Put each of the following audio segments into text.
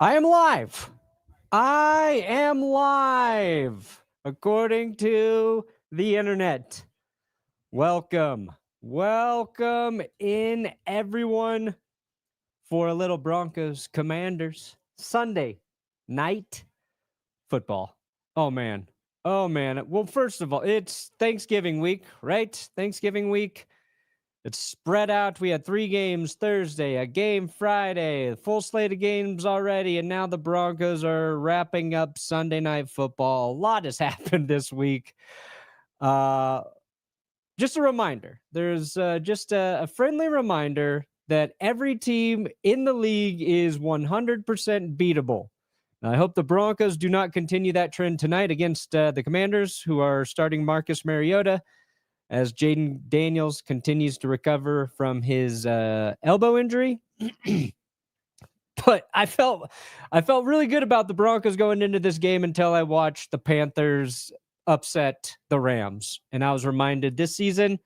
I am live. I am live, according to the internet. Welcome in, everyone, for a little Broncos Commanders Sunday night football. Oh, man. Well, first of all, it's Thanksgiving week, right? Thanksgiving week. It's spread out. We had 3 games Thursday, a game Friday, a full slate of games already, and now the Broncos are wrapping up Sunday night football. A lot has happened this week. Just a reminder. There's just a friendly reminder that every team in the league is 100% beatable. I hope the Broncos do not continue that trend tonight against the Commanders, who are starting Marcus Mariota, as Jayden Daniels continues to recover from his elbow injury. But I felt really good about the Broncos going into this game until I watched the Panthers upset the Rams. And I was reminded this season,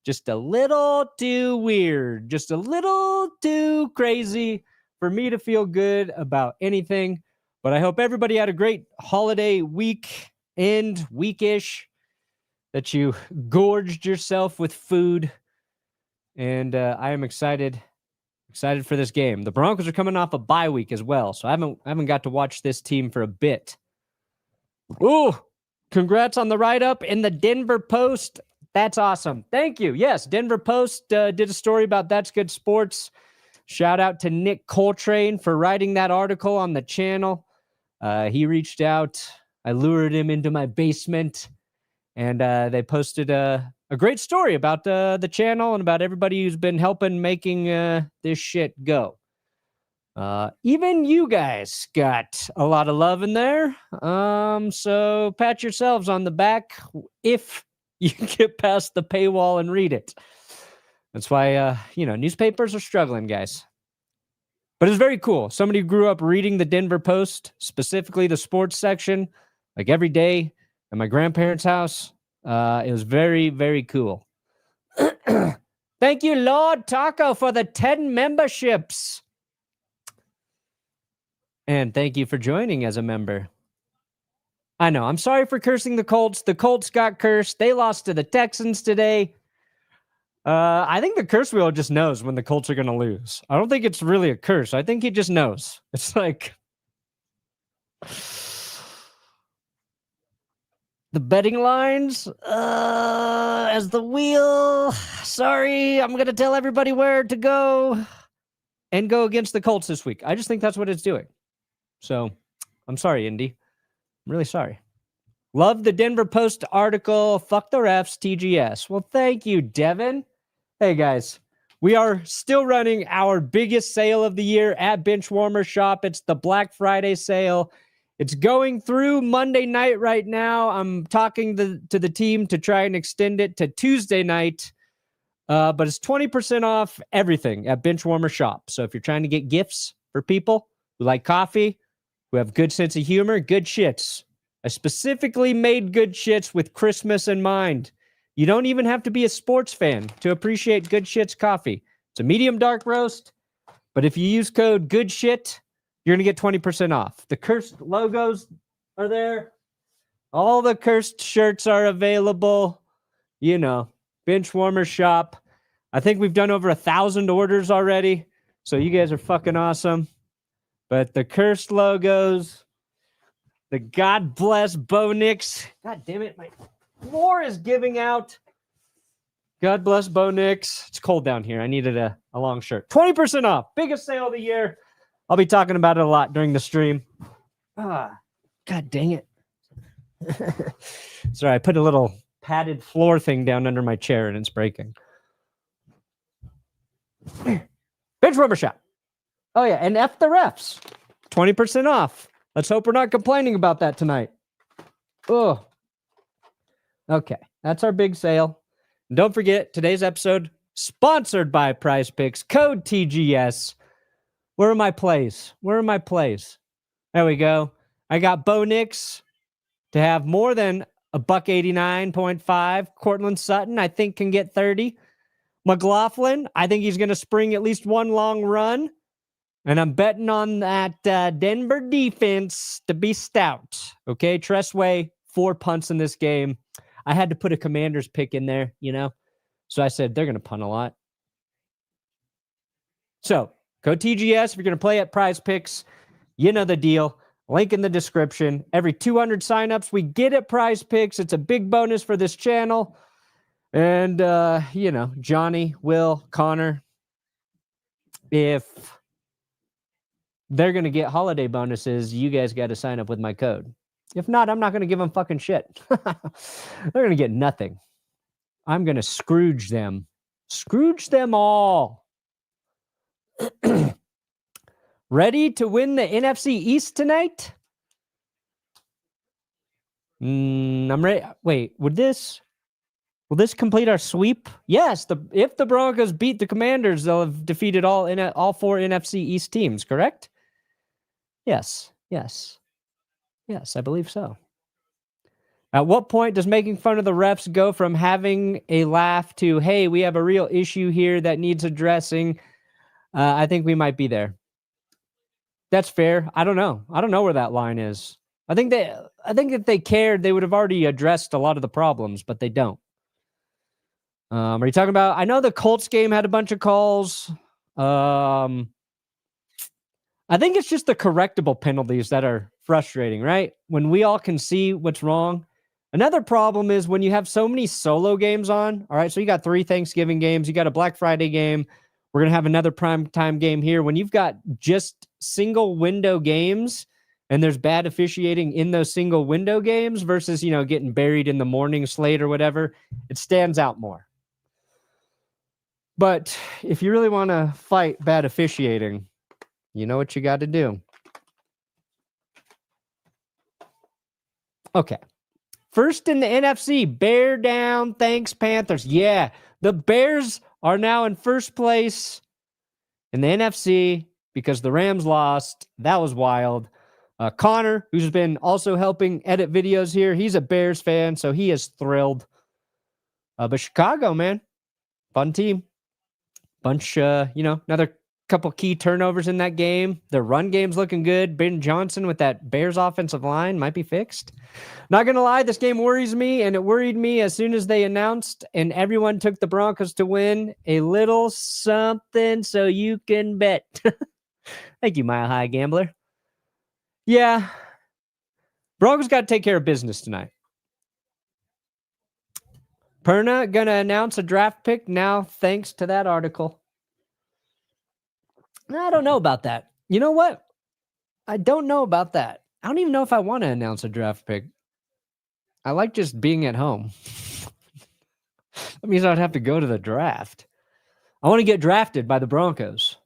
just a little too weird, just a little too crazy for me to feel good about anything. But I hope everybody had a great holiday weekend, weekish, that you gorged yourself with food. And I am excited for this game. The Broncos are coming off a bye week as well, so I haven't got to watch this team for a bit. Ooh, congrats on the write-up in the Denver Post. That's awesome. Thank you. Yes, Denver Post did a story about That's Good Sports. Shout out to Nick Coltrane for writing that article on the channel. He reached out. I lured him into my basement. And they posted a great story about the channel and about everybody who's been helping making this shit go. Even you guys got a lot of love in there. So pat yourselves on the back if you can get past the paywall and read it. That's why, newspapers are struggling, guys. But it's very cool. Somebody who grew up reading the Denver Post, specifically the sports section, like every day at my grandparents' house. It was very, very cool. Thank you, Lord Taco, for the 10 memberships. And thank you for joining as a member. I know, I'm sorry for cursing the Colts. The Colts got cursed. They lost to the Texans today. I think the curse wheel just knows when the Colts are going to lose. I don't think it's really a curse. I think he just knows. It's like the betting lines as the wheel. Sorry, I'm going to tell everybody where to go and go against the Colts this week. I just think that's what it's doing. So I'm sorry, Indy. I'm really sorry. Love the Denver Post article. Fuck the refs, TGS. Well, thank you, Devin. Hey, guys. We are still running our biggest sale of the year at Benchwarmer Shop. It's the Black Friday sale. It's going through Monday night right now. I'm talking to the team to try and extend it to Tuesday night. But it's 20% off everything at Benchwarmer Shop. So if you're trying to get gifts for people who like coffee, who have good sense of humor, good shits. I specifically made good shits with Christmas in mind. You don't even have to be a sports fan to appreciate Good Shits coffee. It's a medium dark roast, but if you use code GOODSHIT, you're going to get 20% off. The cursed logos are there. All the cursed shirts are available. You know, Benchwarmer Shop. I think we've done over 1,000 orders already, so you guys are fucking awesome. But the cursed logos, the God bless Bo Nix. God damn it, my floor is giving out. God bless Bo Nix. It's cold down here. I needed a long shirt. 20% off. Biggest sale of the year. I'll be talking about it a lot during the stream. God dang it. Sorry, I put a little padded floor thing down under my chair and it's breaking. Benchwarmer Shop. Oh, yeah, and F the refs. 20% off. Let's hope we're not complaining about that tonight. Oh. Okay, that's our big sale. And don't forget, today's episode, sponsored by Prize Picks, code TGS. Where are my plays? There we go. I got Bo Nix to have more than a $189.5. Courtland Sutton, I think, can get 30. McLaughlin, I think he's going to spring at least one long run. And I'm betting on that Denver defense to be stout. Okay, Tressway, 4 punts in this game. I had to put a Commanders pick in there, So I said they're going to punt a lot. So go TGS if you're going to play at Prize Picks. You know the deal. Link in the description. Every 200 signups we get at Prize Picks. It's a big bonus for this channel. And, Johnny, Will, Connor, if they're going to get holiday bonuses, you guys got to sign up with my code. If not, I'm not going to give them fucking shit. They're going to get nothing. I'm going to Scrooge them. Scrooge them all. Ready to win the NFC East tonight? I'm ready. Wait, will this complete our sweep? Yes. If the Broncos beat the Commanders, they'll have defeated all 4 NFC East teams, correct? Yes, I believe so. At what point does making fun of the refs go from having a laugh to, hey, we have a real issue here that needs addressing? I think we might be there. That's fair. I don't know. I don't know where that line is. I think if they cared, they would have already addressed a lot of the problems, but they don't. Are you talking about? I know the Colts game had a bunch of calls. I think it's just the correctable penalties that are frustrating, right? When we all can see what's wrong. Another problem is when you have so many solo games on. All right, so you got 3 Thanksgiving games. You got a Black Friday game. We're going to have another primetime game here. When you've got just single window games and there's bad officiating in those single window games versus, getting buried in the morning slate or whatever, it stands out more. But if you really want to fight bad officiating, you know what you got to do. Okay. First in the NFC, bear down, thanks Panthers. Yeah, the Bears are now in first place in the NFC because the Rams lost. That was wild. Connor, who's been also helping edit videos here, he's a Bears fan, so he is thrilled. But Chicago, man, fun team. Bunch, another couple key turnovers in that game. Their run game's looking good. Ben Johnson with that Bears offensive line might be fixed. Not going to lie, this game worries me, and it worried me as soon as they announced and everyone took the Broncos to win. A little something so you can bet. Thank you, Mile High Gambler. Yeah. Broncos got to take care of business tonight. Perna going to announce a draft pick now thanks to that article. I don't know about that. You know what? I don't know about that. I don't even know if I want to announce a draft pick. I like just being at home. That means I'd have to go to the draft. I want to get drafted by the Broncos.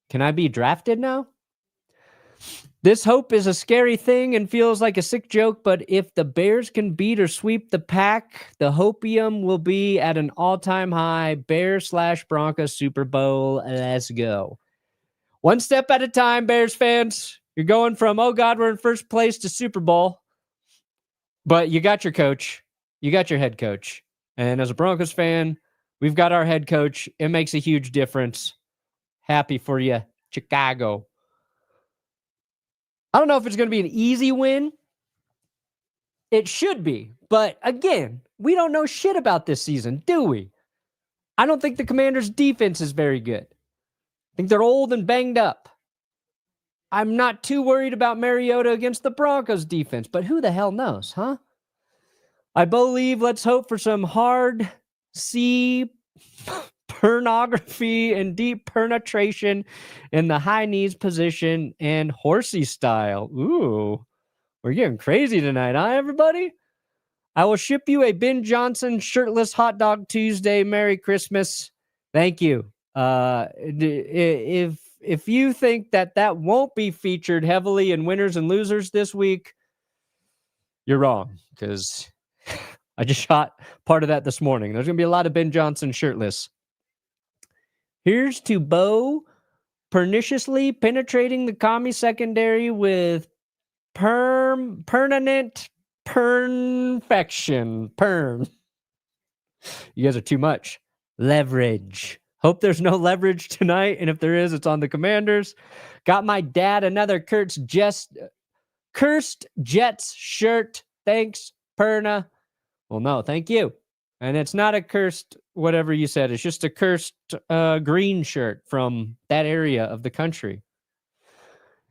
Can I be drafted now? This hope is a scary thing and feels like a sick joke, but if the Bears can beat or sweep the pack, the hopium will be at an all-time high. Bears/Broncos Super Bowl. Let's go. One step at a time, Bears fans. You're going from, oh God, we're in first place to Super Bowl. But you got your coach. You got your head coach. And as a Broncos fan, we've got our head coach. It makes a huge difference. Happy for you, Chicago. I don't know if it's going to be an easy win. It should be. But again, we don't know shit about this season, do we? I don't think the Commanders' defense is very good. I think they're old and banged up. I'm not too worried about Mariota against the Broncos defense, but who the hell knows, huh? I believe, let's hope for some hard C pornography and deep penetration in the high knees position and horsey style. Ooh, we're getting crazy tonight, huh, everybody? I will ship you a Ben Johnson shirtless hot dog Tuesday. Merry Christmas. Thank you. If you think that won't be featured heavily in winners and losers this week, you're wrong, because I just shot part of that this morning. There's going to be a lot of Ben Johnson shirtless. Here's to Bo perniciously penetrating the commie secondary with permanent perfection. You guys are too much. Leverage. Hope there's no leverage tonight, and if there is, it's on the Commanders. Got my dad another Cursed Jets shirt. Thanks, Perna. Well, no, thank you. And it's not a cursed whatever you said. It's just a cursed green shirt from that area of the country.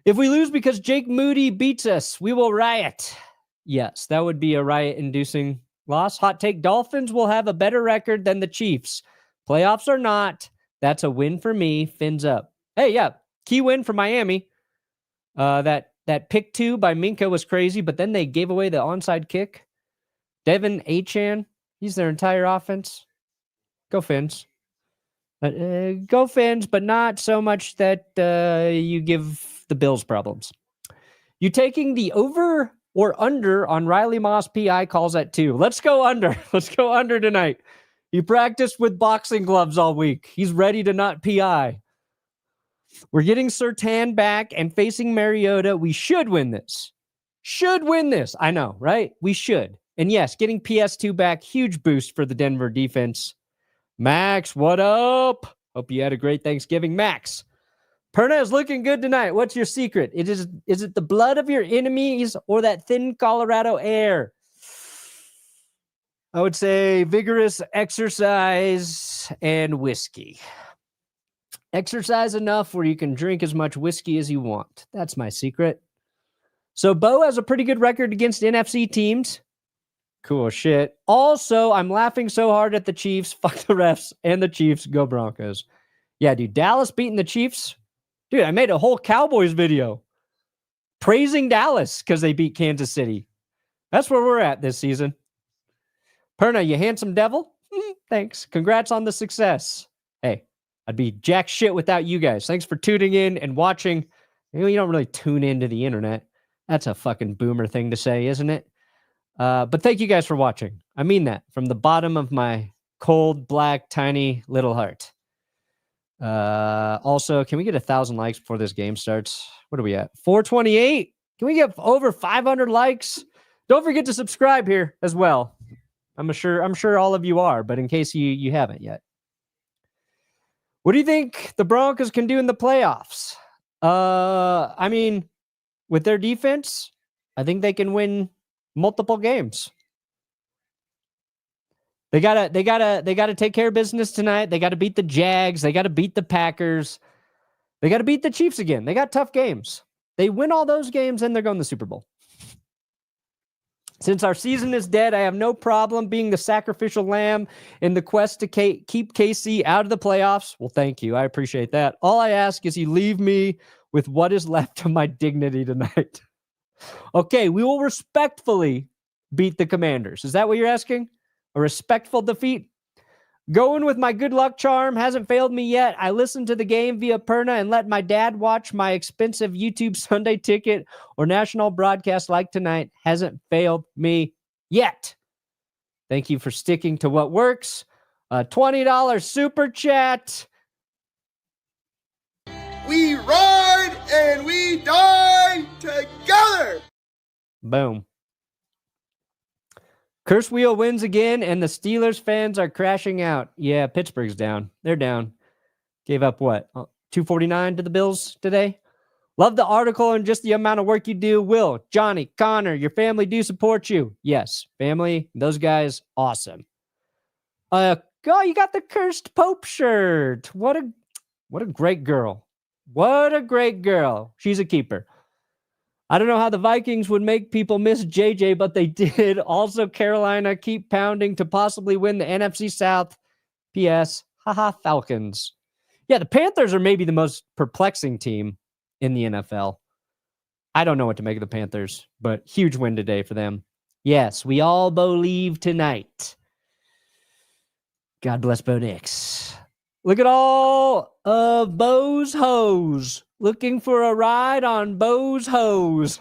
If we lose because Jake Moody beats us, we will riot. Yes, that would be a riot-inducing loss. Hot take, Dolphins will have a better record than the Chiefs. Playoffs or not, that's a win for me. Fins up. Hey, yeah, key win for Miami. That pick 2 by Minka was crazy, but then they gave away the onside kick. Devin Achane, he's their entire offense. Go Fins. Go Fins, but not so much that you give the Bills problems. You taking the over or under on Riley Moss PI calls at 2. Let's go under. Let's go under tonight. He practiced with boxing gloves all week. He's ready to not PI. We're getting Surtain back and facing Mariota. We should win this. Should win this. I know, right? We should. And yes, getting PS2 back, huge boost for the Denver defense. Max, what up? Hope you had a great Thanksgiving. Max, Perna is looking good tonight. What's your secret? Is it the blood of your enemies or that thin Colorado air? I would say vigorous exercise and whiskey. Exercise enough where you can drink as much whiskey as you want. That's my secret. So Bo has a pretty good record against NFC teams. Cool shit. Also, I'm laughing so hard at the Chiefs. Fuck the refs and the Chiefs. Go Broncos. Yeah, dude. Dallas beating the Chiefs. Dude, I made a whole Cowboys video praising Dallas because they beat Kansas City. That's where we're at this season. Perna, you handsome devil. Thanks. Congrats on the success. Hey, I'd be jack shit without you guys. Thanks for tuning in and watching. You don't really tune into the internet. That's a fucking boomer thing to say, isn't it? But thank you guys for watching. I mean that from the bottom of my cold, black, tiny little heart. Also, can we get 1,000 likes before this game starts? What are we at? 428? Can we get over 500 likes? Don't forget to subscribe here as well. I'm sure all of you are, but in case you haven't yet. What do you think the Broncos can do in the playoffs? I mean, with their defense, I think they can win multiple games. They gotta take care of business tonight. They gotta beat the Jags. They gotta beat the Packers. They gotta beat the Chiefs again. They got tough games. They win all those games and they're going to the Super Bowl. Since our season is dead, I have no problem being the sacrificial lamb in the quest to keep KC out of the playoffs. Well, thank you. I appreciate that. All I ask is you leave me with what is left of my dignity tonight. Okay, we will respectfully beat the Commanders. Is that what you're asking? A respectful defeat? Going with my good luck charm hasn't failed me yet. I listened to the game via Perna and let my dad watch my expensive YouTube Sunday ticket or national broadcast like tonight. Hasn't failed me yet. Thank you for sticking to what works. $20 super chat. We ride and we die together. Boom. Curse Wheel wins again, and the Steelers fans are crashing out. Yeah, Pittsburgh's down. They're down. Gave up what? 249 to the Bills today? Love the article and just the amount of work you do. Will, Johnny, Connor, your family do support you. Yes, family, those guys, awesome. Oh, you got the Cursed Pope shirt. What a great girl. What a great girl. She's a keeper. I don't know how the Vikings would make people miss JJ, but they did. Also, Carolina keep pounding to possibly win the NFC South. P.S. Haha, Falcons. Yeah, the Panthers are maybe the most perplexing team in the NFL. I don't know what to make of the Panthers, but huge win today for them. Yes, we all believe tonight. God bless Bo Nix. Look at all of Bo's hoes. Looking for a ride on Bo's hose.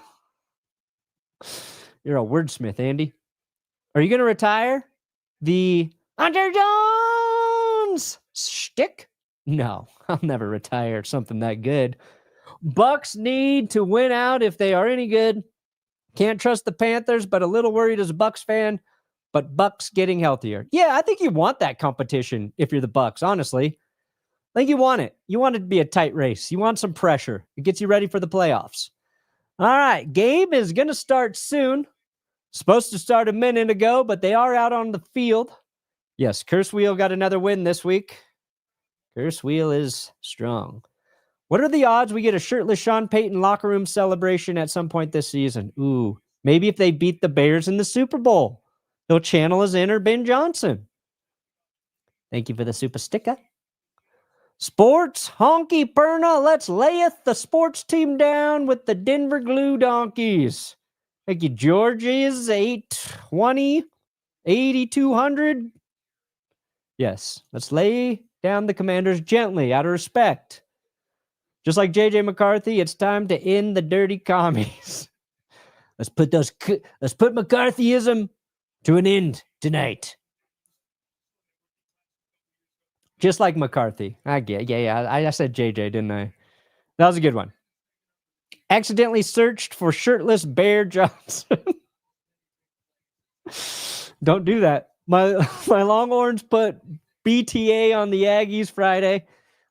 You're a wordsmith, Andy. Are you going to retire the Hunter Jones shtick? No, I'll never retire something that good. Bucks need to win out if they are any good. Can't trust the Panthers, but a little worried as a Bucks fan. But Bucks getting healthier. Yeah, I think you want that competition if you're the Bucks, honestly. I think you want it. You want it to be a tight race. You want some pressure. It gets you ready for the playoffs. All right, game is going to start soon. Supposed to start a minute ago, but they are out on the field. Yes, Curse Wheel got another win this week. Curse Wheel is strong. What are the odds we get a shirtless Sean Payton locker room celebration at some point this season? Ooh, maybe if they beat the Bears in the Super Bowl, they'll channel his inner Ben Johnson. Thank you for the super sticker. Sports, honky Perna, let's layeth the sports team down with the Denver Glue Donkeys. Thank you, George's 820, 8,200. Yes, let's lay down the Commanders gently, out of respect. Just like J.J. McCarthy, it's time to end the dirty commies. Let's put McCarthyism to an end tonight. Just like McCarthy. I get, yeah. I said JJ, didn't I? That was a good one. Accidentally searched for shirtless Bear Johnson. Don't do that. My Longhorns put BTA on the Aggies Friday.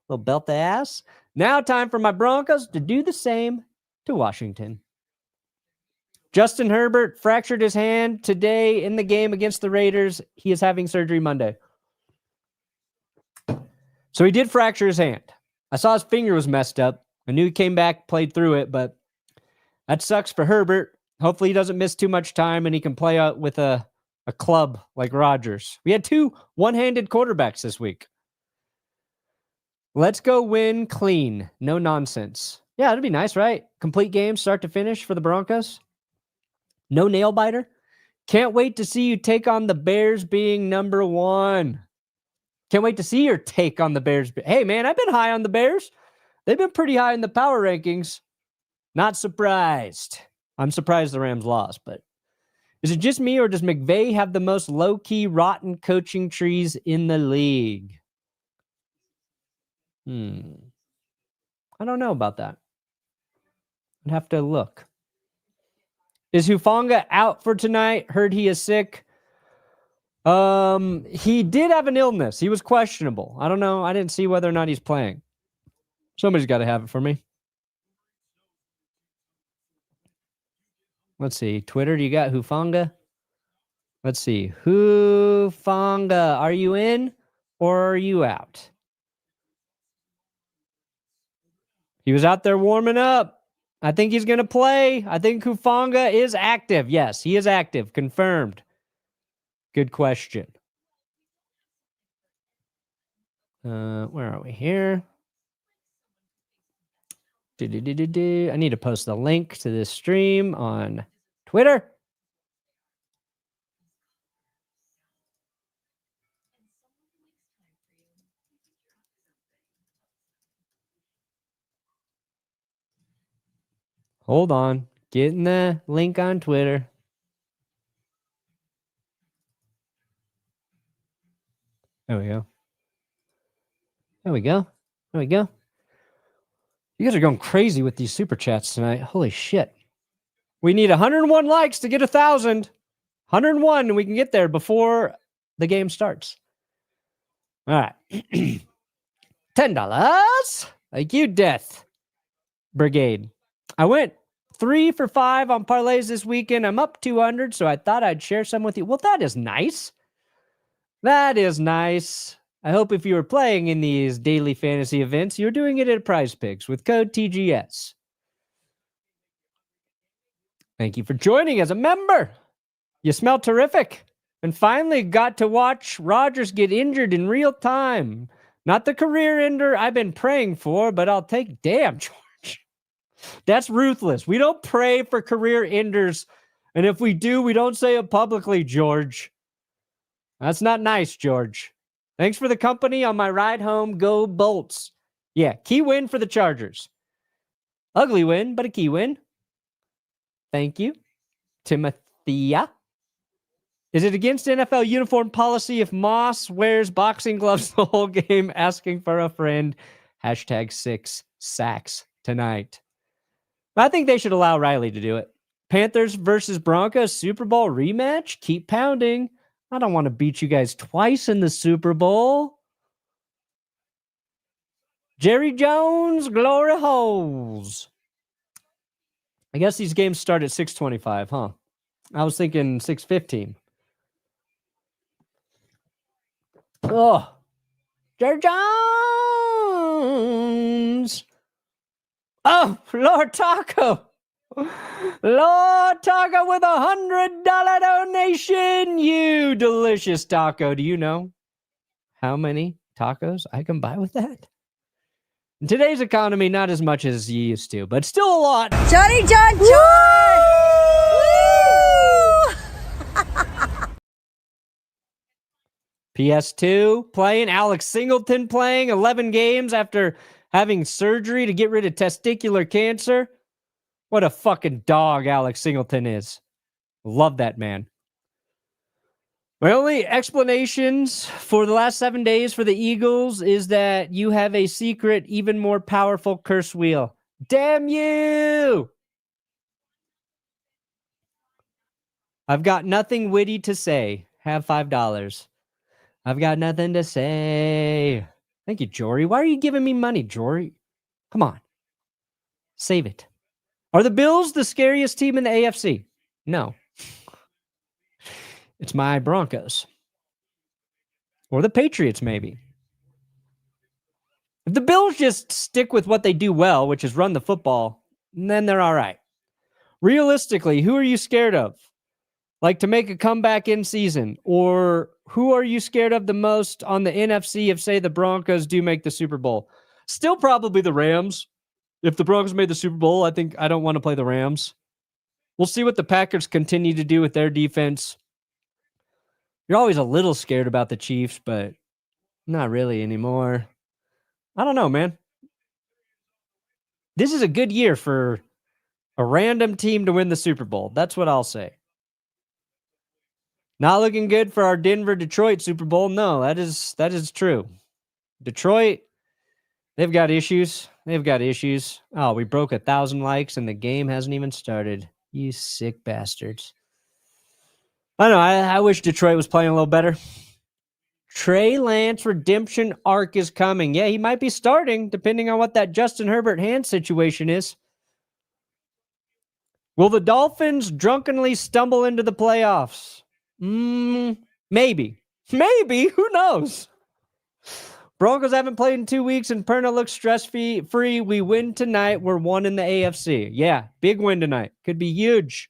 Little belt the ass. Now time for my Broncos to do the same to Washington. Justin Herbert fractured his hand today in the game against the Raiders. He is having surgery Monday. So he did fracture his hand. I saw his finger was messed up. I knew he came back, played through it, but that sucks for Herbert. Hopefully he doesn't miss too much time and he can play out with a club like Rodgers. We had 2 one-handed quarterbacks this week. Let's go win clean. No nonsense. Yeah, it'd be nice, right? Complete game, start to finish for the Broncos. No nail biter. Can't wait to see you take on the Bears being number 1. Can't wait to see your take on the Bears. Hey, man, I've been high on the Bears. They've been pretty high in the power rankings. Not surprised. I'm surprised the Rams lost, but is it just me or does McVay have the most low-key rotten coaching trees in the league? I don't know about that. I'd have to look. Is Hufanga out for tonight? Heard he is sick. He did have an illness. He was questionable. I don't know. I didn't see whether or not he's playing. Somebody's got to have it for me. Let's see. Twitter, do you got Hufanga? Let's see. Hufanga, are you in or are you out? He was out there warming up. I think he's going to play. I think Hufanga is active. Yes, he is active. Confirmed. Good question. Where are we here? I need to post the link to this stream on Twitter. Hold on. Getting the link on Twitter. There we go. There we go. There we go. You guys are going crazy with these super chats tonight. Holy shit. We need 101 likes to get 1,000. 101 and we can get there before the game starts. All right. $10. Thank you, Death Brigade. I went 3 for 5 on parlays this weekend. I'm up 200, so I thought I'd share some with you. Well, that is nice. That is nice. I hope if you were playing in these daily fantasy events, you're doing it at Prize Picks with code TGS. Thank you for joining as a member. You smell terrific. And finally got to watch Rodgers get injured in real time. Not the career ender I've been praying for, but I'll take damn, George. That's ruthless. We don't pray for career enders. And if we do, we don't say it publicly, George. That's not nice, George. Thanks for the company on my ride home. Go Bolts. Yeah, key win for the Chargers. Ugly win, but a key win. Thank you. Timothea. Is it against NFL uniform policy if Moss wears boxing gloves the whole game asking for a friend? Hashtag 6 sacks tonight. I think they should allow Riley to do it. Panthers versus Broncos Super Bowl rematch. Keep pounding. I don't want to beat you guys twice in the Super Bowl. Jerry Jones, glory holes. I guess these games start at 6:25, huh? I was thinking 6:15. Oh, Jerry Jones. Oh, Lord Taco. Lord Taco with $100 donation. You delicious taco. Do you know how many tacos I can buy with that? In today's economy, not as much as you used to, but still a lot. Johnny John John! PS2 playing, Alex Singleton playing 11 games after having surgery to get rid of testicular cancer. What a fucking dog Alex Singleton is. Love that man. My only explanations for the last 7 days for the Eagles is that you have a secret, even more powerful curse wheel. Damn you! I've got nothing witty to say. Have $5. I've got nothing to say. Thank you, Jory. Why are you giving me money, Jory? Come on. Save it. Are the Bills the scariest team in the AFC? No. It's my Broncos. Or the Patriots, maybe. If the Bills just stick with what they do well, which is run the football, then they're all right. Realistically, who are you scared of? Like to make a comeback in season? Or who are you scared of the most on the NFC if, say, the Broncos do make the Super Bowl? Still probably the Rams. If the Broncos made the Super Bowl, I think I don't want to play the Rams. We'll see what the Packers continue to do with their defense. You're always a little scared about the Chiefs, but not really anymore. I don't know, man. This is a good year for a random team to win the Super Bowl. That's what I'll say. Not looking good for our Denver-Detroit Super Bowl. No, that is true. Detroit, they've got issues. Oh, we broke 1,000 likes and the game hasn't even started. You sick bastards. I know. I wish Detroit was playing a little better. Trey Lance redemption arc is coming. Yeah, he might be starting, depending on what that Justin Herbert hand situation is. Will the Dolphins drunkenly stumble into the playoffs? Maybe. Who knows? Broncos haven't played in 2 weeks, and Perna looks stress-free. We win tonight. We're 1 in the AFC. Yeah, big win tonight. Could be huge.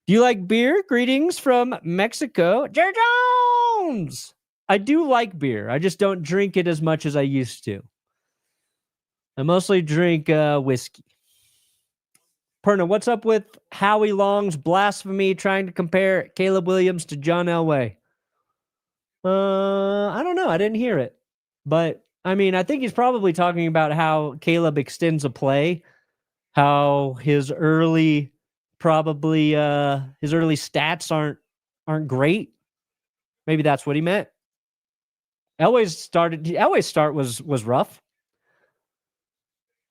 Do you like beer? Greetings from Mexico. Jerry Jones! I do like beer. I just don't drink it as much as I used to. I mostly drink whiskey. Perna, what's up with Howie Long's blasphemy trying to compare Caleb Williams to John Elway? I don't know. I didn't hear it. But, I mean, I think he's probably talking about how Caleb extends a play, how his early stats aren't great. Maybe that's what he meant. Elway's start was rough.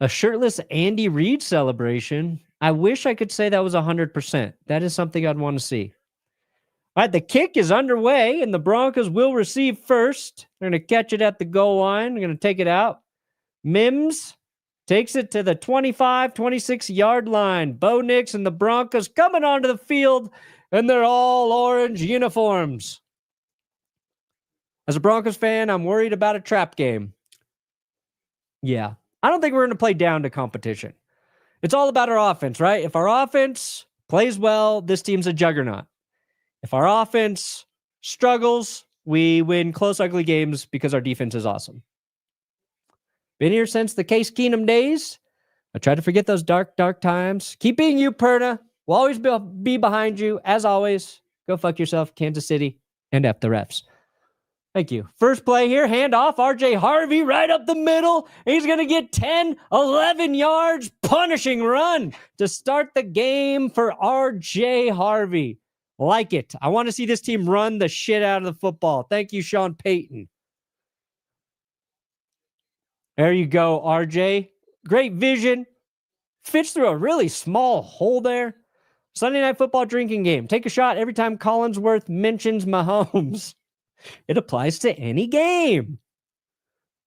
A shirtless Andy Reid celebration. I wish I could say that was 100%. That is something I'd want to see. All right, the kick is underway, and the Broncos will receive first. They're going to catch it at the goal line. They're going to take it out. Mims takes it to the 25, 26-yard line. Bo Nix and the Broncos coming onto the field, and they're all orange uniforms. As a Broncos fan, I'm worried about a trap game. Yeah. I don't think we're going to play down to competition. It's all about our offense, right? If our offense plays well, this team's a juggernaut. If our offense struggles, we win close, ugly games because our defense is awesome. Been here since the Case Keenum days. I try to forget those dark, dark times. Keep being you, Perna. We'll always be behind you. As always, go fuck yourself, Kansas City, and F the refs. Thank you. First play here, handoff, RJ Harvey right up the middle. He's going to get 10, 11 yards, punishing run to start the game for RJ Harvey. Like it. I want to see this team run the shit out of the football. Thank you, Sean Payton. There you go, RJ. Great vision. Fits through a really small hole there. Sunday Night Football drinking game. Take a shot every time Collinsworth mentions Mahomes. It applies to any game.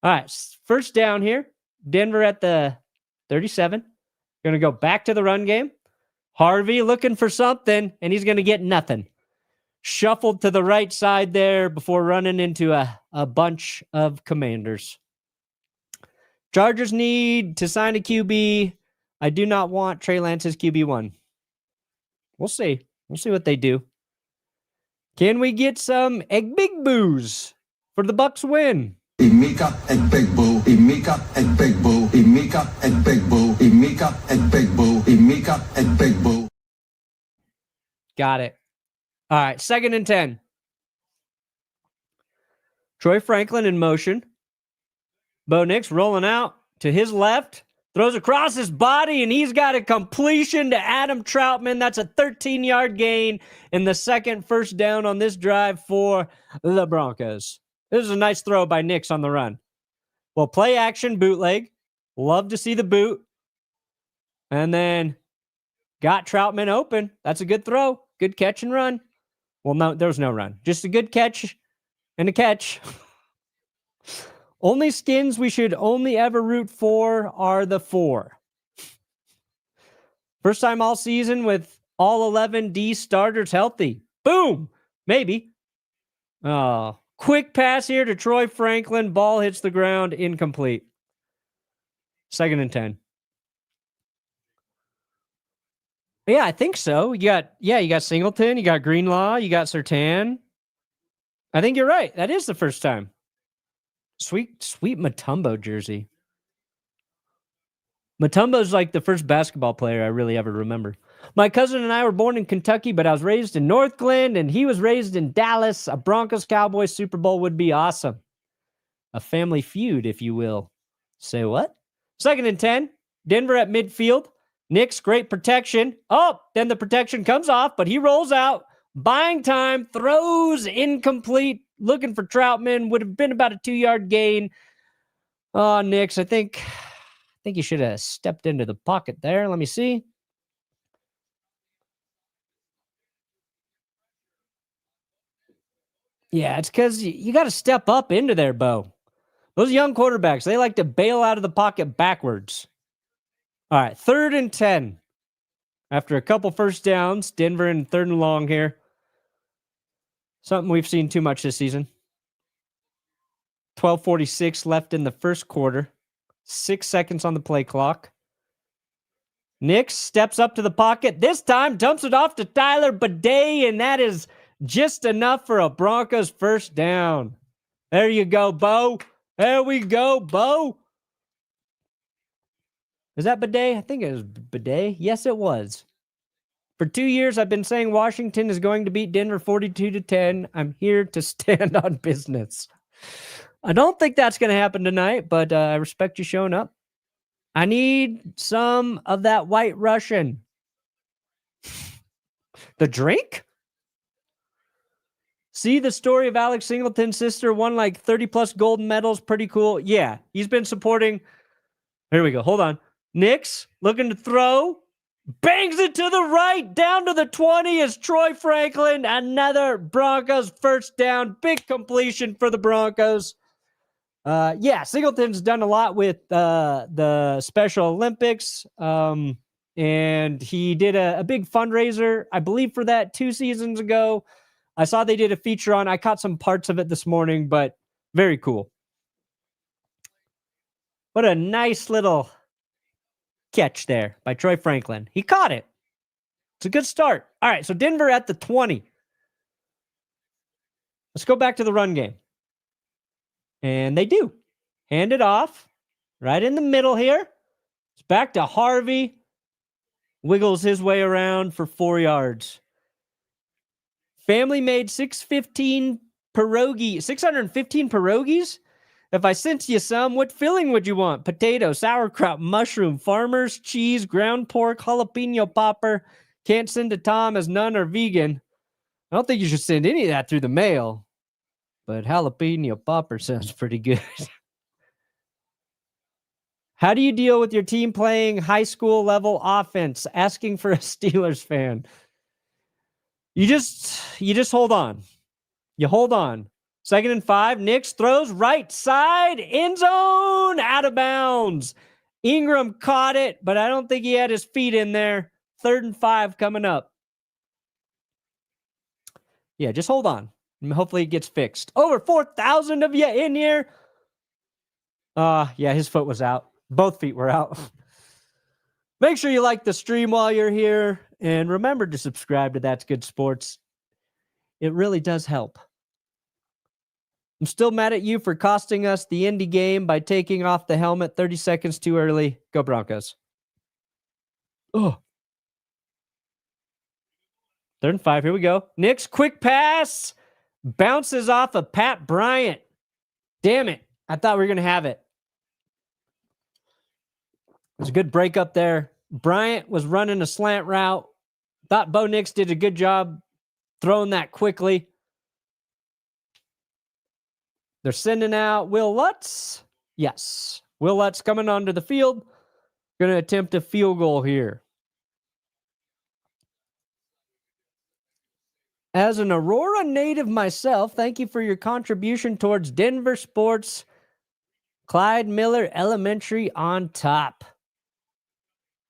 All right, first down here. Denver at the 37. Going to go back to the run game. Harvey looking for something, and he's going to get nothing. Shuffled to the right side there before running into a bunch of Commanders. Chargers need to sign a QB. I do not want Trey Lance's QB1. We'll see. We'll see what they do. Can we get some egg big boos for the Bucs win? Imika and Big Boo, Imika and Big Boo, Imika and Big Boo, Imika and Big Boo, Imika and Big Boo. Got it. All right, 2nd and 10. Troy Franklin in motion. Bo Nix rolling out to his left, throws across his body, and he's got a completion to Adam Troutman. That's a 13-yard gain and the second first down on this drive for the Broncos. This is a nice throw by Nix on the run. Well, play action bootleg. Love to see the boot. And then got Troutman open. That's a good throw. Good catch and run. Well, no, there was no run. Just a good catch and a catch. Only skins we should only ever root for are the 4. First time all season with all 11 D starters healthy. Boom. Maybe. Oh, quick pass here to Troy Franklin. Ball hits the ground. Incomplete. 2nd and 10. Yeah, I think so. You got Singleton, you got Greenlaw, you got Surtain. I think you're right. That is the first time. Sweet Mutombo jersey. Mutombo's like the first basketball player I really ever remember. My cousin and I were born in Kentucky, but I was raised in North Glen, and he was raised in Dallas. A Broncos-Cowboys Super Bowl would be awesome. A family feud, if you will. Say what? 2nd and 10. Denver at midfield. Nick's great protection. Oh, then the protection comes off, but he rolls out. Buying time, throws incomplete. Looking for Troutman. Would have been about a 2-yard gain. Oh, Nix, I think you should have stepped into the pocket there. Let me see. Yeah, it's because you got to step up into there, Bo. Those young quarterbacks, they like to bail out of the pocket backwards. All right, 3rd and 10. After a couple first downs, Denver in 3rd and long here. Something we've seen too much this season. 12:46 left in the first quarter. 6 seconds on the play clock. Nix steps up to the pocket. This time, dumps it off to Tyler Bidet, and that is just enough for a Broncos first down. There you go, Bo. There we go, Bo. Is that Bidet? I think it was Bidet. Yes, it was. For 2 years, I've been saying Washington is going to beat Denver 42-10. I'm here to stand on business. I don't think that's going to happen tonight, but I respect you showing up. I need some of that White Russian. The drink? See the story of Alex Singleton's sister won like 30-plus gold medals. Pretty cool. Yeah, he's been supporting. Here we go. Hold on. Nix looking to throw. Bangs it to the right. Down to the 20 is Troy Franklin. Another Broncos first down. Big completion for the Broncos. Singleton's done a lot with the Special Olympics. And he did a big fundraiser, I believe, for that 2 seasons ago. I saw they did a feature on. I caught some parts of it this morning, but very cool. What a nice little catch there by Troy Franklin. He caught it. It's a good start. All right, so Denver at the 20. Let's go back to the run game. And they do. Hand it off. Right in the middle here. It's back to Harvey. Wiggles his way around for 4 yards. Family made 615 pierogies. 615 pierogies? If I sent you some, what filling would you want? Potato, sauerkraut, mushroom, farmer's cheese, ground pork, jalapeno popper. Can't send to Tom as none are vegan. I don't think you should send any of that through the mail. But jalapeno popper sounds pretty good. How do you deal with your team playing high school level offense? Asking for a Steelers fan. You just hold on. You hold on. 2nd and 5. Nix throws right side, end zone, out of bounds. Ingram caught it, but I don't think he had his feet in there. 3rd and 5 coming up. Yeah, just hold on. Hopefully it gets fixed. Over 4,000 of you in here. Yeah, his foot was out. Both feet were out. Make sure you like the stream while you're here. And remember to subscribe to That's Good Sports. It really does help. I'm still mad at you for costing us the Indy game by taking off the helmet 30 seconds too early. Go Broncos. Oh. 3rd and 5. Here we go. Nix, quick pass. Bounces off of Pat Bryant. Damn it. I thought we were going to have it. It was a good break up there. Bryant was running a slant route. Thought Bo Nix did a good job throwing that quickly. They're sending out Will Lutz. Yes. Will Lutz coming onto the field. Going to attempt a field goal here. As an Aurora native myself, thank you for your contribution towards Denver sports. Clyde Miller Elementary on top.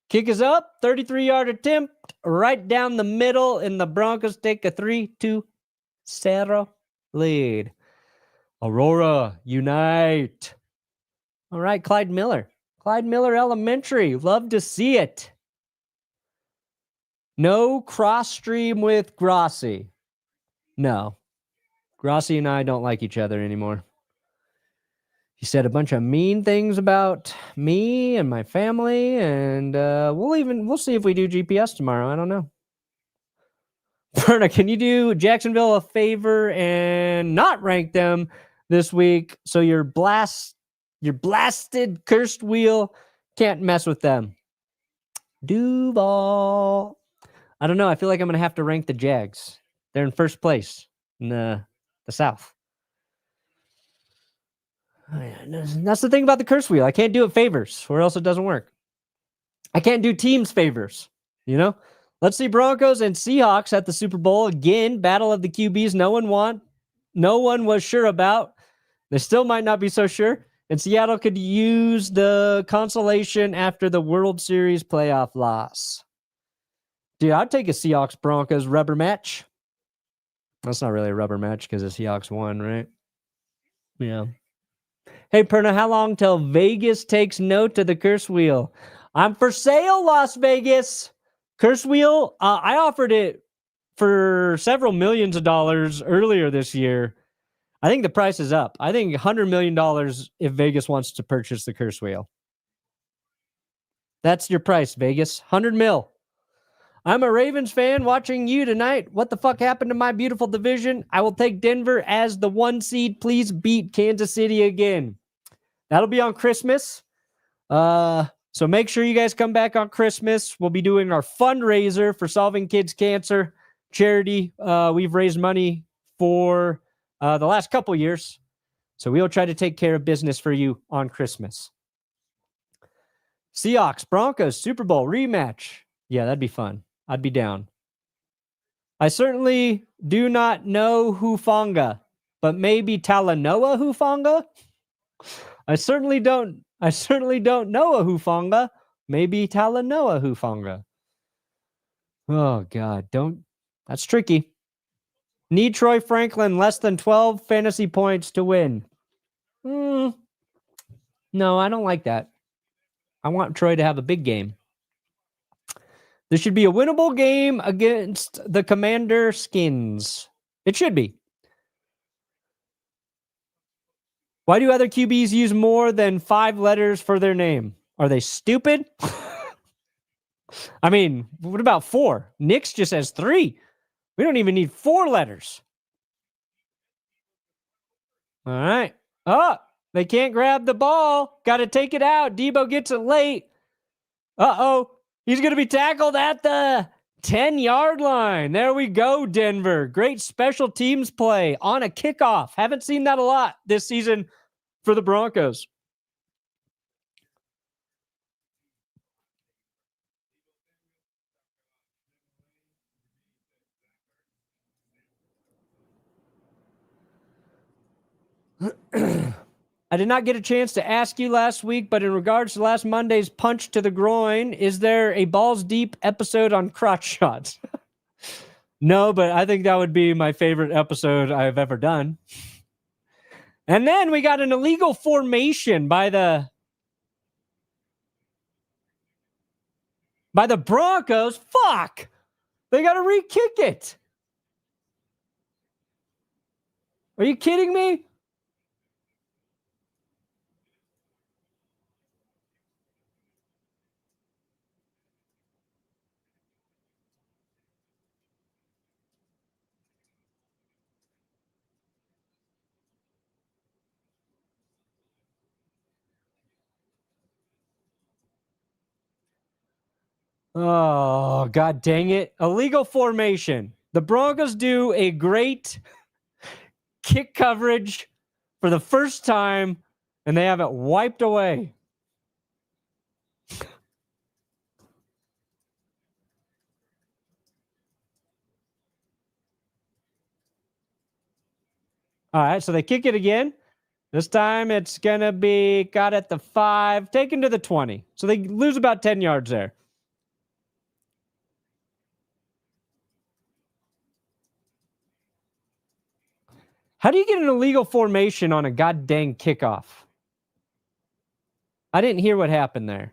Kick is up. 33-yard attempt. Right down the middle. And the Broncos take a 3-2-0 lead. Aurora, unite. All right, Clyde Miller. Clyde Miller Elementary. Love to see it. No cross stream with Grossi. No. Grossi and I don't like each other anymore. He said a bunch of mean things about me and my family, and we'll see if we do GPS tomorrow. I don't know. Perna, can you do Jacksonville a favor and not rank them this week so your blasted cursed wheel can't mess with them? Duval. I don't know. I feel like I'm going to have to rank the Jags. They're in first place in the South. Oh, yeah. That's the thing about the curse wheel. I can't do it favors or else it doesn't work. I can't do teams favors, you know? Let's see Broncos and Seahawks at the Super Bowl. Again, battle of the QBs no one was sure about. They still might not be so sure. And Seattle could use the consolation after the World Series playoff loss. Dude, I'd take a Seahawks-Broncos rubber match. That's not really a rubber match because the Seahawks won, right? Yeah. Hey, Perna, how long till Vegas takes note of the curse wheel? I'm for sale, Las Vegas. Curse wheel, I offered it for several millions of dollars earlier this year. I think the price is up. I think $100 million if Vegas wants to purchase the curse wheel. That's your price, Vegas. 100 mil. I'm a Ravens fan watching you tonight. What the fuck happened to my beautiful division? I will take Denver as the 1 seed. Please beat Kansas City again. That'll be on Christmas. So make sure you guys come back on Christmas. We'll be doing our fundraiser for Solving Kids Cancer charity. We've raised money for the last couple years. So we'll try to take care of business for you on Christmas. Seahawks, Broncos, Super Bowl rematch. Yeah, that'd be fun. I'd be down. I certainly do not know Hufanga, but maybe Talanoa Hufanga? I certainly don't know a Hufanga. Maybe Talanoa Hufanga. Oh, God. That's tricky. Need Troy Franklin less than 12 fantasy points to win. No, I don't like that. I want Troy to have a big game. This should be a winnable game against the Commander Skins. It should be. Why do other QBs use more than 5 letters for their name? Are they stupid? I mean, what about 4? Nix just has 3. We don't even need 4 letters. All right. Oh, they can't grab the ball. Got to take it out. Debo gets it late. Uh-oh. He's going to be tackled at the 10-yard line. There we go, Denver. Great special teams play on a kickoff. Haven't seen that a lot this season for the Broncos. I did not get a chance to ask you last week, but in regards to last Monday's punch to the groin, is there a balls deep episode on crotch shots? No, but I think that would be my favorite episode I've ever done. And then we got an illegal formation by the Broncos. Fuck! They got to re-kick it. Are you kidding me? Oh, God dang it. Illegal formation. The Broncos do a great kick coverage for the first time, and they have it wiped away. All right, so they kick it again. This time it's going to be got at the 5, taken to the 20. So they lose about 10 yards there. How do you get an illegal formation on a goddamn kickoff? I didn't hear what happened there.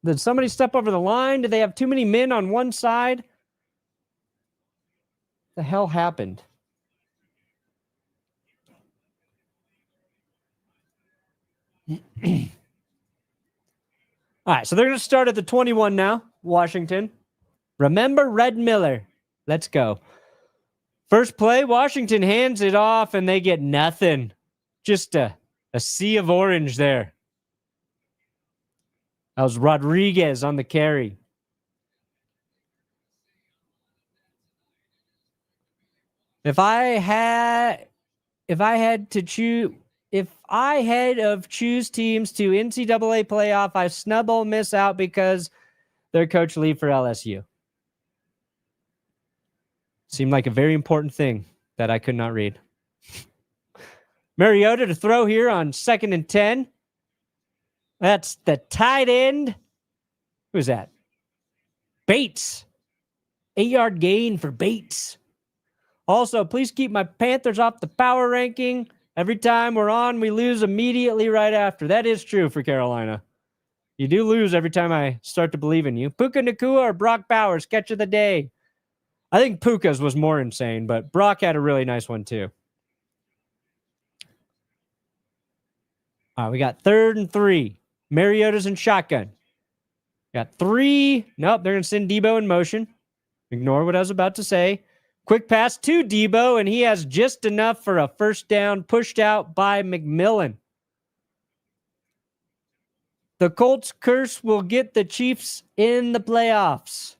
Did somebody step over the line? Did they have too many men on one side? The hell happened? All right, so they're going to start at the 21 now, Washington. Remember Red Miller. Let's go. First play, Washington hands it off, and they get nothing. Just a sea of orange there. That was Rodriguez on the carry. If I had of choose teams to NCAA playoff, I snub Ole Miss out because their coach leave for LSU. Seemed like a very important thing that I could not read. Mariota to throw here on 2nd and 10. That's the tight end. Who's that? Bates. 8-yard gain for Bates. Also, please keep my Panthers off the power ranking. Every time we're on, we lose immediately right after. That is true for Carolina. You do lose every time I start to believe in you. Puka Nacua or Brock Bowers, catch of the day. I think Puka's was more insane, but Brock had a really nice one too. All right, we got 3rd and 3. Mariota's in shotgun. Got 3. Nope, they're going to send Debo in motion. Ignore what I was about to say. Quick pass to Debo, and he has just enough for a first down, pushed out by McMillan. The Colts curse will get the Chiefs in the playoffs.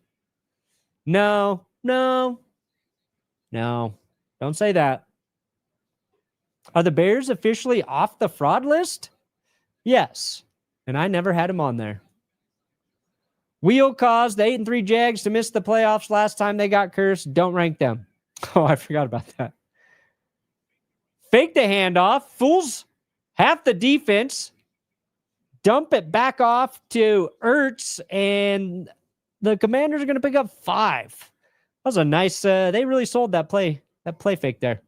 No. Don't say that. Are the Bears officially off the fraud list? Yes, and I never had them on there. Wheel caused the 8-3 Jags to miss the playoffs last time they got cursed. Don't rank them. Oh, I forgot about that. Fake the handoff. Fools half the defense. Dump it back off to Ertz, and the Commanders are going to pick up 5. That was a nice, they really sold that play fake there.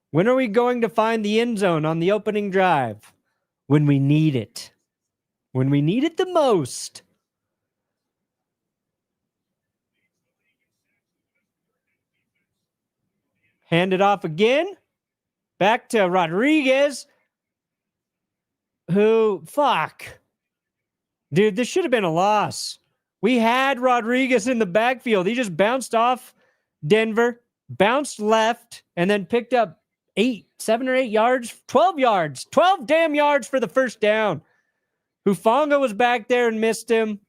When are we going to find the end zone on the opening drive? When we need it. When we need it the most. Hand it off again. Back to Rodriguez. Dude, this should have been a loss. We had Rodriguez in the backfield. He just bounced off Denver, bounced left, and then picked up 7 or 8 yards, 12 yards, 12 damn yards for the first down. Hufanga was back there and missed him.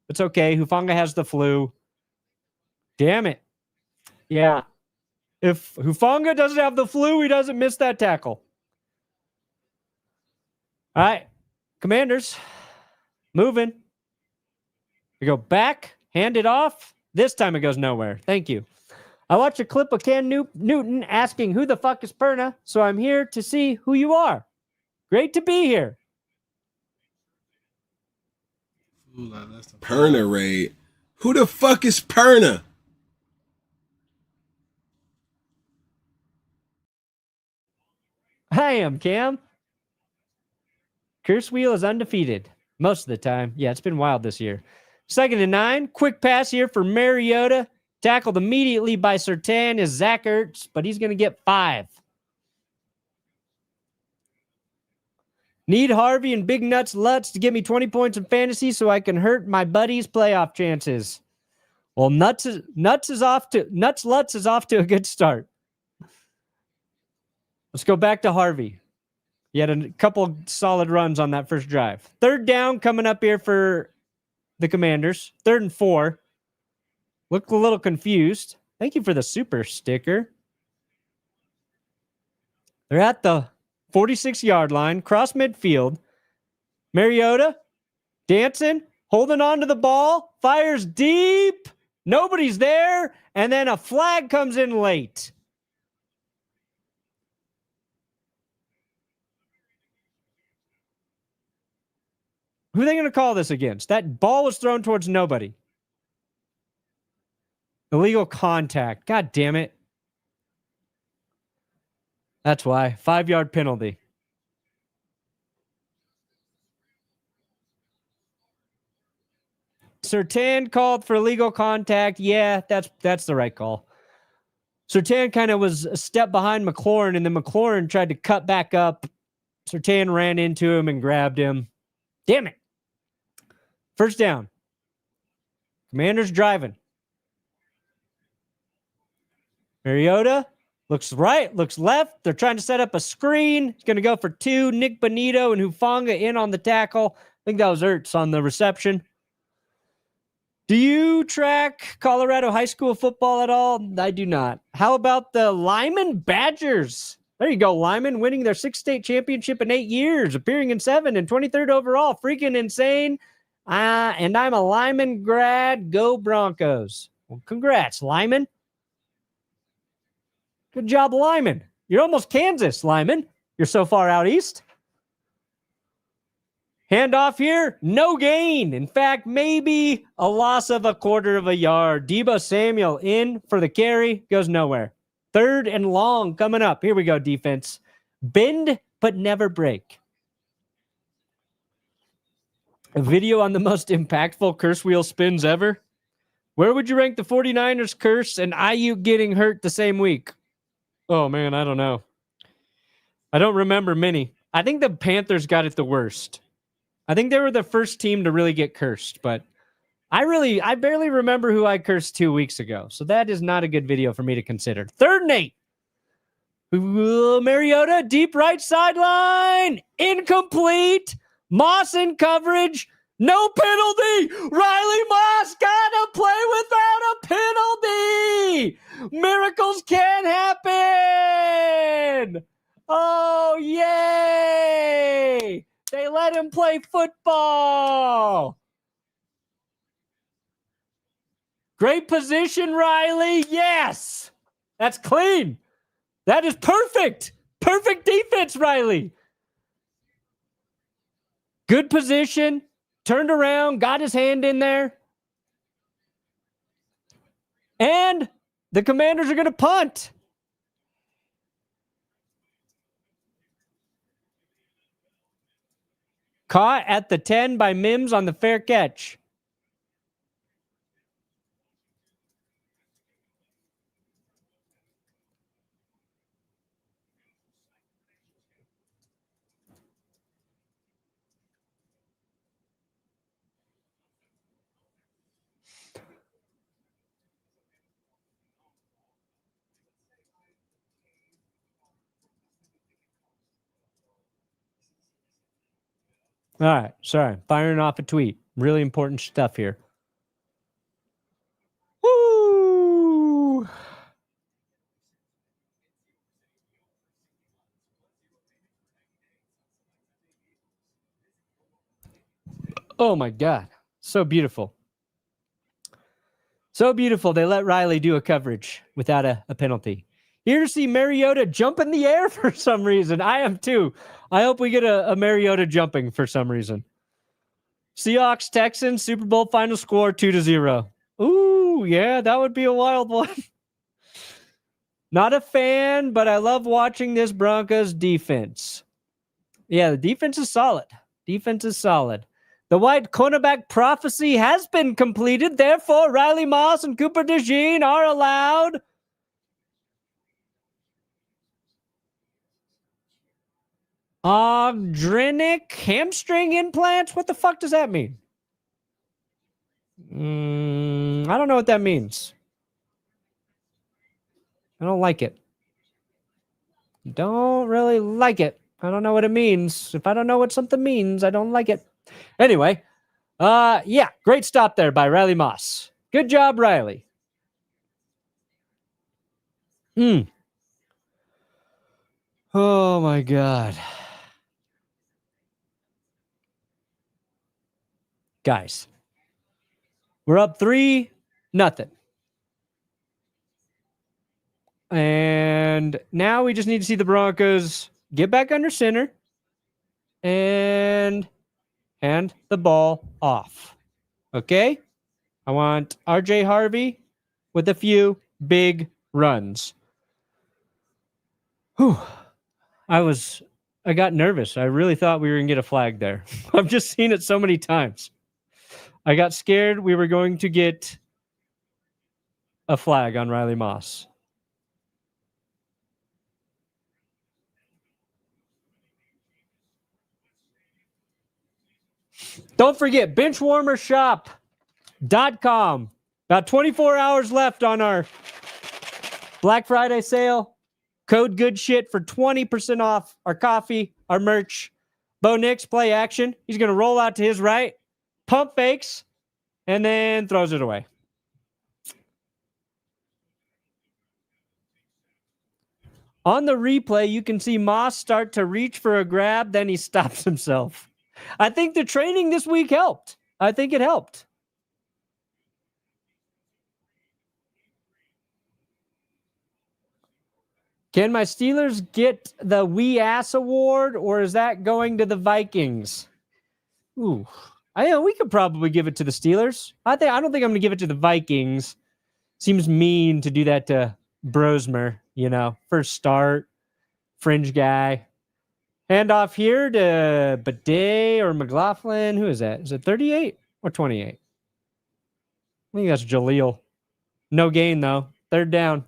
It's okay. Hufanga has the flu. Damn it. Yeah. If Hufanga doesn't have the flu, he doesn't miss that tackle. All right. Commanders. Moving. We go back. Hand it off. This time it goes nowhere. Thank you. I watched a clip of Cam Newton asking, who the fuck is Perna? So I'm here to see who you are. Great to be here. Perna raid. Who the fuck is Perna? I am, Cam. Curse Wheel is undefeated. Most of the time. Yeah, it's been wild this year. 2nd and 9. Quick pass here for Mariota. Tackled immediately by Surtain is Zach Ertz, but he's going to get 5. Need Harvey and Big Nuts Lutz to give me 20 points in fantasy so I can hurt my buddy's playoff chances. Well, Nuts Lutz is off to a good start. Let's go back to Harvey. He had a couple solid runs on that first drive. 3rd down coming up here for the Commanders. 3rd and 4. Look a little confused. Thank you for the super sticker. They're at the 46-yard line, cross midfield. Mariota dancing, holding on to the ball, fires deep. Nobody's there, and then a flag comes in late. Who are they going to call this against? That ball was thrown towards nobody. Illegal contact. God damn it. That's why. 5-yard penalty. Surtain called for illegal contact. Yeah, that's the right call. Surtain kind of was a step behind McLaurin, and then McLaurin tried to cut back up. Surtain ran into him and grabbed him. Damn it. 1st down. Commanders driving. Mariota looks right, looks left. They're trying to set up a screen. He's going to go for 2. Nick Bonito and Hufanga in on the tackle. I think that was Ertz on the reception. Do you track Colorado high school football at all? I do not. How about the Lyman Badgers? There you go, Lyman, winning their 6th state championship in 8 years, appearing in 7 and 23rd overall. Freaking insane. And I'm a Lyman grad. Go Broncos. Well, congrats, Lyman. Good job, Lyman. You're almost Kansas, Lyman. You're so far out east. Handoff here, no gain. In fact, maybe a loss of a 1/4 of a yard. Deebo Samuel in for the carry, goes nowhere. 3rd and long coming up. Here we go, defense. Bend but never break. A video on the most impactful curse wheel spins ever. Where would you rank the 49ers curse and Ayuk getting hurt the same week? Oh, man, I don't know. I don't remember many. I think the Panthers got it the worst. I think they were the first team to really get cursed, but I barely remember who I cursed 2 weeks ago. So that is not a good video for me to consider. 3rd and 8. Mariota, deep right sideline. Incomplete. Moss in coverage. No penalty. Riley Moss got to play without a penalty. Miracles can happen. Oh, yay. They let him play football. Great position, Riley. Yes. That's clean. That is perfect. Perfect defense, Riley. Good position. Turned around, got his hand in there. And the Commanders are going to punt. Caught at the 10 by Mims on the fair catch. All right, sorry. Firing off a tweet. Really important stuff here. Woo! Oh my God. So beautiful. So beautiful. They let Riley do a coverage without a penalty. Here to see Mariota jump in the air for some reason. I am too. I hope we get a Mariota jumping for some reason. Seahawks, Texans, Super Bowl final score 2-0. Ooh, yeah, that would be a wild one. Not a fan, but I love watching this Broncos defense. Yeah, the defense is solid. Defense is solid. The white cornerback prophecy has been completed. Therefore, Riley Moss and Cooper DeJean are allowed. Adrenic hamstring implants? What the fuck does that mean? I don't know what that means. I don't like it. Don't really like it. I don't know what it means. If I don't know what something means, I don't like it. Anyway, yeah, great stop there by Riley Moss. Good job, Riley. Oh, my God. Guys, we're up 3-0. And now we just need to see the Broncos get back under center and hand the ball off. Okay? I want RJ Harvey with a few big runs. Whew. I got nervous. I really thought we were going to get a flag there. I've just seen it so many times. I got scared we were going to get a flag on Riley Moss. Don't forget, benchwarmershop.com. About 24 hours left on our Black Friday sale. Code good shit for 20% off our coffee, our merch. Bo Nix, play action. He's going to roll out to his right, pump fakes, and then throws it away. On the replay, you can see Moss start to reach for a grab, then he stops himself. I think the training this week helped. I think it helped. Can my Steelers get the wee ass award, or is that going to the Vikings? Ooh, we could probably give it to the Steelers. I don't think I'm going to give it to the Vikings. Seems mean to do that to Brosmer, first start, fringe guy. Hand off here to Bidet or McLaughlin. Who is that? Is it 38 or 28? I think that's Jaleel. No gain, though. Third down.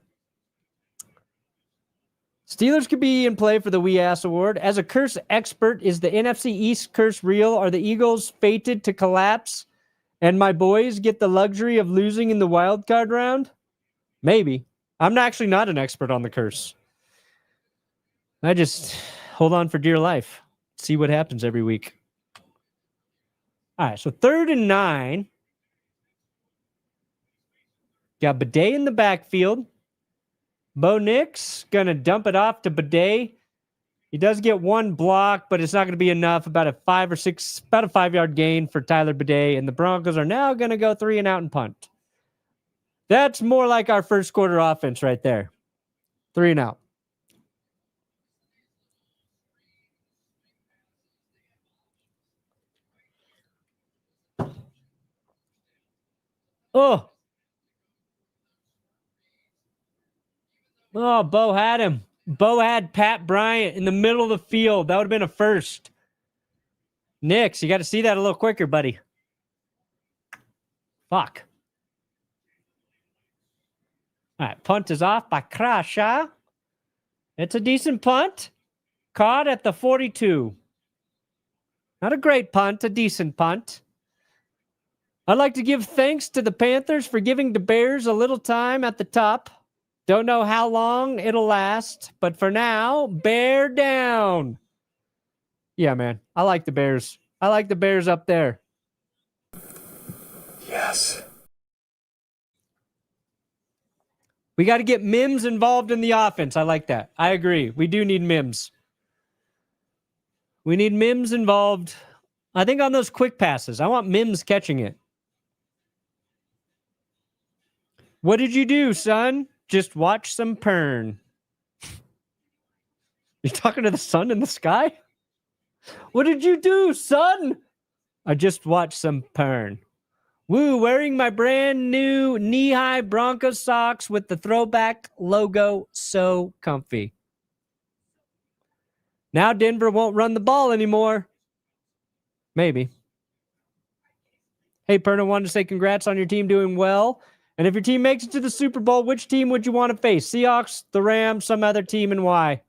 Steelers could be in play for the Wee Ass Award. As a curse expert, is the NFC East curse real? Are the Eagles fated to collapse? And my boys get the luxury of losing in the wild card round? Maybe. I'm actually not an expert on the curse. I just hold on for dear life. See what happens every week. All right, so 3rd and 9. Got Bidet in the backfield. Bo Nix going to dump it off to Bidet. He does get one block, but it's not going to be enough. About a 5-yard gain for Tyler Bidet. And the Broncos are now going to go 3 and out and punt. That's more like our first quarter offense right there. 3 and out. Oh, Bo had him. Bo had Pat Bryant in the middle of the field. That would have been a first. Nix, you got to see that a little quicker, buddy. Fuck. All right, punt is off by Krasha. It's a decent punt. Caught at the 42. Not a great punt, a decent punt. I'd like to give thanks to the Panthers for giving the Bears a little time at the top. Don't know how long it'll last, but for now, bear down. Yeah, man. I like the Bears. I like the Bears up there. Yes. We got to get Mims involved in the offense. I like that. I agree. We do need Mims. We need Mims involved. I think on those quick passes. I want Mims catching it. What did you do, son? Just watch some Pern. You talking to the sun in the sky? What did you do, son? I just watched some Pern. Woo, wearing my brand new knee-high Broncos socks with the throwback logo. So comfy. Now Denver won't run the ball anymore. Maybe. Hey, Perna, wanted to say congrats on your team doing well. And if your team makes it to the Super Bowl, which team would you want to face? Seahawks, the Rams, some other team, and why?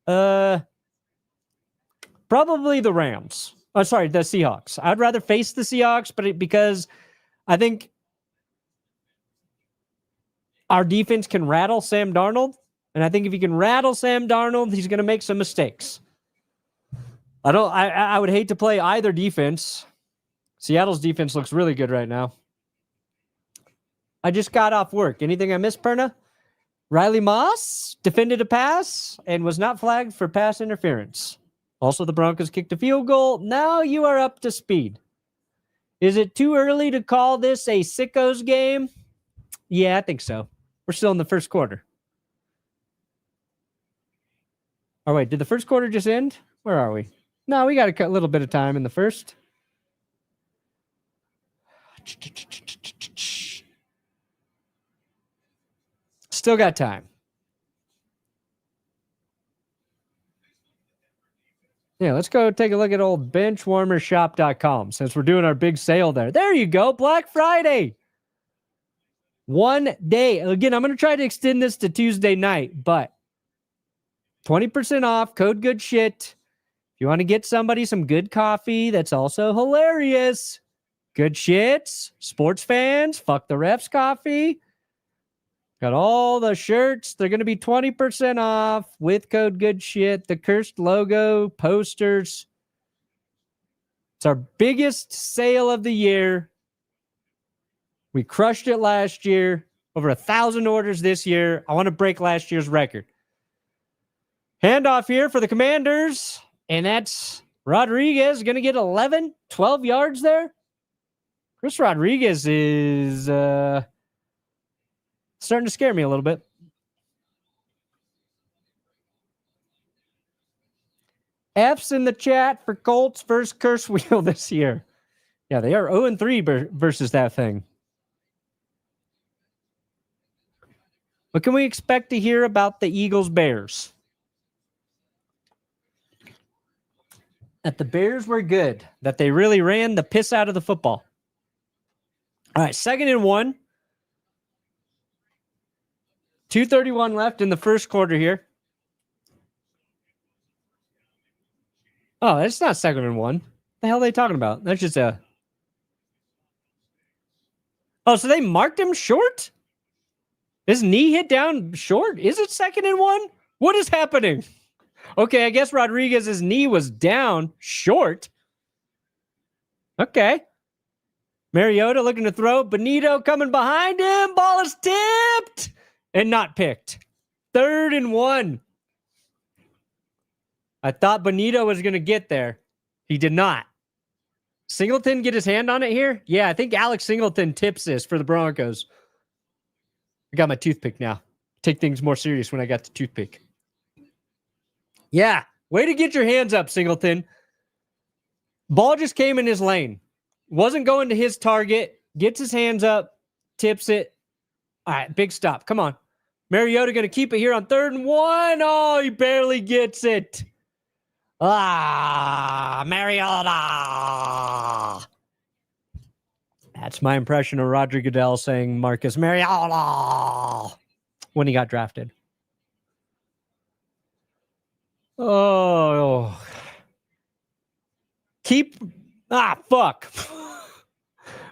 Probably the Rams. Oh, sorry, the Seahawks. I'd rather face the Seahawks, but because I think our defense can rattle Sam Darnold. And I think if you can rattle Sam Darnold, he's going to make some mistakes. I would hate to play either defense. Seattle's defense looks really good right now. I just got off work. Anything I missed, Perna? Riley Moss defended a pass and was not flagged for pass interference. Also, the Broncos kicked a field goal. Now you are up to speed. Is it too early to call this a sickos game? Yeah, I think so. We're still in the first quarter. Oh, wait, did the first quarter just end? Where are we? No, we got a little bit of time in the first. Still got time. Yeah, let's go take a look at old benchwarmershop.com since we're doing our big sale there. There you go, Black Friday. One day. Again, I'm going to try to extend this to Tuesday night, but 20% off, code good shit. If you want to get somebody some good coffee that's also hilarious, good shits, sports fans, fuck the refs coffee. Got all the shirts. They're going to be 20% off with code good shit. The cursed logo, posters. It's our biggest sale of the year. We crushed it last year. Over 1,000 orders this year. I want to break last year's record. Handoff here for the Commanders. And that's Rodriguez going to get 11, 12 yards there. Chris Rodriguez is starting to scare me a little bit. F's in the chat for Colts first curse wheel this year. Yeah, they are 0-3 versus that thing. What can we expect to hear about the Eagles-Bears? That the Bears were good. That they really ran the piss out of the football. All right, 2nd and 1. 2:31 left in the first quarter here. Oh, that's not 2nd and 1. The hell are they talking about? That's just a... Oh, so they marked him short? His knee hit down short? Is it 2nd and 1? What is happening? Okay, I guess Rodriguez's knee was down short. Okay. Mariota looking to throw. Benito coming behind him. Ball is tipped and not picked. 3rd and 1. I thought Benito was going to get there. He did not. Singleton get his hand on it here? Yeah, I think Alex Singleton tips this for the Broncos. I got my toothpick now. Take things more serious when I got the toothpick. Yeah, way to get your hands up, Singleton. Ball just came in his lane. Wasn't going to his target. Gets his hands up. Tips it. All right, big stop. Come on. Mariota going to keep it here on 3rd and 1. Oh, he barely gets it. Mariota. That's my impression of Roger Goodell saying Marcus Mariota when he got drafted. Oh. Fuck.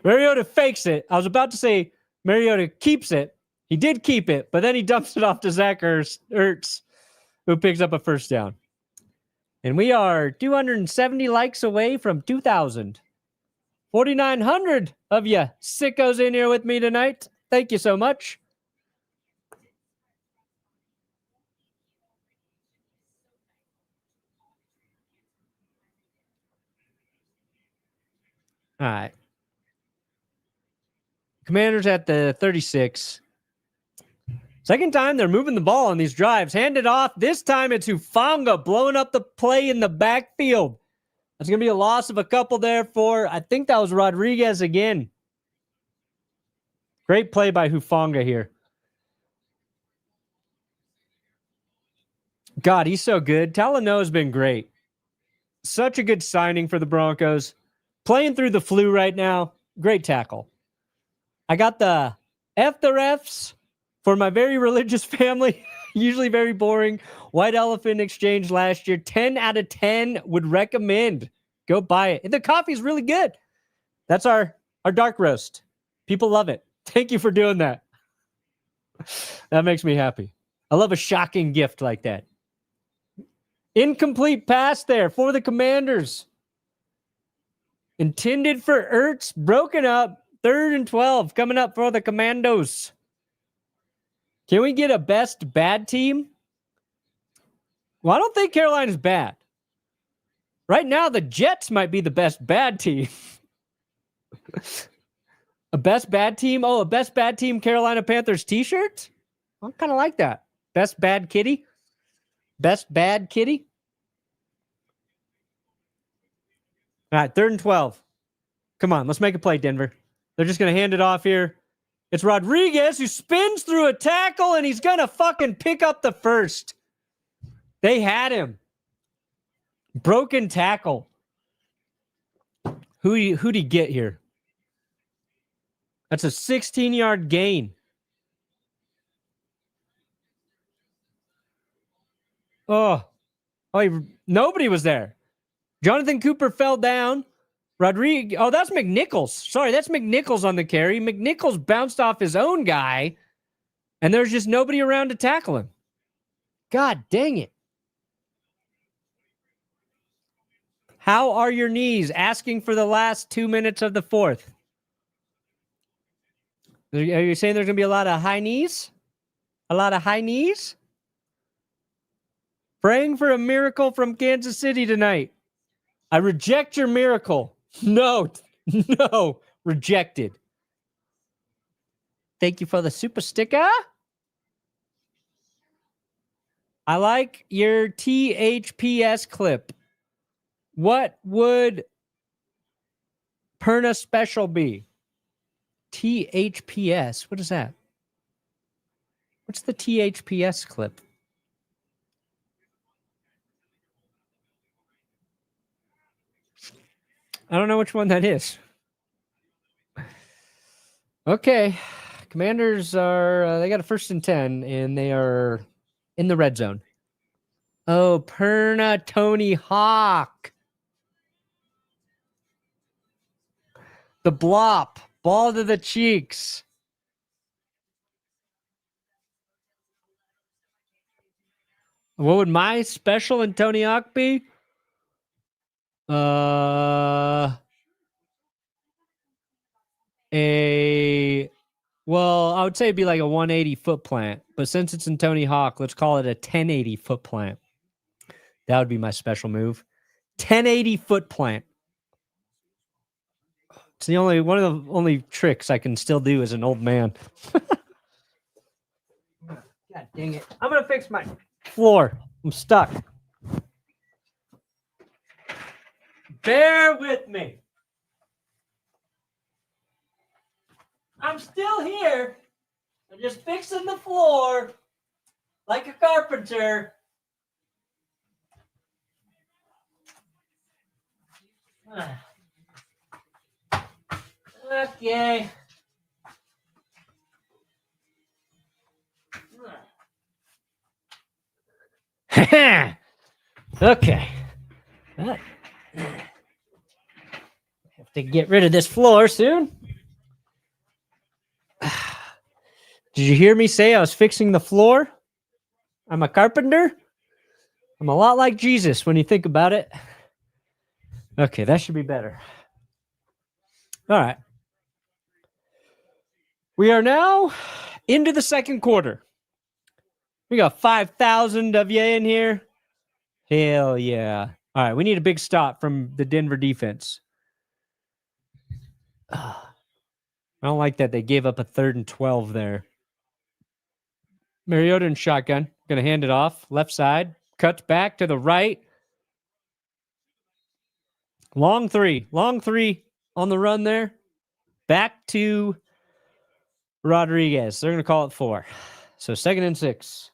Mariota fakes it. I was about to say Mariota keeps it. He did keep it, but then he dumps it off to Zach Ertz, who picks up a first down. And we are 270 likes away from 2,000. 4,900 of you sickos in here with me tonight. Thank you so much. All right. Commanders at the 36. Second time they're moving the ball on these drives. Hand it off. This time it's Hufanga blowing up the play in the backfield. That's going to be a loss of a couple there for, I think that was Rodriguez again. Great play by Hufanga here. God, he's so good. Talanoa's been great. Such a good signing for the Broncos. Playing through the flu right now. Great tackle. I got the F the refs for my very religious family. Usually very boring. White Elephant Exchange last year. 10 out of 10 would recommend. Go buy it. The coffee's really good. That's our dark roast. People love it. Thank you for doing that. That makes me happy. I love a shocking gift like that. Incomplete pass there for the Commanders. Intended for Ertz. Broken up. 3rd and 12 coming up for the Commandos. Can we get a best bad team? Well, I don't think Carolina's bad. Right now, the Jets might be the best bad team. A best bad team? Oh, a best bad team Carolina Panthers t-shirt? I kind of like that. Best bad kitty? Best bad kitty? All right, 3rd and 12. Come on, let's make a play, Denver. They're just going to hand it off here. It's Rodriguez who spins through a tackle, and he's going to fucking pick up the first. They had him. Broken tackle. Who'd he get here? That's a 16-yard gain. Nobody was there. Jonathan Cooper fell down. Rodriguez. Oh, that's McNichols. Sorry, that's McNichols on the carry. McNichols bounced off his own guy, and there's just nobody around to tackle him. God dang it. How are your knees? Asking for the last 2 minutes of the fourth. Are you saying there's going to be a lot of high knees? A lot of high knees? Praying for a miracle from Kansas City tonight. I reject your miracle. No, rejected. Thank you for the super sticker. I like your THPS clip. What would Perna special be? THPS. What is that? What's the THPS clip? I don't know which one that is. Okay. Commanders are, they got a 1st and 10, and they are in the red zone. Oh, Perna Tony Hawk. The blop. Ball to the cheeks. What would my special in Tony Hawk be? Well, I would say it'd be like a 180 foot plant, but since it's in Tony Hawk, let's call it a 1080 foot plant. That would be my special move. 1080 foot plant. It's one of the only tricks I can still do as an old man. God dang it. I'm going to fix my floor. I'm stuck. Bear with me. I'm still here. I'm just fixing the floor like a carpenter. Okay. Okay. Have to get rid of this floor soon. Did you hear me say I was fixing the floor? I'm a carpenter. I'm a lot like Jesus when you think about it. Okay, that should be better. All right. We are now into the second quarter. We got 5,000 of you in here. Hell yeah. All right, we need a big stop from the Denver defense. I don't like that they gave up a 3rd and 12 there. Mariota in shotgun. Going to hand it off. Left side. Cuts back to the right. Long three on the run there. Back to Rodriguez. They're going to call it 4. So 2nd and 6.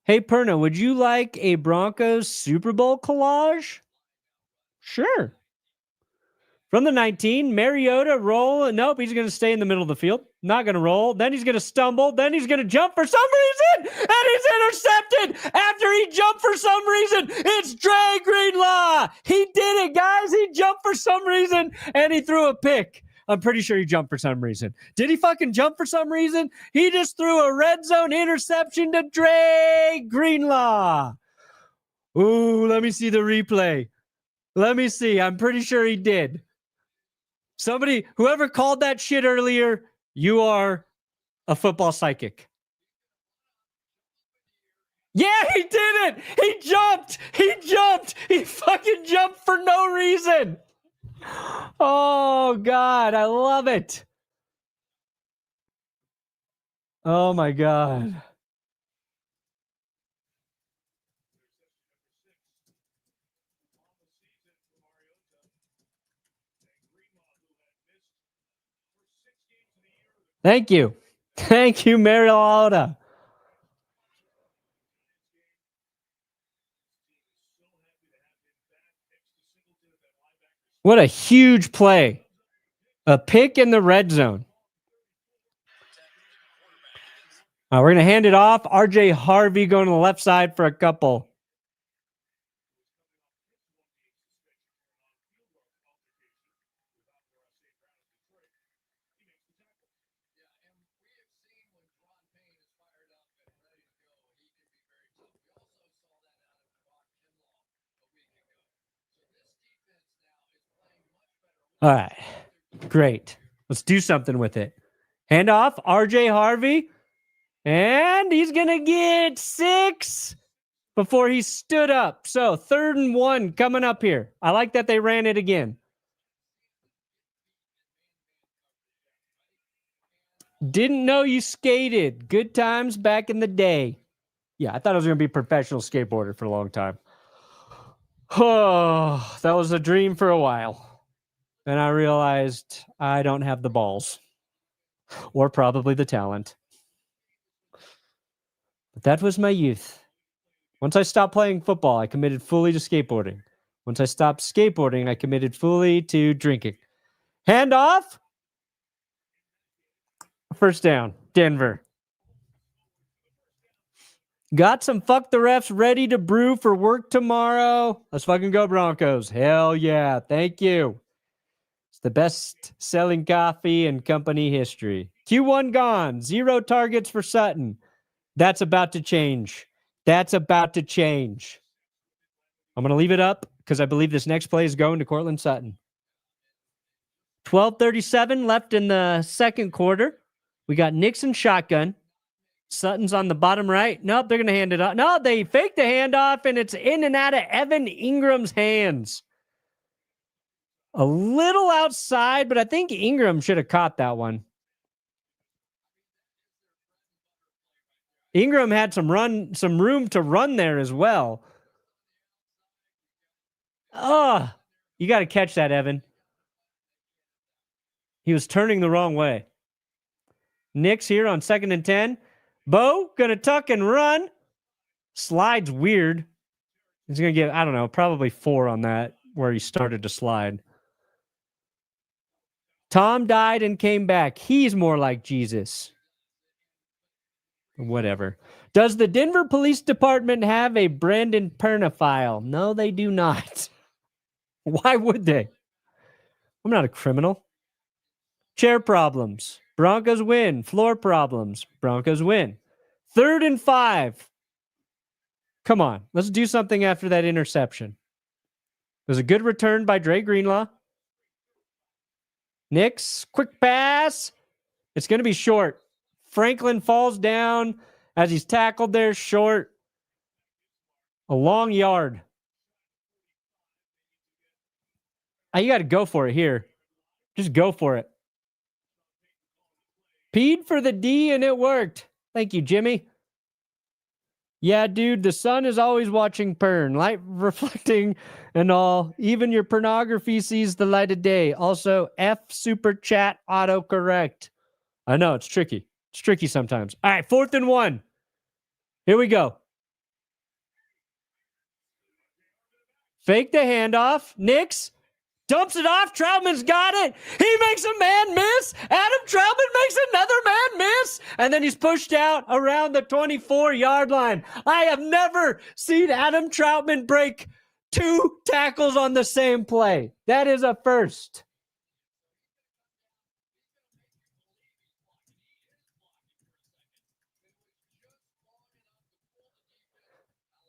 Hey, Perna, would you like a Broncos Super Bowl collage? Sure. From the 19, Mariota roll. Nope, he's going to stay in the middle of the field. Not going to roll. Then he's going to stumble. Then he's going to jump for some reason. And he's intercepted after he jumped for some reason. It's Dre Greenlaw. He did it, guys. He jumped for some reason, and he threw a pick. I'm pretty sure he jumped for some reason. Did he fucking jump for some reason? He just threw a red zone interception to Dre Greenlaw. Ooh, let me see the replay. Let me see. I'm pretty sure he did. Somebody, whoever called that shit earlier, you are a football psychic. Yeah, he did it. He jumped. He fucking jumped for no reason. Oh, God. I love it. Oh, my God. Thank you. Thank you, Mariota. What a huge play. A pick in the red zone. We're going to hand it off. RJ Harvey going to the left side for a couple. All right. Great. Let's do something with it. Hand off. RJ Harvey. And he's going to get 6 before he stood up. So 3rd and 1 coming up here. I like that they ran it again. Didn't know you skated. Good times back in the day. Yeah, I thought I was going to be a professional skateboarder for a long time. Oh, that was a dream for a while. And I realized I don't have the balls. Or probably the talent. But that was my youth. Once I stopped playing football, I committed fully to skateboarding. Once I stopped skateboarding, I committed fully to drinking. Hand off. First down. Denver. Got some fuck the refs ready to brew for work tomorrow. Let's fucking go Broncos. Hell yeah. Thank you. It's the best selling coffee in company history. Q1 gone. 0 targets for Sutton. That's about to change. That's about to change. I'm going to leave it up because I believe this next play is going to Courtland Sutton. 12:37 left in the second quarter. We got Nixon shotgun. Sutton's on the bottom right. Nope, they're going to hand it off. No, they faked the handoff, and it's in and out of Evan Ingram's hands. A little outside, but I think Ingram should have caught that one. Ingram had some room to run there as well. Oh, you got to catch that, Evan. He was turning the wrong way. Nix here on 2nd and 10. Bo going to tuck and run. Slides weird. He's going to get, I don't know, probably 4 on that where he started to slide. Tom died and came back. He's more like Jesus. Whatever. Does the Denver Police Department have a Brandon Perna file? No, they do not. Why would they? I'm not a criminal. Chair problems. Broncos win. Floor problems. Broncos win. 3rd and 5. Come on. Let's do something after that interception. It was a good return by Dre Greenlaw. Nix, quick pass. It's going to be short. Franklin falls down as he's tackled there short. A long yard. You got to go for it here. Just go for it. Peed for the D and it worked. Thank you, Jimmy. Yeah, dude, the sun is always watching Pern, light reflecting and all. Even your pornography sees the light of day. Also, F super chat autocorrect. I know, it's tricky. It's tricky sometimes. All right, 4th and 1. Here we go. Fake the handoff. Nix dumps it off. Troutman's got it. He makes a man miss. Adam Troutman makes another man miss. And then he's pushed out around the 24-yard line. I have never seen Adam Troutman break 2 tackles on the same play. That is a first.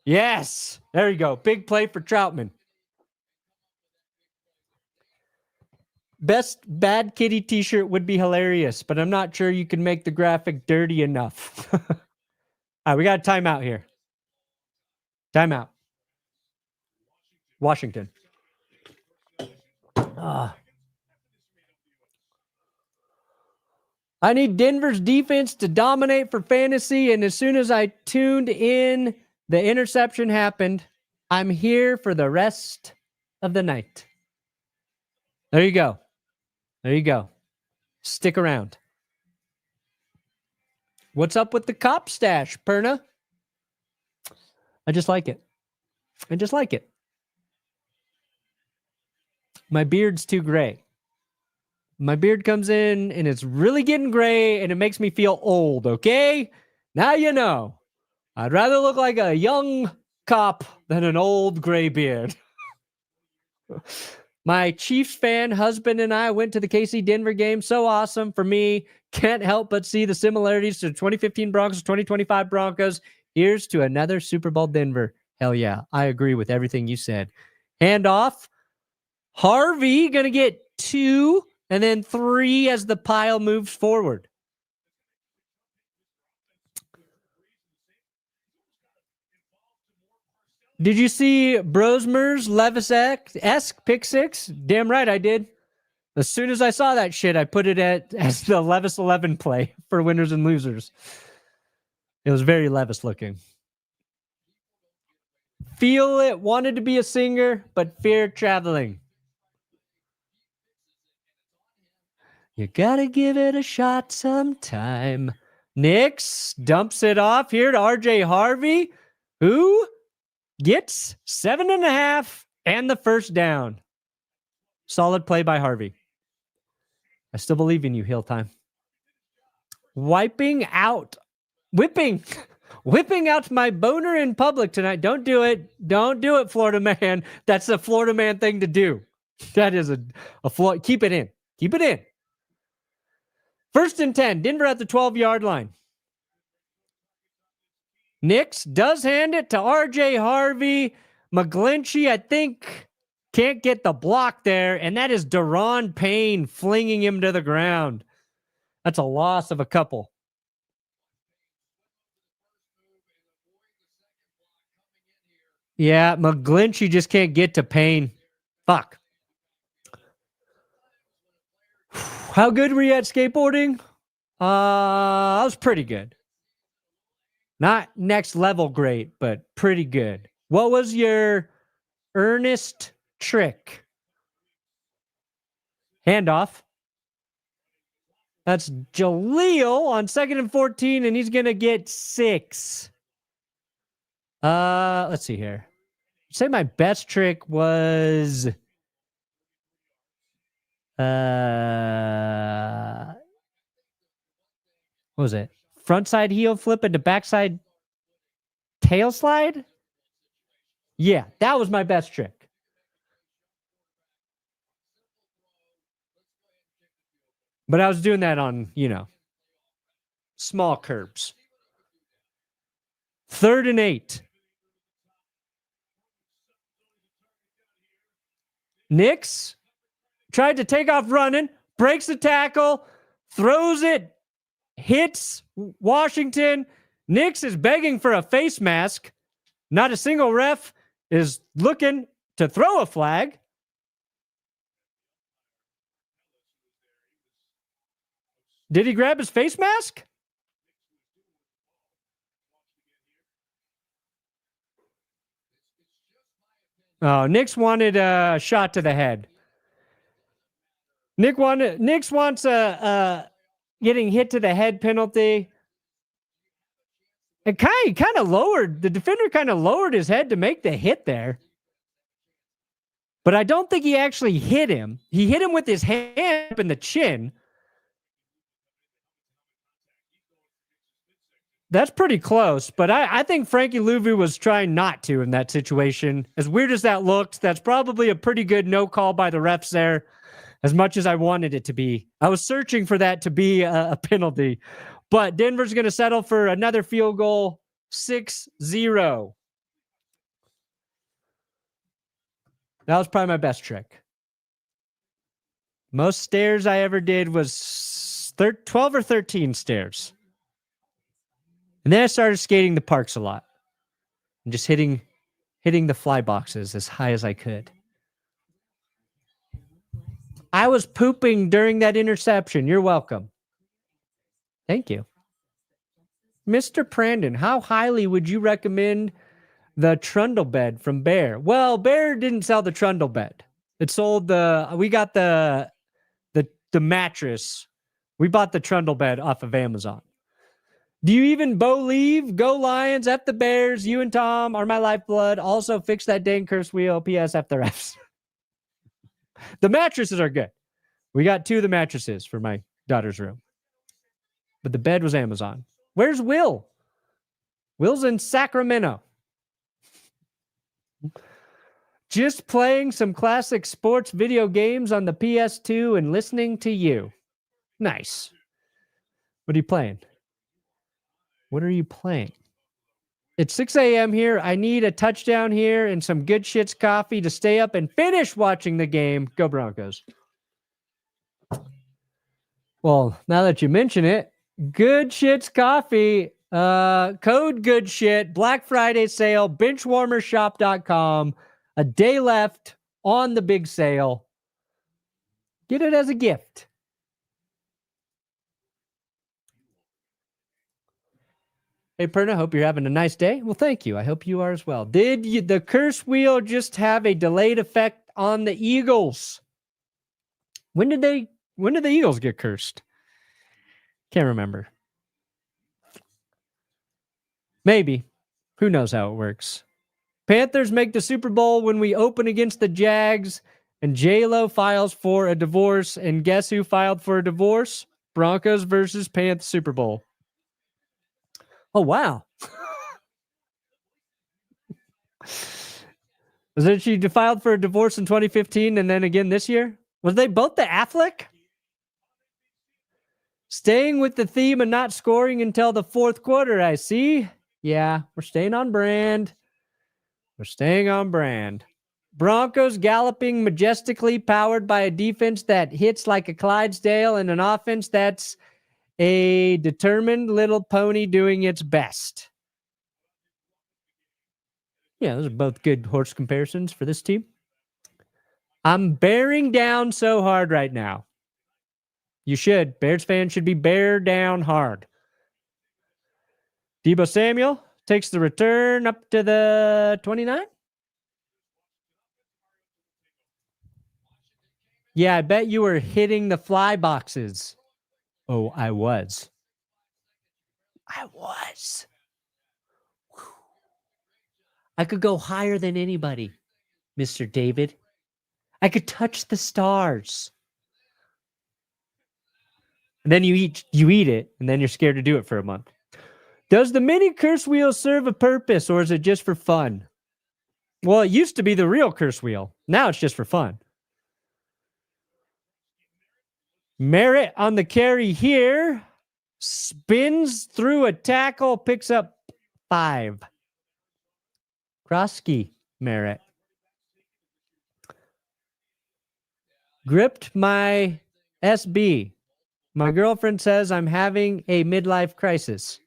Yes. There you go. Big play for Troutman. Best bad kitty t-shirt would be hilarious, but I'm not sure you can make the graphic dirty enough. All right, we got a timeout here. Timeout. Washington. I need Denver's defense to dominate for fantasy, and as soon as I tuned in, the interception happened. I'm here for the rest of the night. There you go. There you go. Stick around. What's up with the cop stash, Perna? I just like it. I just like it. My beard's too gray. My beard comes in and it's really getting gray and it makes me feel old, okay? Now you know. I'd rather look like a young cop than an old gray beard. My Chiefs fan husband and I went to the KC Denver game. So awesome for me. Can't help but see the similarities to the 2015 Broncos, 2025 Broncos. Here's to another Super Bowl Denver. Hell yeah. I agree with everything you said. Handoff. Harvey going to get 2 and then 3 as the pile moves forward. Did you see Brosmer's Levis-esque pick 6? Damn right I did. As soon as I saw that shit, I put it as the Levis 11 play for winners and losers. It was very Levis looking. Feel it, wanted to be a singer, but feared traveling. You gotta give it a shot sometime. Nix dumps it off here to RJ Harvey, who gets 7.5 and the first down. Solid play by Harvey. I still believe in you, Hill Time. Whipping out my boner in public tonight. Don't do it. Don't do it, Florida man. That's a Florida man thing to do. That is a Florida. Keep it in. Keep it in. 1st and 10. Denver at the 12-yard line. Nix does hand it to RJ Harvey. McGlinchey, I think, can't get the block there, and that is Deron Payne flinging him to the ground. That's a loss of a couple. Yeah, McGlinchey just can't get to Payne. Fuck. How good were you at skateboarding? I was pretty good. Not next level great, but pretty good. What was your earnest trick? Handoff. That's Jaleel on 2nd and 14, and he's going to get 6. Let's see here. I'd say my best trick was what was it? Frontside heel flip into backside tail slide? Yeah, that was my best trick. But I was doing that on, small curbs. 3rd and 8. Nix tried to take off running, breaks the tackle, throws it, hits Washington. Nix is begging for a face mask. Not a single ref is looking to throw a flag. Did he grab his face mask? Oh, Nick's wanted a shot to the head. Nick wants a getting hit to the head penalty. And kind of lowered, the defender kind of lowered his head to make the hit there. But I don't think he actually hit him. He hit him with his hand up in the chin. That's pretty close, but I think Frankie Louvu was trying not to in that situation. As weird as that looked, that's probably a pretty good no call by the refs there, as much as I wanted it to be. I was searching for that to be a penalty, but Denver's going to settle for another field goal, 6-0. That was probably my best trick. Most stairs I ever did was 12 or 13 stairs. And then I started skating the parks a lot and just hitting the fly boxes as high as I could. I was pooping during that interception. You're welcome. Thank you. Mr. Prandon, how highly would you recommend the trundle bed from Bear? Well, Bear didn't sell the trundle bed. It sold we got the mattress. We bought the trundle bed off of Amazon. Do you even believe? Go Lions, F the Bears, you and Tom are my lifeblood. Also fix that dang curse wheel. PS F the refs. The mattresses are good. We got 2 of the mattresses for my daughter's room. But the bed was Amazon. Where's Will? Will's in Sacramento. Just playing some classic sports video games on the PS2 and listening to you. Nice. What are you playing? What are you playing? It's 6 a.m. here. I need a touchdown here and some good shits coffee to stay up and finish watching the game. Go Broncos. Well, now that you mention it, good shits coffee, code good shit, Black Friday sale, benchwarmershop.com. A day left on the big sale. Get it as a gift. Hey, Perna, hope you're having a nice day. Well, thank you. I hope you are as well. Did the curse wheel just have a delayed effect on the Eagles? When did the Eagles get cursed? Can't remember. Maybe. Who knows how it works? Panthers make the Super Bowl when we open against the Jags, and J-Lo files for a divorce. And guess who filed for a divorce? Broncos versus Panthers Super Bowl. Oh, wow. Was it she filed for a divorce in 2015 and then again this year? Was they both the Affleck? Staying with the theme and not scoring until the fourth quarter, I see. Yeah, we're staying on brand. We're staying on brand. Broncos galloping majestically, powered by a defense that hits like a Clydesdale and an offense that's a determined little pony doing its best. Yeah, those are both good horse comparisons for this team. I'm bearing down so hard right now. You should. Bears fans should be bear down hard. Deebo Samuel takes the return up to the 29. Yeah, I bet you were hitting the fly boxes. Oh, I was. I could go higher than anybody, Mr. David. I could touch the stars. And then you eat it, and then you're scared to do it for a month. Does the mini curse wheel serve a purpose, or is it just for fun? Well, it used to be the real curse wheel. Now it's just for fun. Merritt on the carry here. Spins through a tackle, picks up 5. Krosky, Merritt. Gripped my SB. My girlfriend says I'm having a midlife crisis.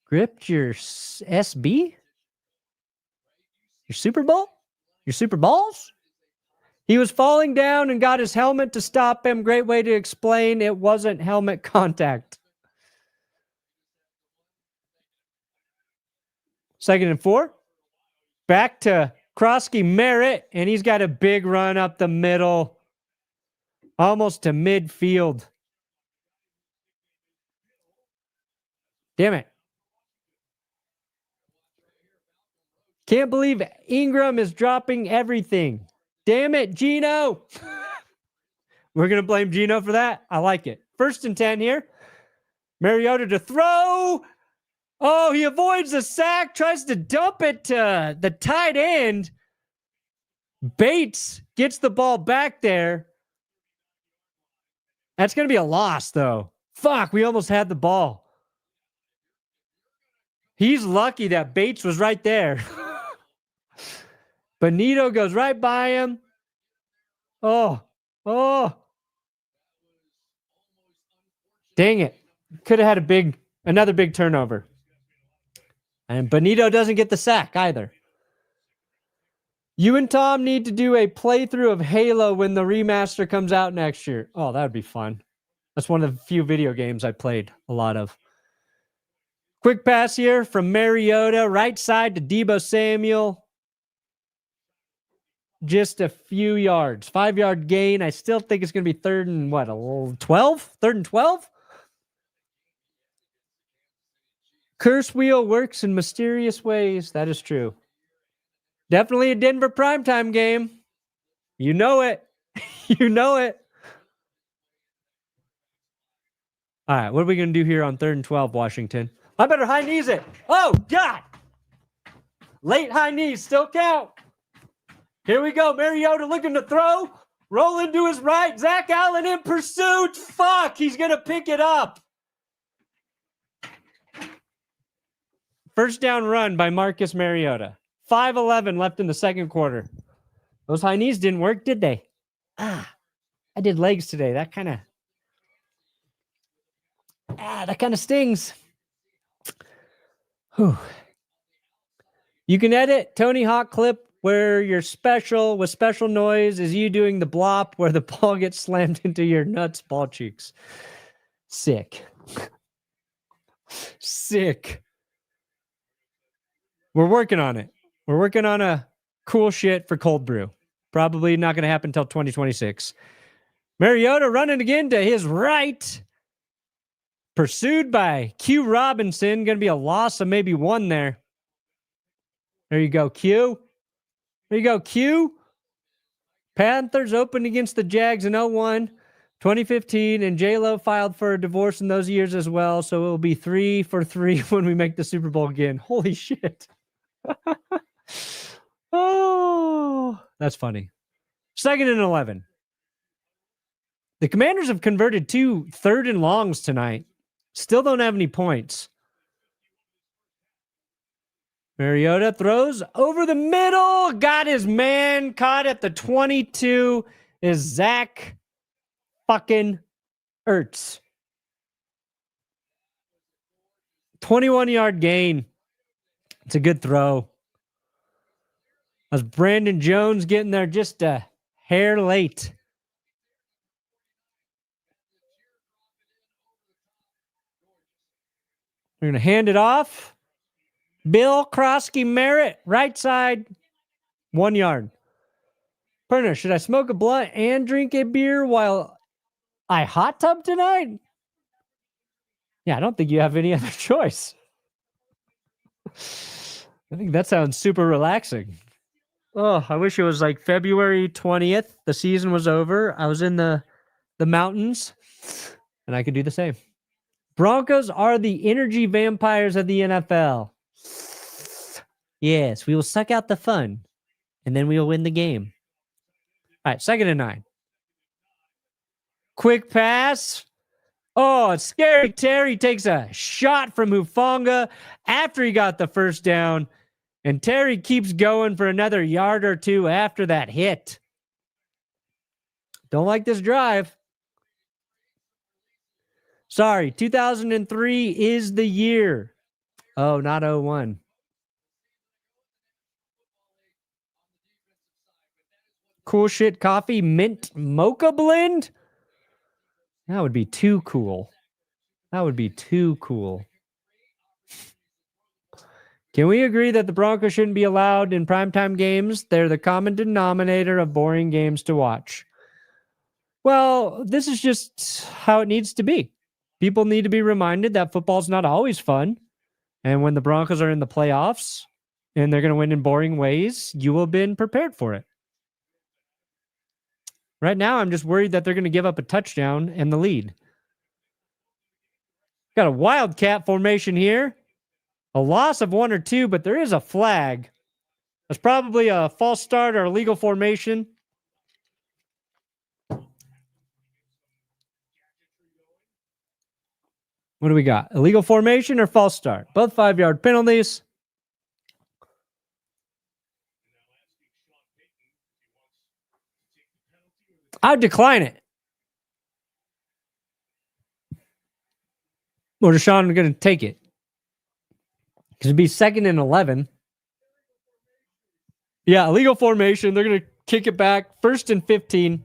Gripped your SB? Your Super Bowl? Your Super Balls? He was falling down and got his helmet to stop him. Great way to explain it wasn't helmet contact. 2nd and 4. Back to Krosky Merritt, and he's got a big run up the middle, almost to midfield. Damn it. Can't believe Ingram is dropping everything. Damn it, Gino. We're going to blame Gino for that. I like it. 1st and 10 here. Mariota to throw. Oh, he avoids the sack, tries to dump it to the tight end. Bates gets the ball back there. That's going to be a loss, though. Fuck, we almost had the ball. He's lucky that Bates was right there. Benito goes right by him. Oh. Dang it. Could have had another big turnover. And Benito doesn't get the sack either. You and Tom need to do a playthrough of Halo when the remaster comes out next year. Oh, that would be fun. That's one of the few video games I played a lot of. Quick pass here from Mariota, right side to Deebo Samuel. Just a few yards. 5-yard gain. I still think it's going to be 3rd and what? 12? 3rd and 12? Curse wheel works in mysterious ways. That is true. Definitely a Denver primetime game. You know it. You know it. All right, what are we going to do here on 3rd and 12, Washington? I better high knees it. Oh, God. Late high knees still count. Here we go. Mariota looking to throw. Rolling to his right. Zach Allen in pursuit. Fuck, he's going to pick it up. First down run by Marcus Mariota. 5:11 left in the 2nd quarter. Those high knees didn't work, did they? I did legs today. That kind of stings. Whew. You can edit Tony Hawk clip where your special with special noise is you doing the blop where the ball gets slammed into your nuts, ball cheeks. Sick. Sick. We're working on it. We're working on a cool shit for cold brew. Probably not going to happen until 2026. Mariota running again to his right. Pursued by Q Robinson. Going to be a loss of maybe 1 there. There you go, Q. There you go, Q. Panthers opened against the Jags in 01, 2015, and J-Lo filed for a divorce in those years as well, so it will be 3 for 3 when we make the Super Bowl again. Holy shit. Oh, that's funny. 2nd and 11. The Commanders have converted 2 3rd and longs tonight. Still don't have any points. Mariota throws over the middle. Got his man. Caught at the 22 is Zach fucking Ertz. 21-yard gain. It's a good throw. As Brandon Jones getting there just a hair late. We're going to hand it off. Bill Krosky Merritt, right side, 1 yard. Perna, should I smoke a blunt and drink a beer while I hot tub tonight? Yeah, I don't think you have any other choice. I think that sounds super relaxing. Oh, I wish it was like February 20th. The season was over. I was in the mountains, and I could do the same. Broncos are the energy vampires of the NFL. Yes, we will suck out the fun, and then we will win the game. All right, 2nd and 9. Quick pass. Oh, it's scary. Terry takes a shot from Hufanga after he got the first down, and Terry keeps going for another yard or 2 after that hit. Don't like this drive. Sorry, 2003 is the year. Oh, not 01. cool shit coffee mint mocha blend. That would be too cool. That would be too cool. Can we agree that the Broncos shouldn't be allowed in primetime games? They're the common denominator of boring games to watch. Well, this is just how it needs to be. People need to be reminded that football's not always fun. And when the Broncos are in the playoffs and they're going to win in boring ways, you will have been prepared for it. Right now, I'm just worried that they're going to give up a touchdown and the lead. Got a wildcat formation here. A loss of 1 or 2, but there is a flag. That's probably a false start or a legal formation. What do we got? Illegal formation or false start? Both 5-yard penalties. I'd decline it. Or Deshaun going to take it? Because it'd be 2nd and 11. Yeah, illegal formation. They're going to kick it back. 1st and 15.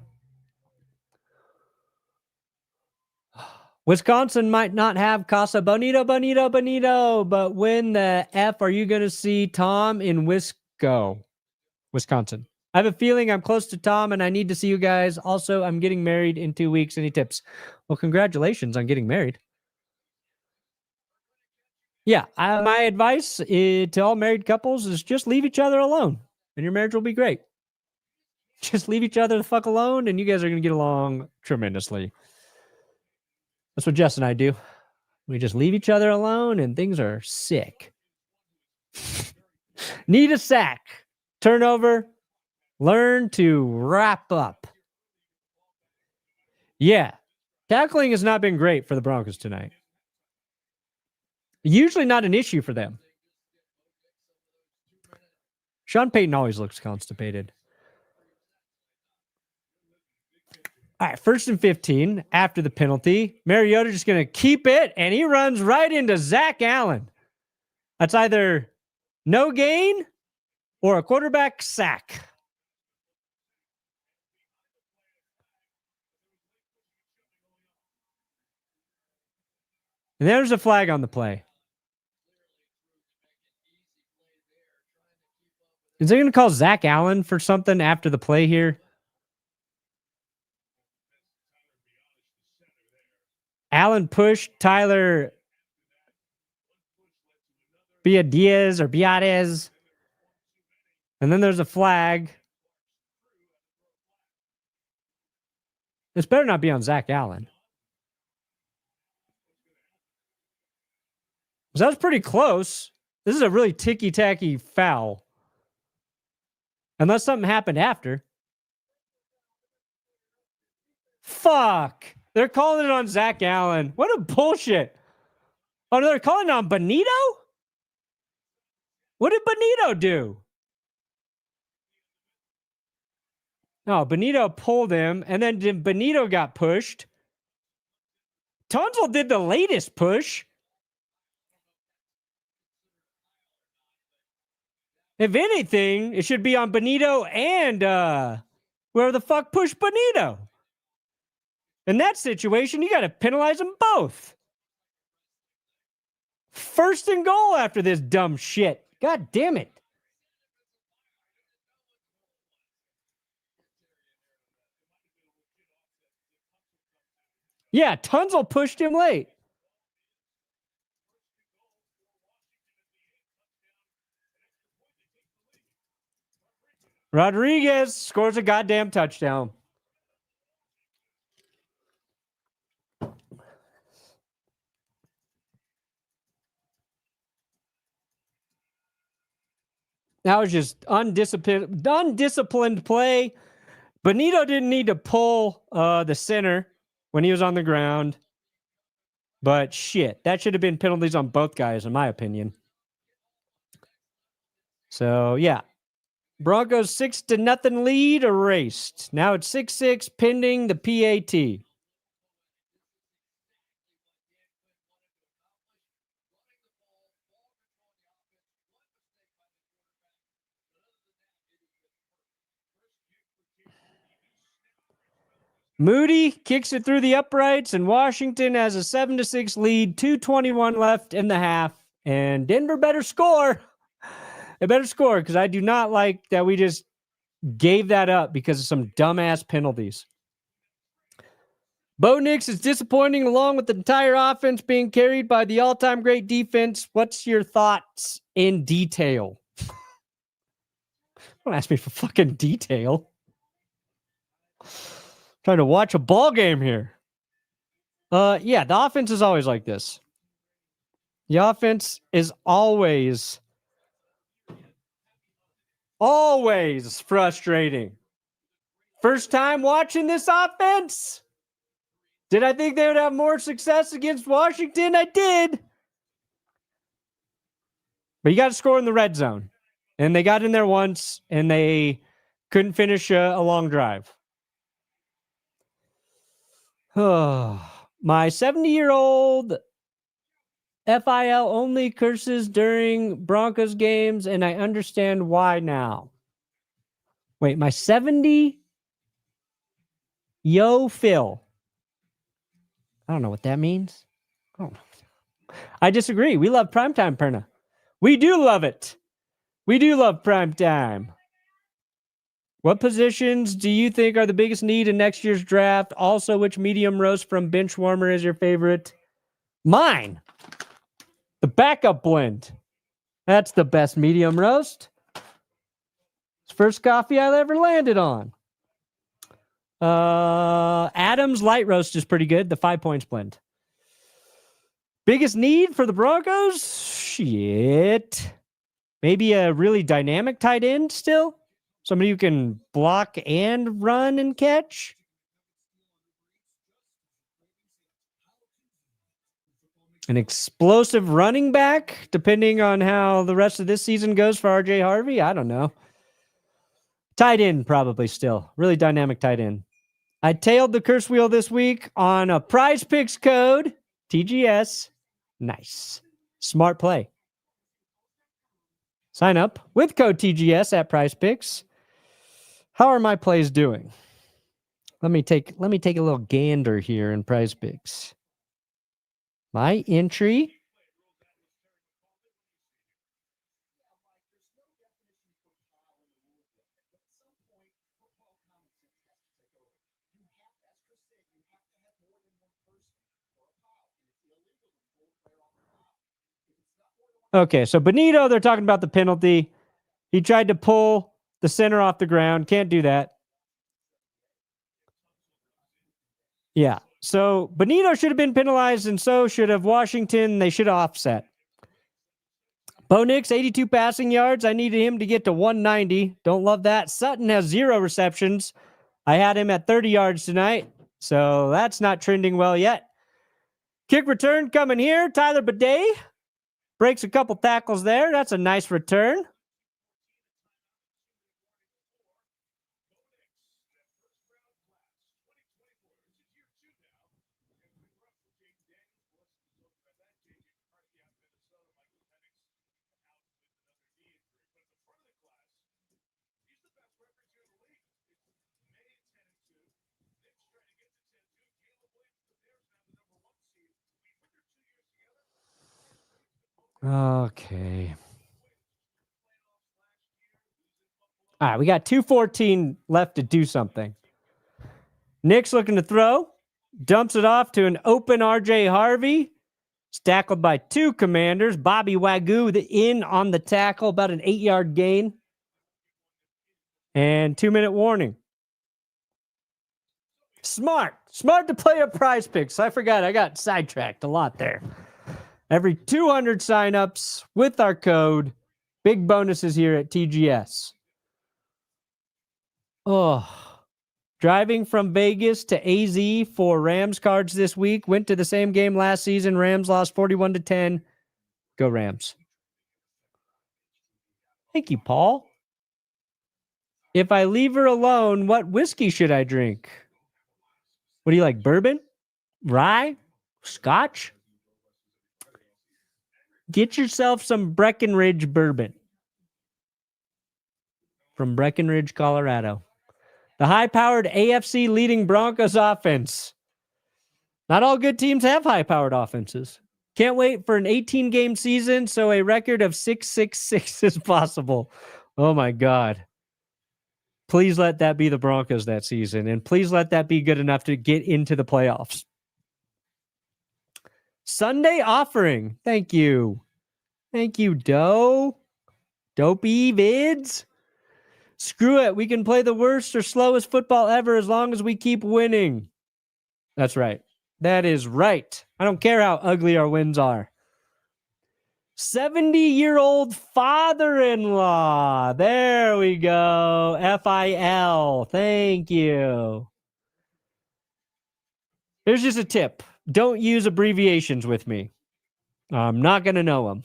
Wisconsin might not have Casa Bonito, but when the F are you going to see Tom in Wisconsin? I have a feeling I'm close to Tom and I need to see you guys. Also, I'm getting married in 2 weeks. Any tips? Well, congratulations on getting married. Yeah, my advice to all married couples is just leave each other alone and your marriage will be great. Just leave each other the fuck alone and you guys are going to get along tremendously. That's what Jess and I do. We just leave each other alone and things are sick. Need a sack. Turnover. Learn to wrap up. Yeah. Tackling has not been great for the Broncos tonight. Usually not an issue for them. Sean Payton always looks constipated. All right, 1st and 15 after the penalty. Mariota just going to keep it, and he runs right into Zach Allen. That's either no gain or a quarterback sack. And there's a flag on the play. Is they going to call Zach Allen for something after the play here? Allen pushed Tyler Biades. And then there's a flag. This better not be on Zach Allen. So that was pretty close. This is a really ticky-tacky foul. Unless something happened after. Fuck. They're calling it on Zach Allen. What a bullshit. Oh, no, they're calling it on Benito? What did Benito do? No, Benito pulled him, and then Benito got pushed. Tunsil did the latest push. If anything, it should be on Benito and whoever the fuck pushed Benito. In that situation, you got to penalize them both. 1st and goal after this dumb shit. God damn it. Yeah, Tunsil pushed him late. Rodriguez scores a goddamn touchdown. That was just undisciplined play. Benito didn't need to pull the center when he was on the ground. But shit, that should have been penalties on both guys, in my opinion. So, yeah. Broncos 6-0 lead erased. Now it's 6-6 pending the PAT. Moody kicks it through the uprights, and Washington has a 7-6 lead, 2:21 left in the half, and Denver better score. They better score, because I do not like that we just gave that up because of some dumbass penalties. Bo Nix is disappointing along with the entire offense being carried by the all-time great defense. What's your thoughts in detail? Don't ask me for fucking detail. Trying to watch a ball game here. Yeah, the offense is always like this. The offense is always frustrating. First time watching this offense? Did I think they would have more success against Washington? I did. But you got to score in the red zone. And they got in there once, and they couldn't finish a long drive. My 70-year-old FIL only curses during Broncos games, and I understand why now. Wait, my 70? Yo, Phil. I don't know what that means. I disagree. We love primetime, Perna. We do love it. We do love primetime. What positions do you think are the biggest need in next year's draft? Also, which medium roast from Benchwarmer is your favorite? Mine. The backup blend. That's the best medium roast. It's the first coffee I ever landed on. Adam's light roast is pretty good. The 5 points blend. Biggest need for the Broncos? Shit. Maybe a really dynamic tight end still. Somebody who can block and run and catch. An explosive running back, depending on how the rest of this season goes for RJ Harvey. I don't know. Tight end probably still. Really dynamic tight end. I tailed the curse wheel this week on a Prize Picks code, TGS. Nice. Smart play. Sign up with code TGS at Prize Picks. How are my plays doing? Let me take a little gander here in Prize Picks. My entry. Okay, so Benito, they're talking about the penalty. He tried to pull the center off the ground. Can't do that. Yeah. So Benito should have been penalized, and so should have Washington. They should have offset. Bo Nix, 82 passing yards. I needed him to get to 190. Don't love that. Sutton has 0 receptions. I had him at 30 yards tonight, so that's not trending well yet. Kick return coming here. Tyler Bidet breaks a couple tackles there. That's a nice return. Okay. All right, we got 2:14 left to do something. Nick's looking to throw. Dumps it off to an open RJ Harvey. It's tackled by 2 Commanders. Bobby Wagyu in on the tackle, about an 8-yard gain. And 2-minute warning. Smart to play a Prize Picks. I forgot, I got sidetracked a lot there. Every 200 signups with our code. Big bonuses here at TGS. Oh, driving from Vegas to AZ for Rams cards this week. Went to the same game last season. Rams lost 41-10. Go Rams. Thank you, Paul. If I leave her alone, what whiskey should I drink? What do you like, bourbon? Rye? Scotch? Get yourself some Breckenridge bourbon from Breckenridge, Colorado. The high-powered AFC leading Broncos offense. Not all good teams have high-powered offenses. Can't wait for an 18-game season, so a record of 666 is possible. Oh, my God. Please let that be the Broncos that season, and please let that be good enough to get into the playoffs. Sunday offering. Thank you. Thank you, Doe. Dopey vids. Screw it. We can play the worst or slowest football ever as long as we keep winning. That's right. That is right. I don't care how ugly our wins are. 70-year-old father-in-law. There we go. FIL. Thank you. Here's just a tip. Don't use abbreviations with me. I'm not going to know them.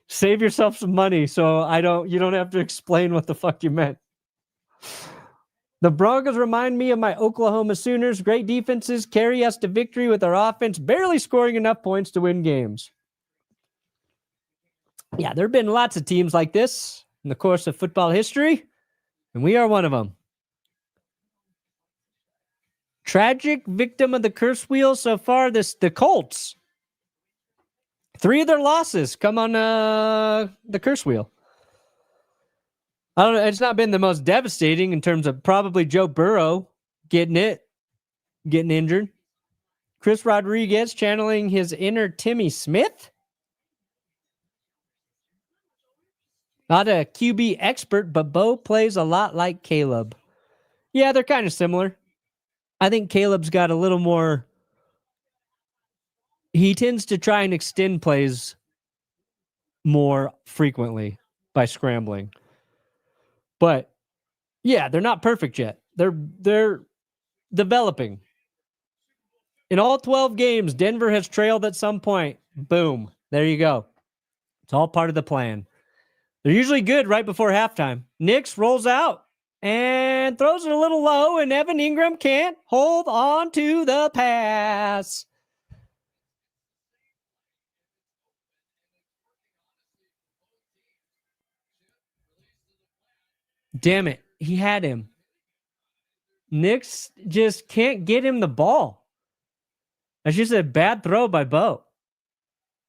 Save yourself some money so you don't have to explain what the fuck you meant. The Broncos remind me of my Oklahoma Sooners. Great defenses carry us to victory with our offense barely scoring enough points to win games. Yeah, there have been lots of teams like this in the course of football history, and we are one of them. Tragic victim of the curse wheel so far, the Colts. 3 of their losses come on the curse wheel. I don't know. It's not been the most devastating in terms of probably Joe Burrow getting injured. Chris Rodriguez channeling his inner Timmy Smith. Not a QB expert, but Bo plays a lot like Caleb. Yeah, they're kind of similar. I think Caleb's got a little more. He tends to try and extend plays more frequently by scrambling. But yeah, they're not perfect yet. They're developing. In all 12 games, Denver has trailed at some point. Boom. There you go. It's all part of the plan. They're usually good right before halftime. Nix rolls out and throws it a little low, and Evan Ingram can't hold on to the pass. Damn it. He had him. Nix just can't get him the ball. That's just a bad throw by Bo.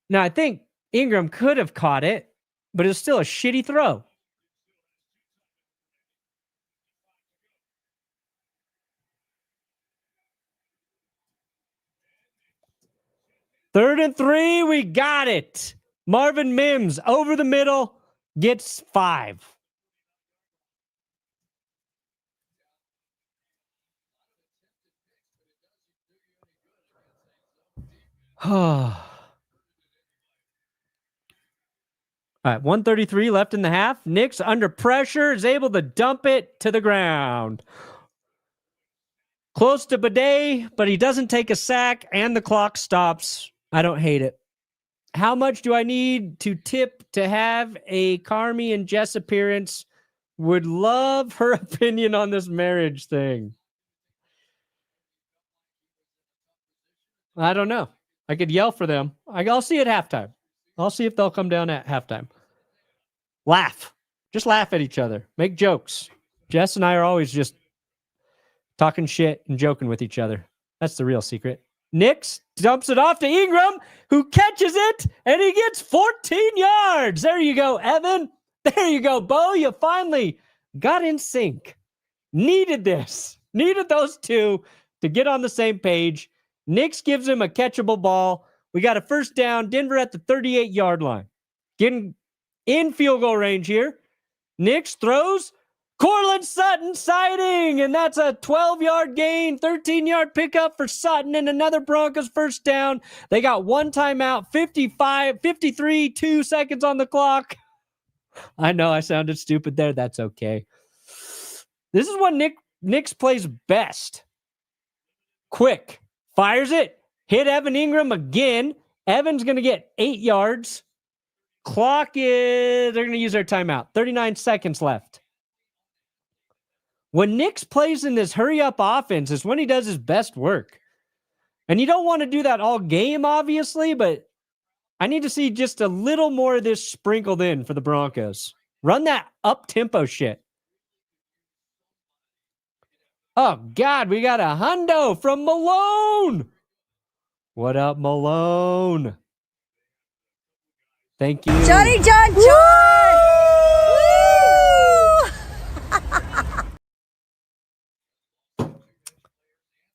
Now, I think Ingram could have caught it, but it's still a shitty throw. Third and 3, we got it. Marvin Mims over the middle, gets 5. All right, 1:33 left in the half. Nix under pressure is able to dump it to the ground. Close to Bidet, but he doesn't take a sack, and the clock stops. I don't hate it. How much do I need to tip to have a Carmi and Jess appearance? Would love her opinion on this marriage thing. I don't know. I could yell for them. I'll see at halftime. I'll see if they'll come down at halftime. Laugh. Just laugh at each other. Make jokes. Jess and I are always just talking shit and joking with each other. That's the real secret. Nix dumps it off to Ingram, who catches it, and he gets 14 yards. There you go, Evan. There you go, Bo. You finally got in sync. Needed this. Needed those two to get on the same page. Nix gives him a catchable ball. We got a first down. Denver at the 38-yard line. Getting in field goal range here. Nix throws. Courtland Sutton sighting, and that's a 12-yard gain, 13-yard pickup for Sutton, and another Broncos first down. They got one timeout, 53, 2 seconds on the clock. I know I sounded stupid there. That's okay. This is what Nix plays best. Quick. Fires it. Hit Evan Ingram again. Evan's going to get 8 yards. Clock is, they're going to use their timeout. 39 seconds left. When Nix plays in this hurry-up offense is when he does his best work. And you don't want to do that all game, obviously, but I need to see just a little more of this sprinkled in for the Broncos. Run that up-tempo shit. Oh, God, we got a hundo from Malone. What up, Malone? Thank you. Johnny John John! Woo!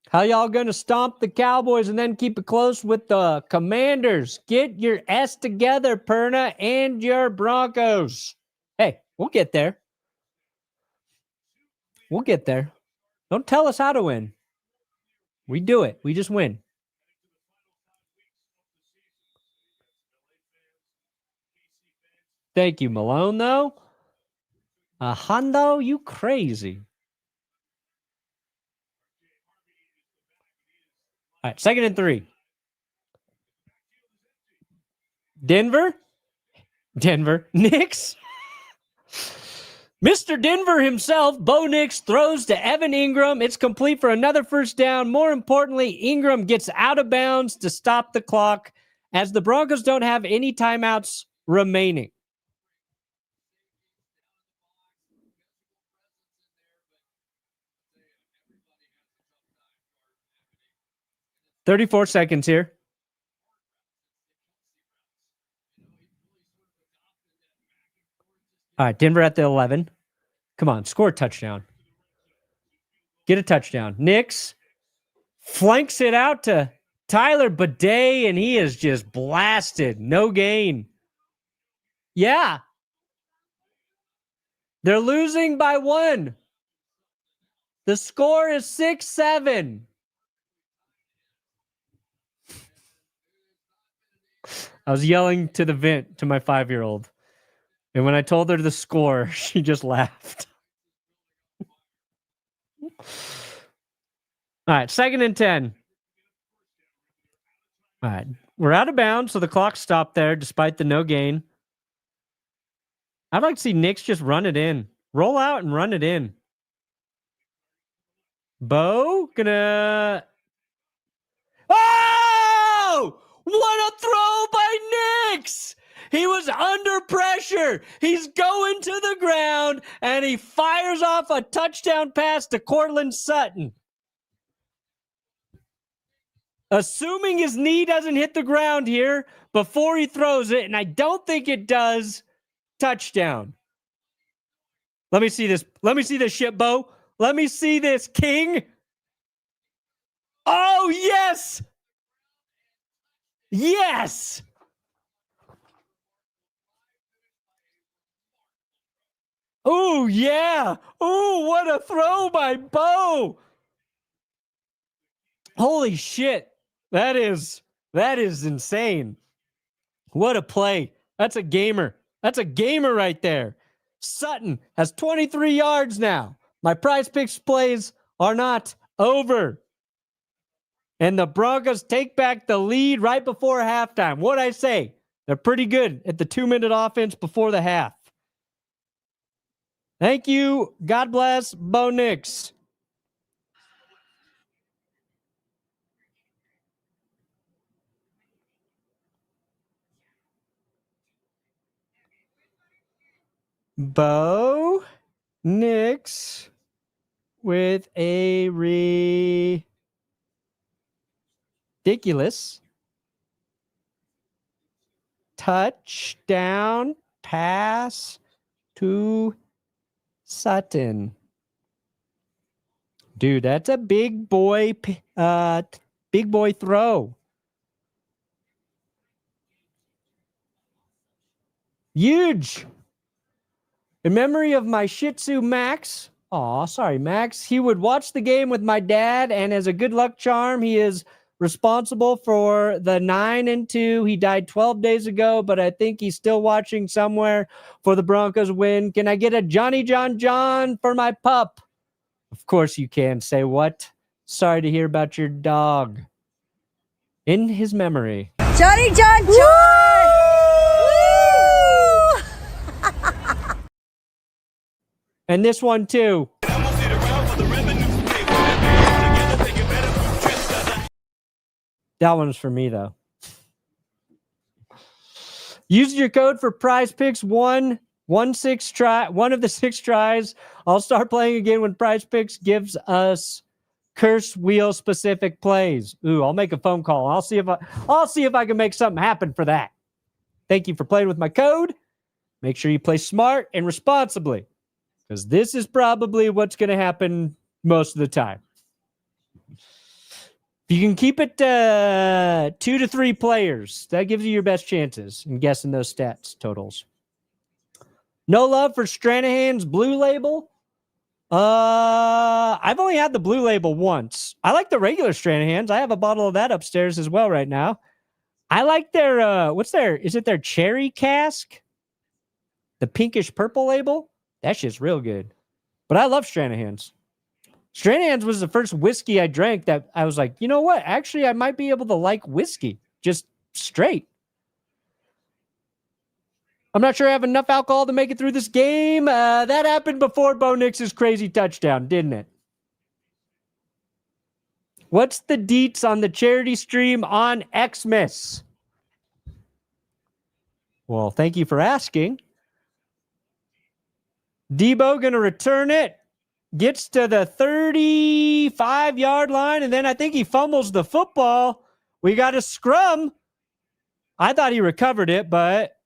How y'all going to stomp the Cowboys and then keep it close with the Commanders? Get your S together, Perna, and your Broncos. Hey, we'll get there. We'll get there. Don't tell us how to win. We do it. We just win. Thank you, Malone, though. Hondo, you crazy. All right, 2nd and 3. Denver. Nix. Mr. Denver himself, Bo Nix, throws to Evan Ingram. It's complete for another first down. More importantly, Ingram gets out of bounds to stop the clock as the Broncos don't have any timeouts remaining. $34 here. All right, Denver at the 11. Come on, score a touchdown. Get a touchdown. Nix flanks it out to Tyler Bidet, and he is just blasted. No gain. Yeah. They're losing by 1. The score is 6-7. I was yelling to the vent to my 5-year-old. And when I told her the score, she just laughed. All right, 2nd and 10. All right, we're out of bounds, so the clock stopped there despite the no gain. I'd like to see Nix just run it in. Roll out and run it in. Bo gonna... Oh! What a throw by Nix! He was under pressure. He's going to the ground, and he fires off a touchdown pass to Courtland Sutton. Assuming his knee doesn't hit the ground here before he throws it, and I don't think it does, touchdown. Let me see this. Let me see this shit, Bo. Let me see this, King. Oh, yes! Yes! Oh, yeah. Oh, what a throw by Bo. Holy shit. That is insane. What a play. That's a gamer. That's a gamer right there. Sutton has 23 yards now. My Prize Picks plays are not over. And the Broncos take back the lead right before halftime. What'd I say? They're pretty good at the 2-minute offense before the half. Thank you. God bless Bo Nix. Bo Nix with a ridiculous touchdown pass to Sutton. Dude, that's a big boy throw. Huge. In memory of my Shih Tzu Max. Aw, sorry, Max. He would watch the game with my dad, and as a good luck charm, he is responsible for the 9-2. He died 12 days ago, but I think he's still watching somewhere for the Broncos win. Can I get a Johnny John John for my pup? Of course you can. Say what? Sorry to hear about your dog. In his memory. Johnny John John! Woo! And this one too. That one's for me, though. Use your code for Prize Picks 1 One of the 6 tries. I'll start playing again when Prize Picks gives us curse wheel specific plays. Ooh, I'll make a phone call. I'll see if I can make something happen for that. Thank you for playing with my code. Make sure you play smart and responsibly, because this is probably what's going to happen most of the time. If you can keep it 2 to 3 players, that gives you your best chances in guessing those stats totals. No love for Stranahan's Blue Label. I've only had the Blue Label once. I like the regular Stranahan's. I have a bottle of that upstairs as well right now. I like their is it their cherry cask? The pinkish purple label? That shit's real good. But I love Stranahan's. Stranahan's was the first whiskey I drank that I was like, you know what? Actually, I might be able to like whiskey. Just straight. I'm not sure I have enough alcohol to make it through this game. That happened before Bo Nix's crazy touchdown, didn't it? What's the deets on the charity stream on Xmas? Well, thank you for asking. Debo going to return it. Gets to the 35-yard line, and then I think he fumbles the football. We got a scrum. I thought he recovered it, but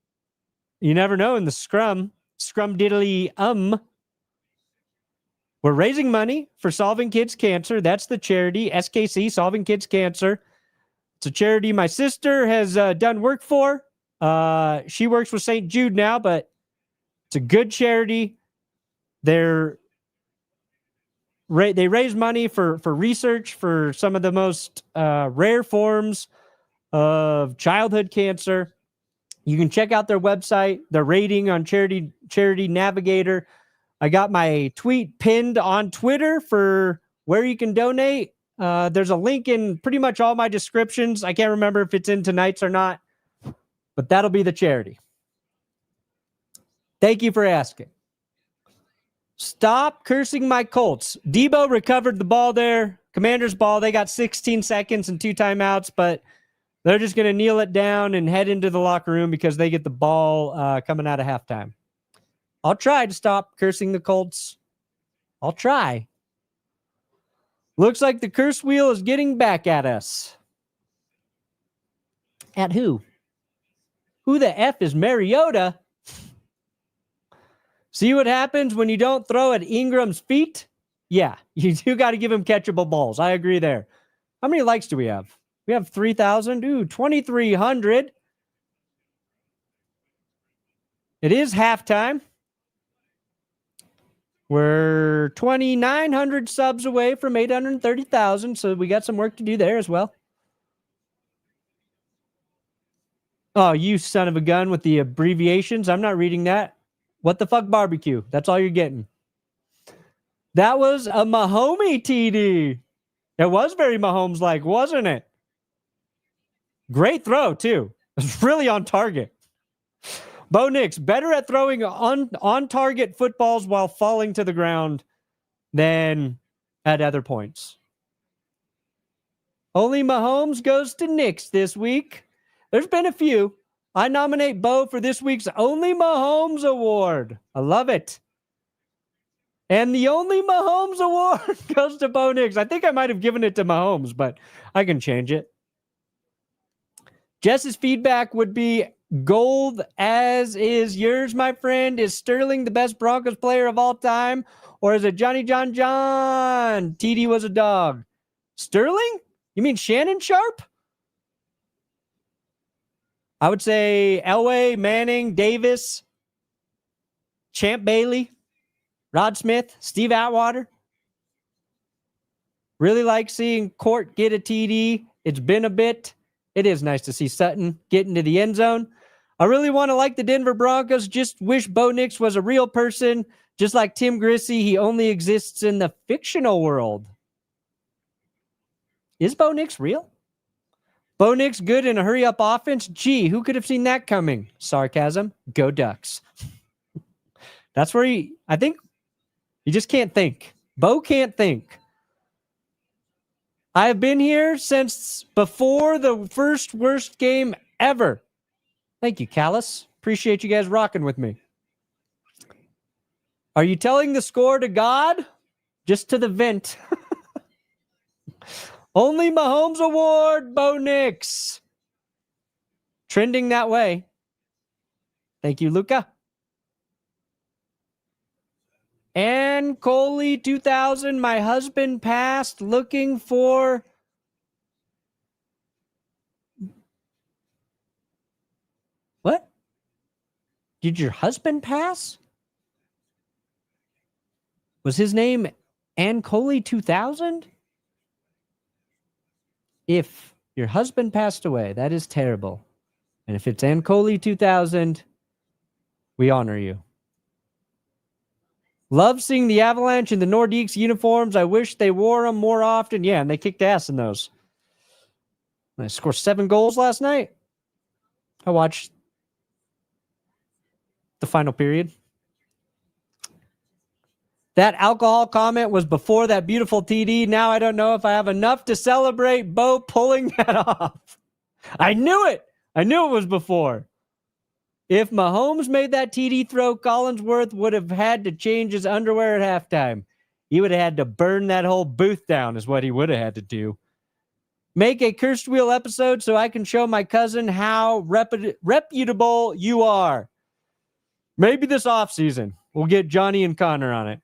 you never know in the scrum. Scrum diddly We're raising money for Solving Kids Cancer. That's the charity, SKC, Solving Kids Cancer. It's a charity my sister has done work for. She works with St. Jude now, but it's a good charity. They raise money for research for some of the most rare forms of childhood cancer. You can check out their website, their rating on Charity Navigator. I got my tweet pinned on Twitter for where you can donate. There's a link in pretty much all my descriptions. I can't remember if it's in tonight's or not, but that'll be the charity. Thank you for asking. Stop cursing my Colts. Debo recovered the ball there. Commander's ball. They got 16 seconds and 2 timeouts, but they're just going to kneel it down and head into the locker room because they get the ball coming out of halftime. I'll try to stop cursing the Colts. I'll try. Looks like the curse wheel is getting back at us. At who? Who the F is Mariota? See what happens when you don't throw at Ingram's feet? Yeah, you do got to give him catchable balls. I agree there. How many likes do we have? We have 3,000. Ooh, 2,300. It is halftime. We're 2,900 subs away from 830,000, so we got some work to do there as well. Oh, you son of a gun with the abbreviations. I'm not reading that. What the fuck barbecue? That's all you're getting. That was a Mahomey TD. It was very Mahomes-like, wasn't it? Great throw, too. It was really on target. Bo Nix, better at throwing on-target footballs while falling to the ground than at other points. Only Mahomes goes to Nix this week. There's been a few. I nominate Bo for this week's Only Mahomes Award. I love it. And the Only Mahomes Award goes to Bo Nix. I think I might have given it to Mahomes, but I can change it. Jess's feedback would be gold, as is yours, my friend. Is Sterling the best Broncos player of all time? Or is it Johnny John? TD was a dog. Sterling? You mean Shannon Sharp? I would say Elway, Manning, Davis, Champ Bailey, Rod Smith, Steve Atwater. Really like seeing Court get a TD. It's been a bit. It is nice to see Sutton get into the end zone. I really want to like the Denver Broncos. Just wish Bo Nix was a real person. Just like Tim Grissy, he only exists in the fictional world. Is Bo Nix real? Bo Nix good in a hurry-up offense? Gee, who could have seen that coming? Sarcasm. Go Ducks. That's where I think he just can't think. Bo can't think. I have been here since before the first worst game ever. Thank you, Callus. Appreciate you guys rocking with me. Are you telling the score to God? Just to the vent. Only Mahomes Award, Bo Nix. Trending that way. Thank you, Luca. And Coley 2000, my husband passed looking for... What? Did your husband pass? Was his name Ann Coley 2000? If your husband passed away, that is terrible. And if it's Ann Coley 2000, we honor you. Love seeing the Avalanche in the Nordiques uniforms. I wish they wore them more often. Yeah, and they kicked ass in those. They scored 7 goals last night. I watched the final period. That alcohol comment was before that beautiful TD. Now I don't know if I have enough to celebrate Bo pulling that off. I knew it. I knew it was before. If Mahomes made that TD throw, Collinsworth would have had to change his underwear at halftime. He would have had to burn that whole booth down is what he would have had to do. Make a Cursed Wheel episode so I can show my cousin how reputable you are. Maybe this offseason. We'll get Johnny and Connor on it.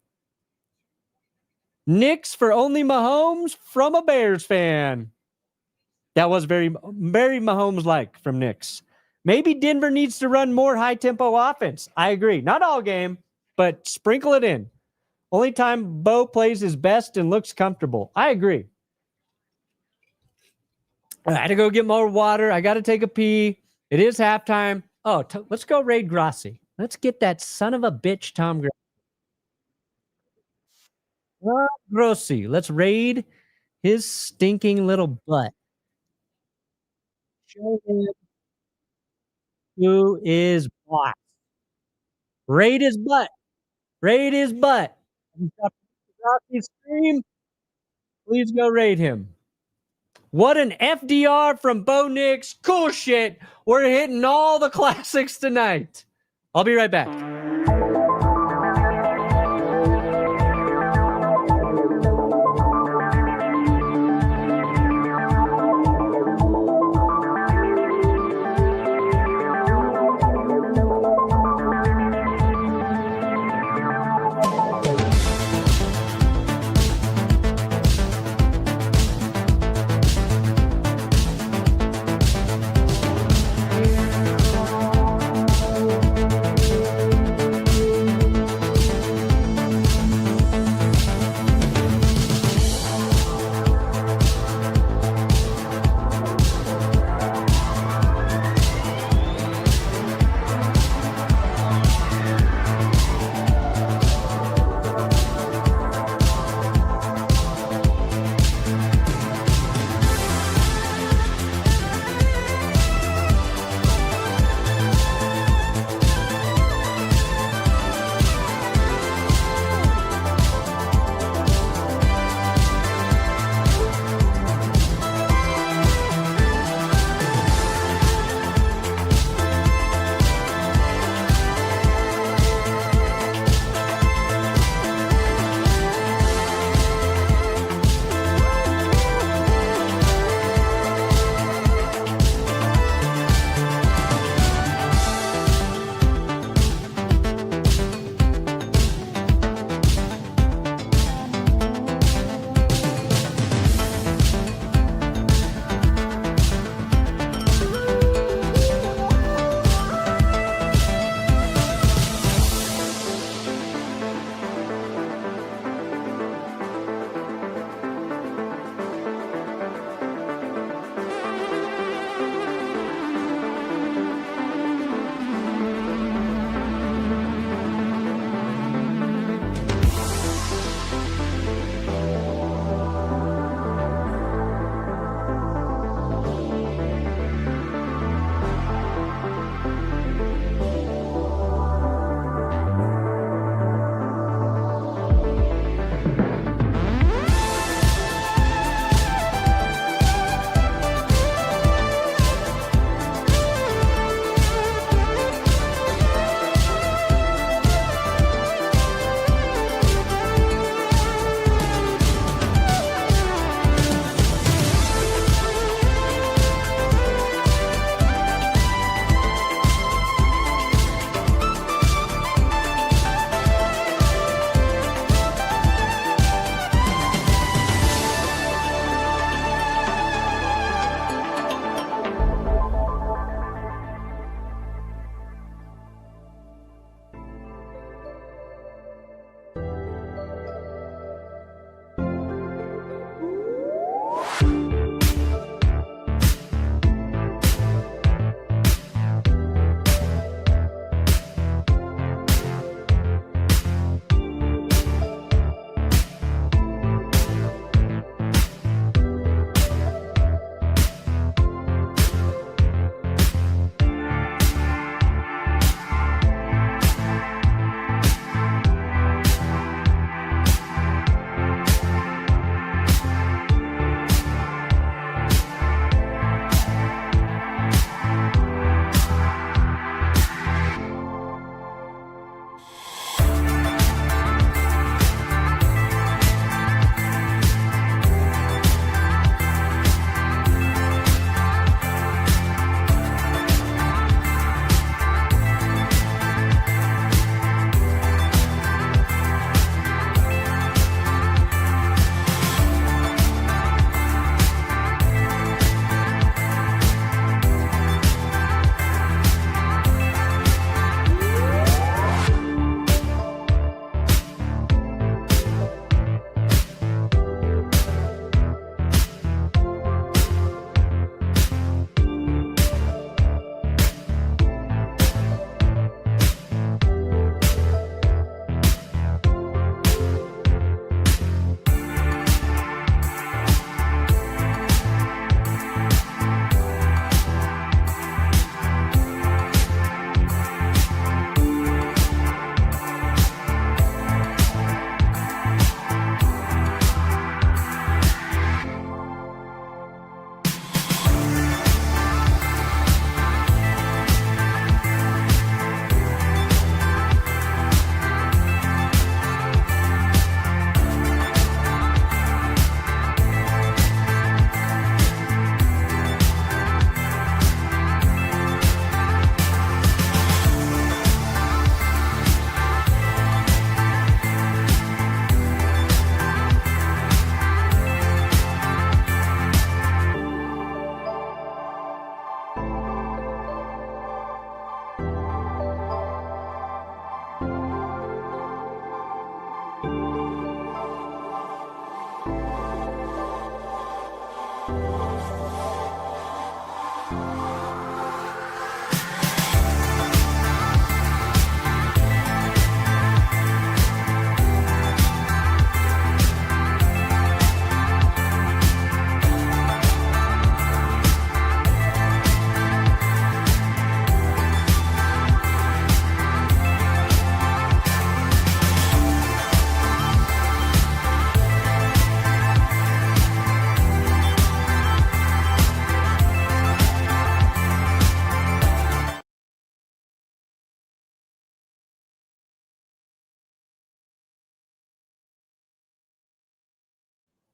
Knicks for only Mahomes from a Bears fan. That was very, very Mahomes-like from Knicks. Maybe Denver needs to run more high-tempo offense. I agree. Not all game, but sprinkle it in. Only time Bo plays his best and looks comfortable. I agree. I had to go get more water. I got to take a pee. It is halftime. Oh, let's go raid Grossi. Let's get that son of a bitch, Tom Grossi. Grossi. Let's raid his stinking little butt. Show him who is boss. Raid his butt. Raid his butt. Grossi's stream. Please go raid him. What an FDR from Bo Nix. Cool shit. We're hitting all the classics tonight. I'll be right back.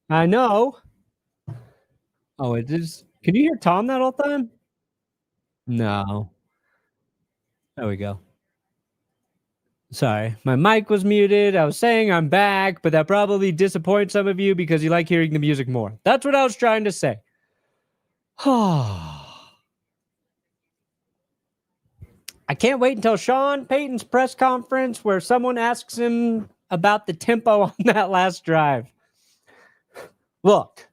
I know. Oh, it is. Can you hear Tom that whole time? No. There we go. Sorry, my mic was muted. I was saying I'm back, but that probably disappoints some of you because you like hearing the music more. That's what I was trying to say. I can't wait until Sean Payton's press conference where someone asks him about the tempo on that last drive. Look,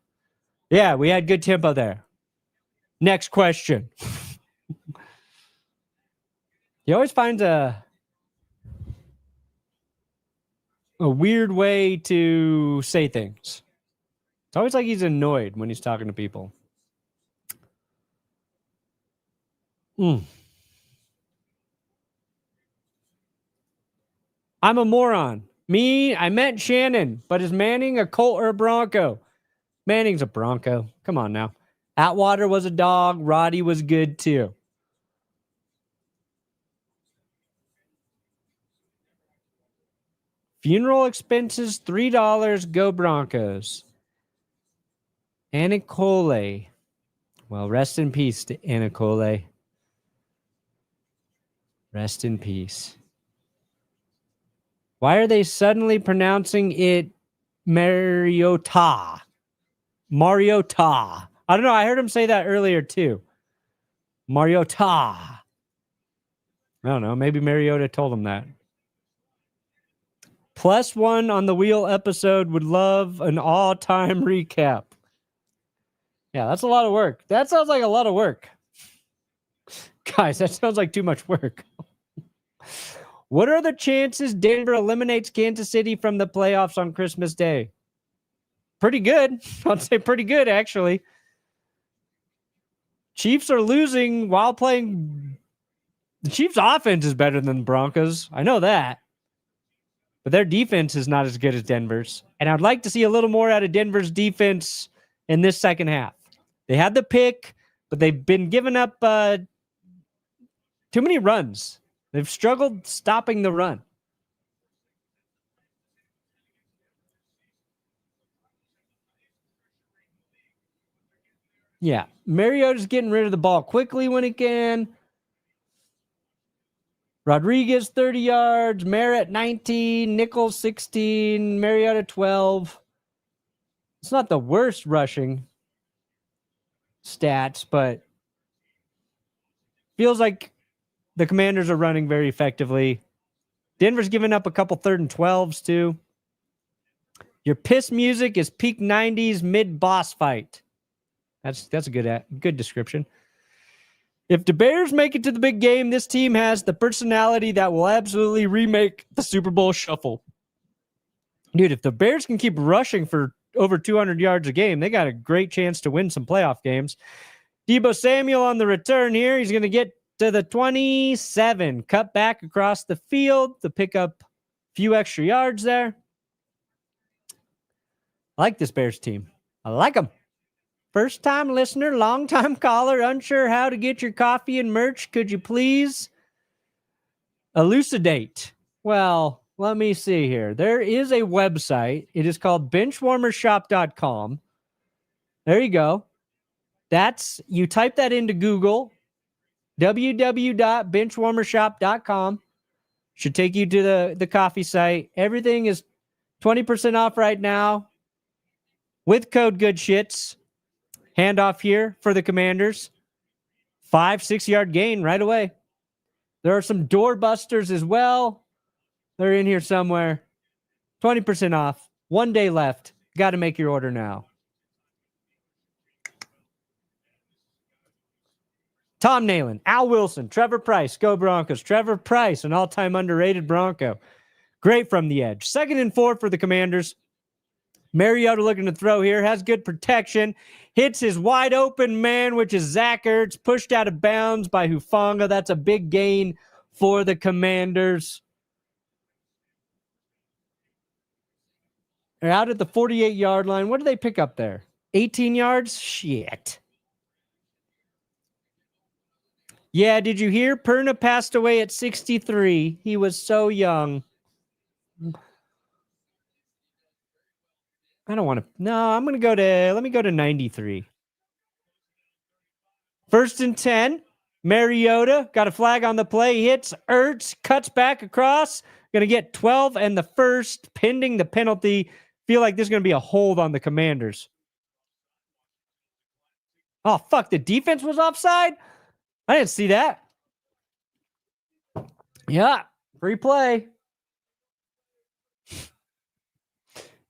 yeah, we had good tempo there. Next question. He always finds a weird way to say things. It's always like he's annoyed when he's talking to people. I'm a moron. I meant Shannon, but is Manning a Colt or a Bronco? Manning's a Bronco. Come on now. Atwater was a dog. Roddy was good too. Funeral expenses, $3. Go Broncos. Anicole. Well, rest in peace to Anicole. Rest in peace. Why are they suddenly pronouncing it Mariota? Mariota. I don't know. I heard him say that earlier too. Mariota. I don't know. Maybe Mariota told him that. +1 on the wheel episode. Would love an all-time recap. Yeah, that's a lot of work. That sounds like a lot of work. Guys, that sounds like too much work. What are the chances Denver eliminates Kansas City from the playoffs on Christmas Day? Pretty good. I'd say pretty good, actually. Chiefs are losing while playing. The Chiefs' offense is better than the Broncos. I know that. But their defense is not as good as Denver's. And I'd like to see a little more out of Denver's defense in this second half. They had the pick, but they've been giving up too many runs. They've struggled stopping the run. Yeah, Mariota's getting rid of the ball quickly when he can. Rodriguez, 30 yards. Merritt, 19. Nichols, 16. Mariota, 12. It's not the worst rushing stats, but feels like the Commanders are running very effectively. Denver's giving up a couple 3rd and 12s, too. Your piss music is peak 90s mid-boss fight. That's a good description. If the Bears make it to the big game, this team has the personality that will absolutely remake the Super Bowl shuffle. Dude, if the Bears can keep rushing for over 200 yards a game, they got a great chance to win some playoff games. Deebo Samuel on the return here. He's going to get to the 27. Cut back across the field to pick up a few extra yards there. I like this Bears team. I like them. First-time listener, long-time caller, unsure how to get your coffee and merch. Could you please elucidate? Well, let me see here. There is a website. It is called benchwarmershop.com. There you go. You type that into Google, www.benchwarmershop.com. Should take you to the coffee site. Everything is 20% off right now with code GOODSHITS. Handoff here for the Commanders. 5-6 yard gain right away. There are some doorbusters as well. They're in here somewhere. 20% off. 1 day left. Got to make your order now. Tom Nalen, Al Wilson, Trevor Price, go Broncos. Trevor Price, an all-time underrated Bronco. Great from the edge. 2nd and 4 for the Commanders. Mariota looking to throw here. Has good protection. Hits his wide open man, which is Zach Ertz. Pushed out of bounds by Hufanga. That's a big gain for the Commanders. They're out at the 48-yard line. What did they pick up there? 18 yards? Shit. Yeah, did you hear? Perna passed away at 63. He was so young. I don't want to. No, I'm going to let me go to 93. 1st and 10. Mariota got a flag on the play. Hits Ertz, cuts back across. Going to get 12 and the first, pending the penalty. Feel like there's going to be a hold on the Commanders. Oh, fuck. The defense was offside? I didn't see that. Yeah. Free play.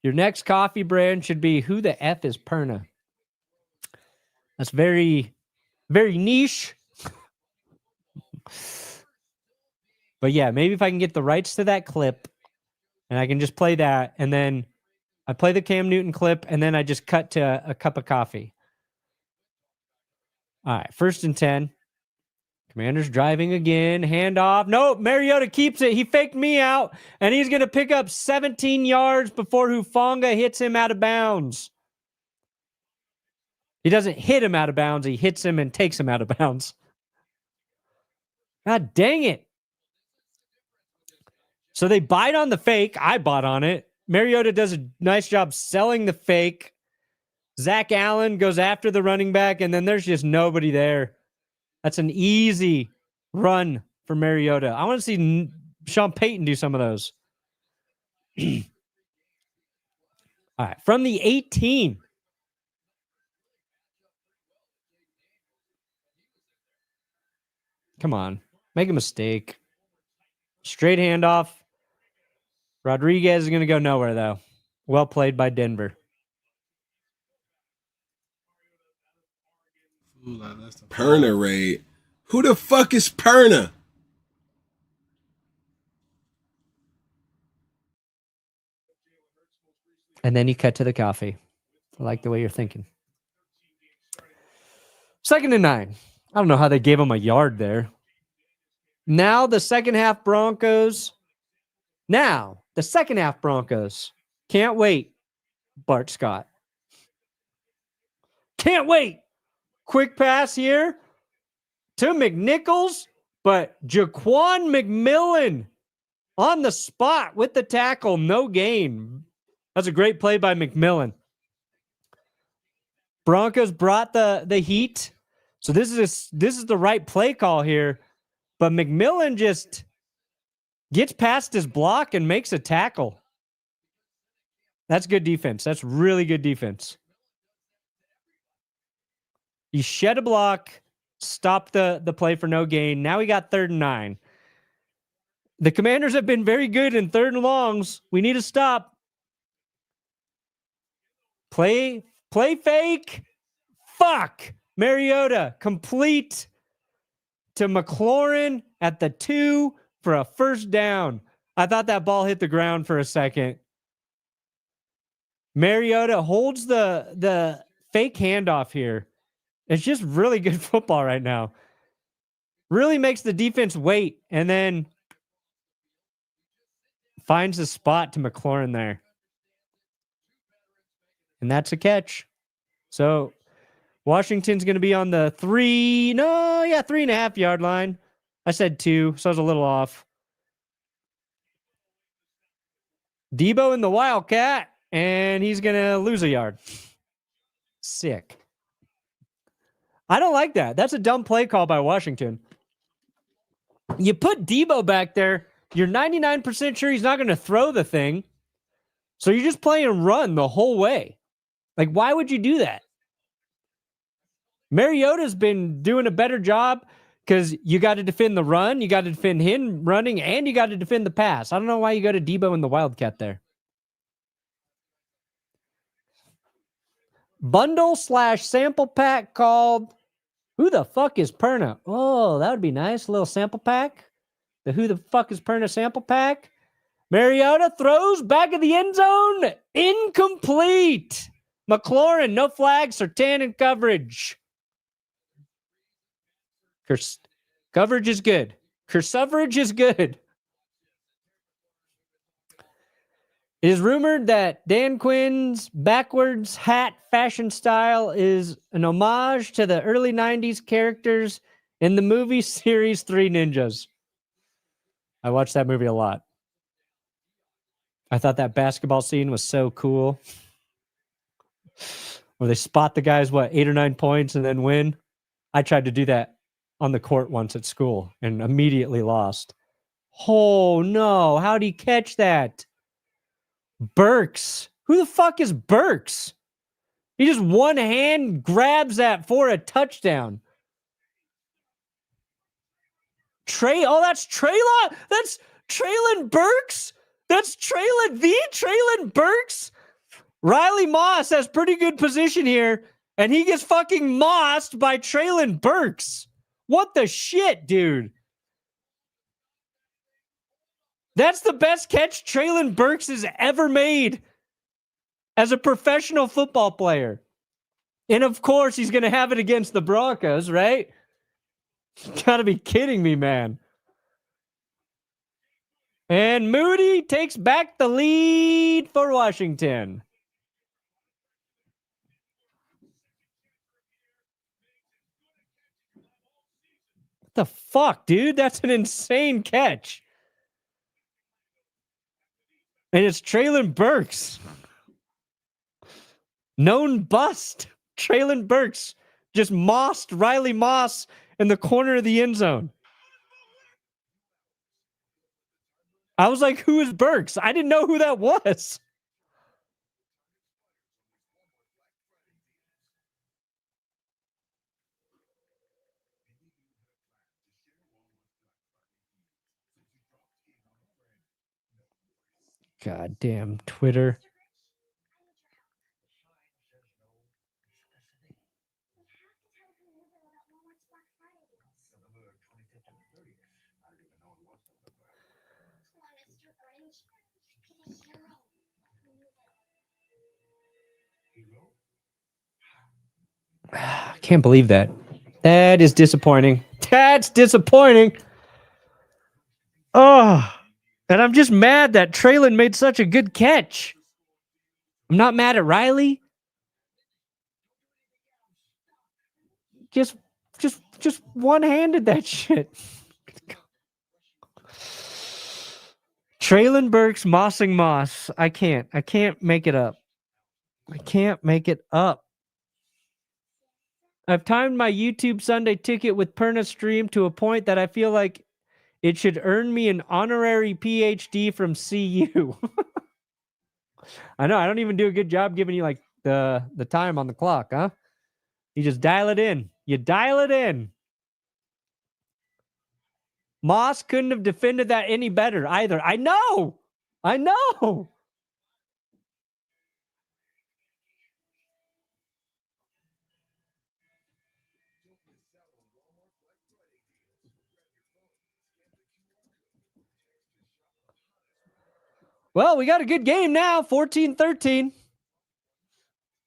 Your next coffee brand should be Who the F is Perna? That's very, very niche. But yeah, maybe if I can get the rights to that clip and I can just play that, and then I play the Cam Newton clip, and then I just cut to a cup of coffee. All right, 1st and 10. Commanders driving again. Handoff. Nope, Mariota keeps it. He faked me out, and he's going to pick up 17 yards before Hufanga hits him out of bounds. He doesn't hit him out of bounds. He hits him and takes him out of bounds. God dang it. So they bite on the fake. I bought on it. Mariota does a nice job selling the fake. Zach Allen goes after the running back, and then there's just nobody there. That's an easy run for Mariota. I want to see Sean Payton do some of those. All right, from the 18. Come on, make a mistake. Straight handoff. Rodriguez is going to go nowhere, though. Well played by Denver. Perna raid. Who the fuck is Perna? And then you cut to the coffee. I like the way you're thinking. 2nd and 9. I don't know how they gave him a yard there. Now the second half Broncos. Can't wait, Bart Scott. Can't wait. Quick pass here to McNichols, but Jaquan McMillan on the spot with the tackle. No gain. That's a great play by McMillan. Broncos brought the heat. So this is the right play call here. But McMillan just gets past his block and makes a tackle. That's good defense. That's really good defense. He shed a block, stopped the play for no gain. Now we got 3rd and 9. The Commanders have been very good in 3rd and longs. We need to stop. Play fake. Fuck. Mariota complete to McLaurin at the 2 for a 1st down. I thought that ball hit the ground for a second. Mariota holds the fake handoff here. It's just really good football right now. Really makes the defense wait, and then finds a spot to McLaurin there. And that's a catch. So Washington's going to be on the 3.5 yard line. I said 2, so I was a little off. Debo in the Wildcat, and he's going to lose a yard. Sick. I don't like that. That's a dumb play call by Washington. You put Debo back there, you're 99% sure he's not going to throw the thing. So you're just playing run the whole way. Like, why would you do that? Mariota's been doing a better job because you got to defend the run, you got to defend him running, and you got to defend the pass. I don't know why you go to Debo in the Wildcat there. Bundle/sample pack called Who the Fuck is Perna? Oh, that would be nice. A little sample pack. The Who the Fuck is Perna sample pack. Mariota throws back of the end zone. Incomplete. McLaurin, no flag. Surtain in coverage. Coverage is good. Cursuverage is good. It is rumored that Dan Quinn's backwards hat fashion style is an homage to the early 90s characters in the movie series Three Ninjas. I watched that movie a lot. I thought that basketball scene was so cool. Where they spot the guys, 8 or 9 points and then win. I tried to do that on the court once at school and immediately lost. Oh, no. How'd he catch that? Burks. Who the fuck is Burks? He just one hand grabs that for a touchdown. That's Traylon. That's Traylon Burks. That's Traylon Burks. Riley Moss has pretty good position here, and he gets fucking mossed by Traylon Burks. What the shit, dude? That's the best catch Traylon Burks has ever made as a professional football player. And of course, he's going to have it against the Broncos, right? You gotta be kidding me, man. And Moody takes back the lead for Washington. What the fuck, dude? That's an insane catch. And it's Traylon Burks. Known bust. Traylon Burks just mossed Riley Moss in the corner of the end zone. I was like, who is Burks? I didn't know who that was. God damn Twitter. I can't believe that. That is disappointing. That's disappointing. Oh, and I'm just mad that Traylon made such a good catch. I'm not mad at Riley. Just one-handed that shit. Traylon Burks mossing Moss. I can't make it up. I can't make it up. I've timed my YouTube Sunday ticket with Perna stream to a point that I feel like it should earn me an honorary PhD from CU. I know, I don't even do a good job giving you like the time on the clock, huh? You just dial it in. You dial it in. Moss couldn't have defended that any better either. I know. Well, we got a good game now, 14-13. At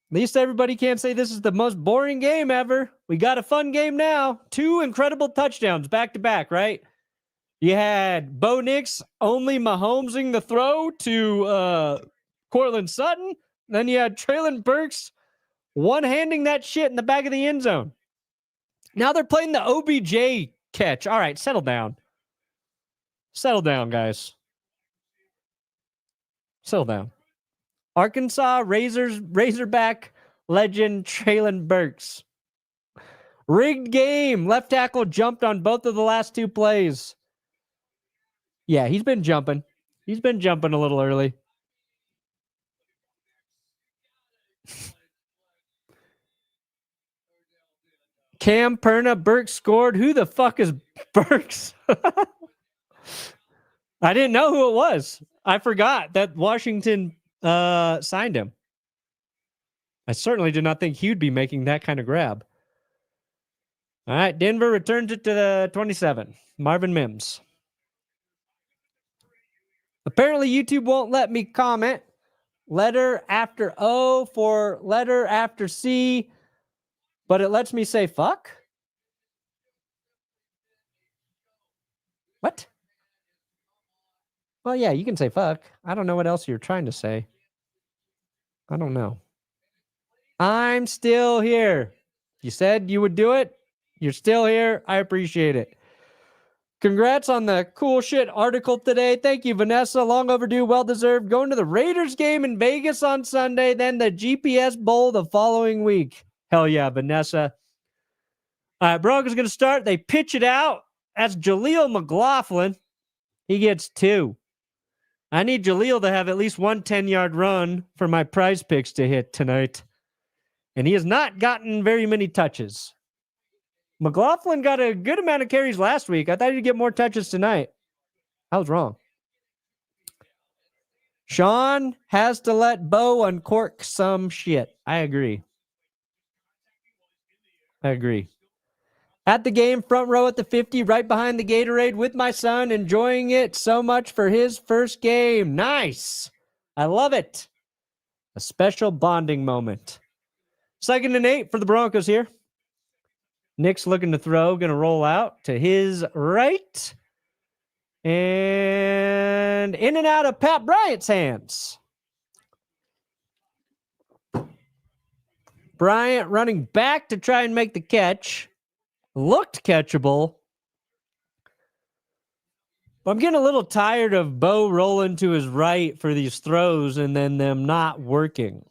least everybody can't say this is the most boring game ever. We got a fun game now. 2 incredible touchdowns back to back, right? You had Bo Nix only Mahomesing the throw to Courtland Sutton. Then you had Traylon Burks one-handing that shit in the back of the end zone. Now they're playing the OBJ catch. All right, settle down. Settle down, guys. Settle down. Arkansas Razorback legend Traylon Burks. Rigged game. Left tackle jumped on both of the last 2 plays. Yeah, he's been jumping. He's been jumping a little early. Cam Perna, Burks scored. Who the fuck is Burks? I didn't know who it was. I forgot that Washington signed him. I certainly did not think he'd be making that kind of grab. All right, Denver returns it to the 27. Marvin Mims. Apparently, YouTube won't let me comment. Letter after O for letter after C, but it lets me say fuck? What? Well, yeah, you can say fuck. I don't know what else you're trying to say. I don't know. I'm still here. You said you would do it. You're still here. I appreciate it. Congrats on the cool shit article today. Thank you, Vanessa. Long overdue, well deserved. Going to the Raiders game in Vegas on Sunday, then the GPS Bowl the following week. Hell yeah, Vanessa. All right, Broncos going to start. They pitch it out. That's Jaleel McLaughlin. He gets 2. I need Jaleel to have at least one 10-yard run for my prize picks to hit tonight. And he has not gotten very many touches. McLaughlin got a good amount of carries last week. I thought he'd get more touches tonight. I was wrong. Sean has to let Bo uncork some shit. I agree. At the game, front row at the 50, right behind the Gatorade with my son, enjoying it so much for his first game. Nice. I love it. A special bonding moment. 2nd and 8 for the Broncos here. Nick's looking to throw, going to roll out to his right. And in and out of Pat Bryant's hands. Bryant running back to try and make the catch. Looked catchable. But I'm getting a little tired of Bo rolling to his right for these throws and then them not working.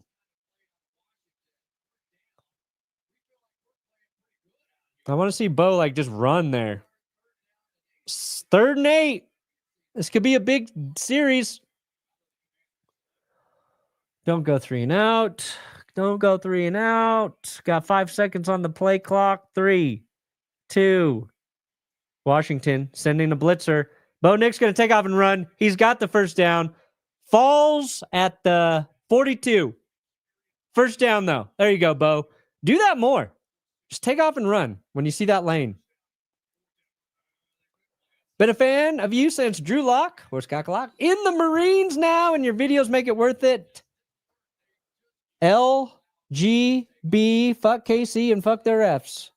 I want to see Bo like just run there. 3rd and 8. This could be a big series. Don't go 3 and out. Don't go 3 and out. Got 5 seconds on the play clock. 3, 2. Washington sending the blitzer. Bo Nick's going to take off and run. He's got the first down. Falls at the 42. First down, though. There you go, Bo. Do that more. Just take off and run when you see that lane. Been a fan of you since Drew Lock or Scott Lock in the Marines now, and your videos make it worth it. LGB, fuck KC and fuck their refs.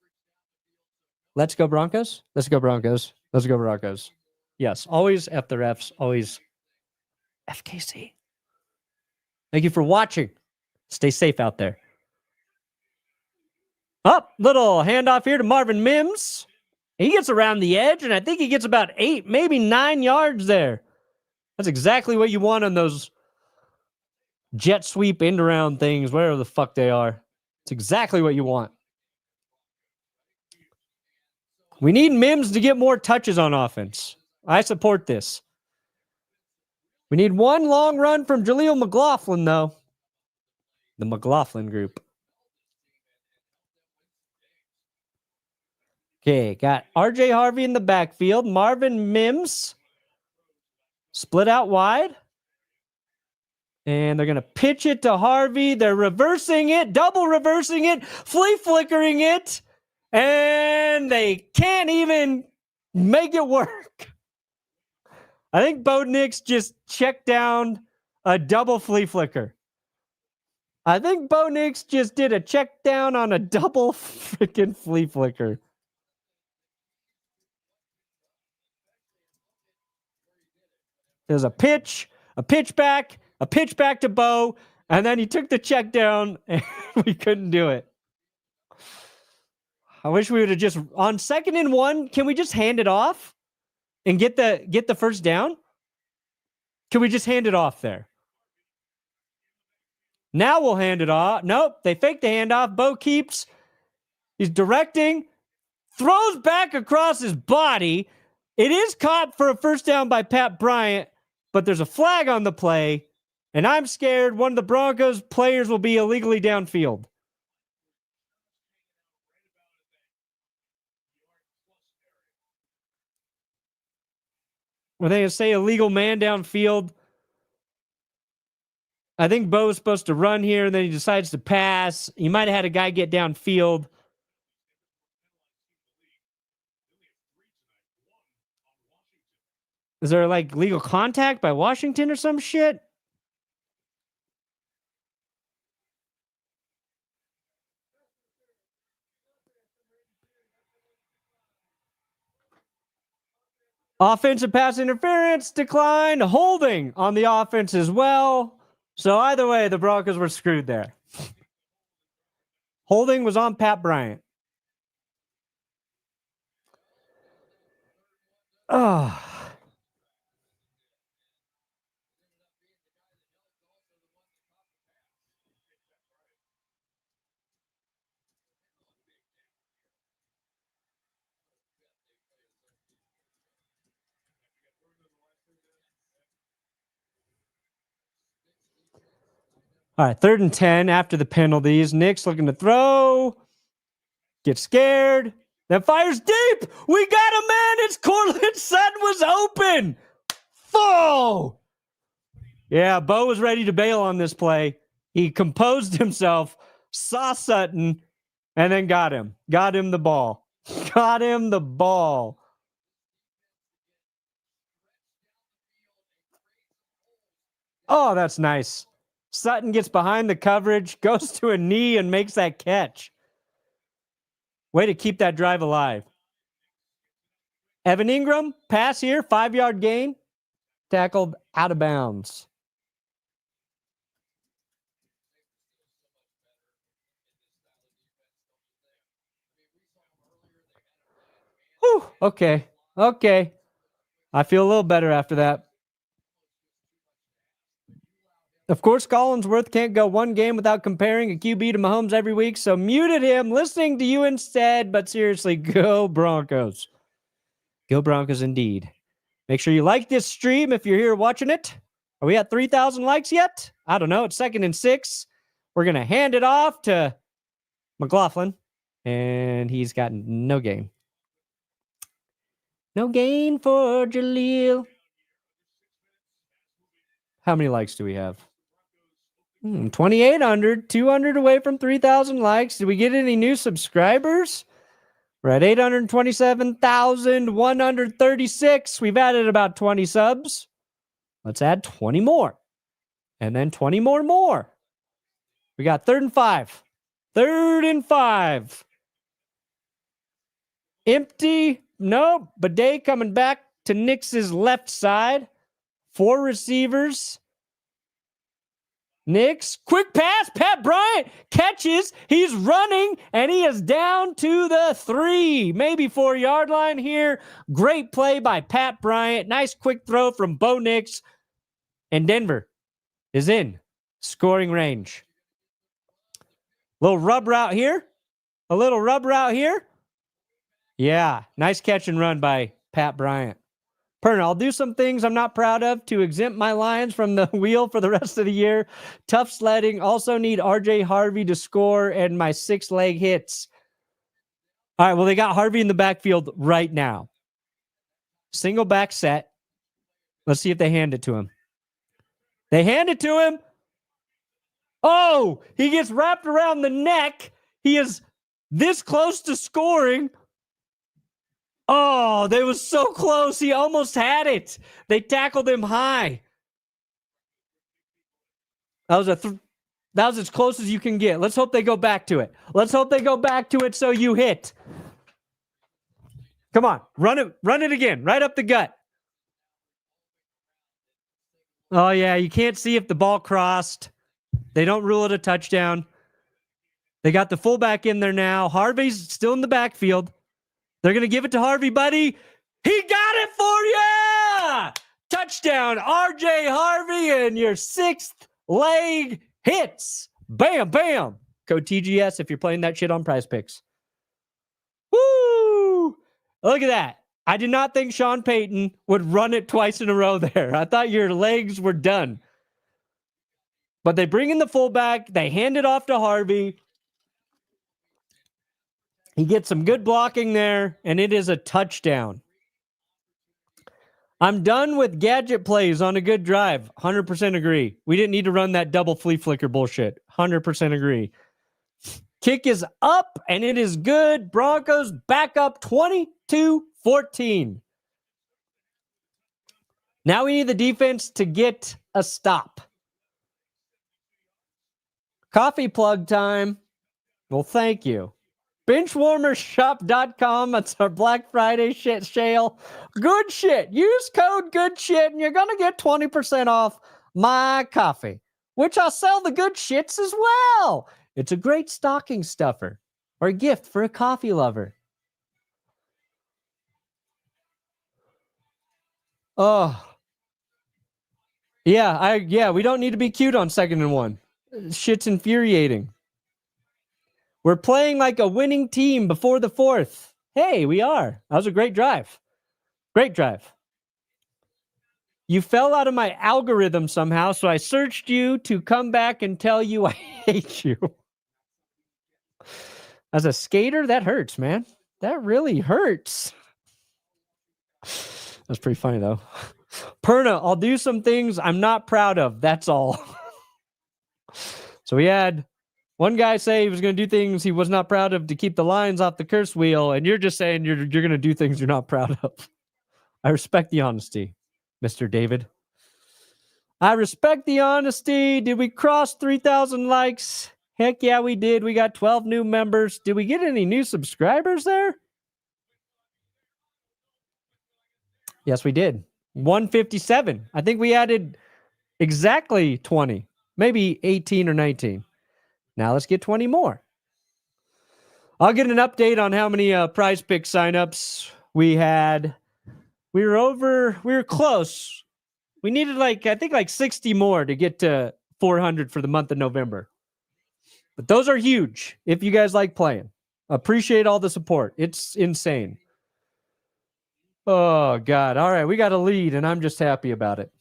Let's go Broncos. Let's go Broncos. Let's go Broncos. Yes, always F the refs. Always FKC. Thank you for watching. Stay safe out there. Up, little handoff here to Marvin Mims. He gets around the edge, and I think he gets about 8, maybe 9 yards there. That's exactly what you want on those jet sweep end around things, whatever the fuck they are. It's exactly what you want. We need Mims to get more touches on offense. I support this. We need one long run from Jaleel McLaughlin, though. The McLaughlin group. Okay, got RJ Harvey in the backfield. Marvin Mims split out wide. And they're going to pitch it to Harvey. They're reversing it, double reversing it, flea flickering it. And they can't even make it work. I think Bo Nix just checked down a double flea flicker. I think Bo Nix just did a check down on a double freaking flea flicker. There's a pitch back to Bo, and then he took the check down, and we couldn't do it. I wish we would have just, on 2nd and 1, can we just hand it off and get the first down? Can we just hand it off there? Now we'll hand it off. Nope, they fake the handoff. Bo keeps. He's directing. Throws back across his body. It is caught for a first down by Pat Bryant, but there's a flag on the play, and I'm scared one of the Broncos players will be illegally downfield. Were they going to say illegal man downfield? I think Bo was supposed to run here, and then he decides to pass. He might have had a guy get downfield. Is there like legal contact by Washington or some shit? Offensive pass interference declined. Holding on the offense as well. So either way, the Broncos were screwed there. Holding was on Pat Bryant. Oh. All right, 3rd and 10 after the penalties. Nick's looking to throw. Gets scared. Then fires deep. We got a man. It's Courtland Sutton was open. Full. Yeah, Bo was ready to bail on this play. He composed himself, saw Sutton, and then got him. Got him the ball. Got him the ball. Oh, that's nice. Sutton gets behind the coverage, goes to a knee, and makes that catch. Way to keep that drive alive. Evan Ingram, pass here, 5-yard gain. Tackled out of bounds. Whew, okay. I feel a little better after that. Of course, Collinsworth can't go one game without comparing a QB to Mahomes every week, so muted him, listening to you instead. But seriously, go Broncos. Go Broncos indeed. Make sure you like this stream if you're here watching it. Are we at 3,000 likes yet? I don't know. It's 2nd and 6. We're going to hand it off to McLaughlin, and he's got no gain. No gain for Jaleel. How many likes do we have? 2,800, 200 away from 3,000 likes. Did we get any new subscribers? We're at 827,136. We've added about 20 subs. Let's add 20 more. And then 20 more. We got 3rd and 5. 3rd and 5. Empty. Nope. Bidet coming back to Nix's left side. 4 receivers. Nix, quick pass, Pat Bryant catches, he's running, and he is down to the 3, maybe 4-yard line here. Great play by Pat Bryant. Nice quick throw from Bo Nix, and Denver is in scoring range. A little rub route here. Yeah, nice catch and run by Pat Bryant. Perna, I'll do some things I'm not proud of to exempt my Lions from the wheel for the rest of the year. Tough sledding. Also need RJ Harvey to score and my 6-leg hits. All right, well, they got Harvey in the backfield right now. Single back set. Let's see if they hand it to him. They hand it to him. Oh, he gets wrapped around the neck. He is this close to scoring. Oh, they was so close. He almost had it. They tackled him high. That was as close as you can get. Let's hope they go back to it. So you hit. Come on, run it again, right up the gut. Oh yeah, you can't see if the ball crossed. They don't rule it a touchdown. They got the fullback in there now. Harvey's still in the backfield. They're going to give it to Harvey, buddy. He got it for you! Touchdown, RJ Harvey, and your 6th leg hits. Bam, bam. Code TGS if you're playing that shit on Prize Picks. Woo! Look at that. I did not think Sean Payton would run it twice in a row there. I thought your legs were done. But they bring in the fullback. They hand it off to Harvey. He gets some good blocking there, and it is a touchdown. I'm done with gadget plays on a good drive. 100% agree. We didn't need to run that double flea flicker bullshit. 100% agree. Kick is up, and it is good. Broncos back up 22-14. Now we need the defense to get a stop. Coffee plug time. Well, thank you. Benchwarmershop.com. That's our Black Friday shit sale. Good shit. Use code good shit and you're going to get 20% off my coffee, which I'll sell the good shits as well. It's a great stocking stuffer or a gift for a coffee lover. Oh. Yeah, we don't need to be cute on 2nd and 1. Shit's infuriating. We're playing like a winning team before the 4th. Hey, we are. That was a great drive. Great drive. You fell out of my algorithm somehow, so I searched you to come back and tell you I hate you. As a skater, that hurts, man. That really hurts. That's pretty funny, though. Perna, I'll do some things I'm not proud of. That's all. So we had one guy say he was going to do things he was not proud of to keep the Lions off the curse wheel, and you're just saying you're going to do things you're not proud of. I respect the honesty, Mr. David. I respect the honesty. Did we cross 3,000 likes? Heck yeah, we did. We got 12 new members. Did we get any new subscribers there? Yes, we did. 157. I think we added exactly 20, maybe 18 or 19. Now let's get 20 more. I'll get an update on how many prize pick signups we had. We were close. We needed I think 60 more to get to 400 for the month of November. But those are huge if you guys like playing. Appreciate all the support. It's insane. Oh, God. All right, we got a lead, and I'm just happy about it.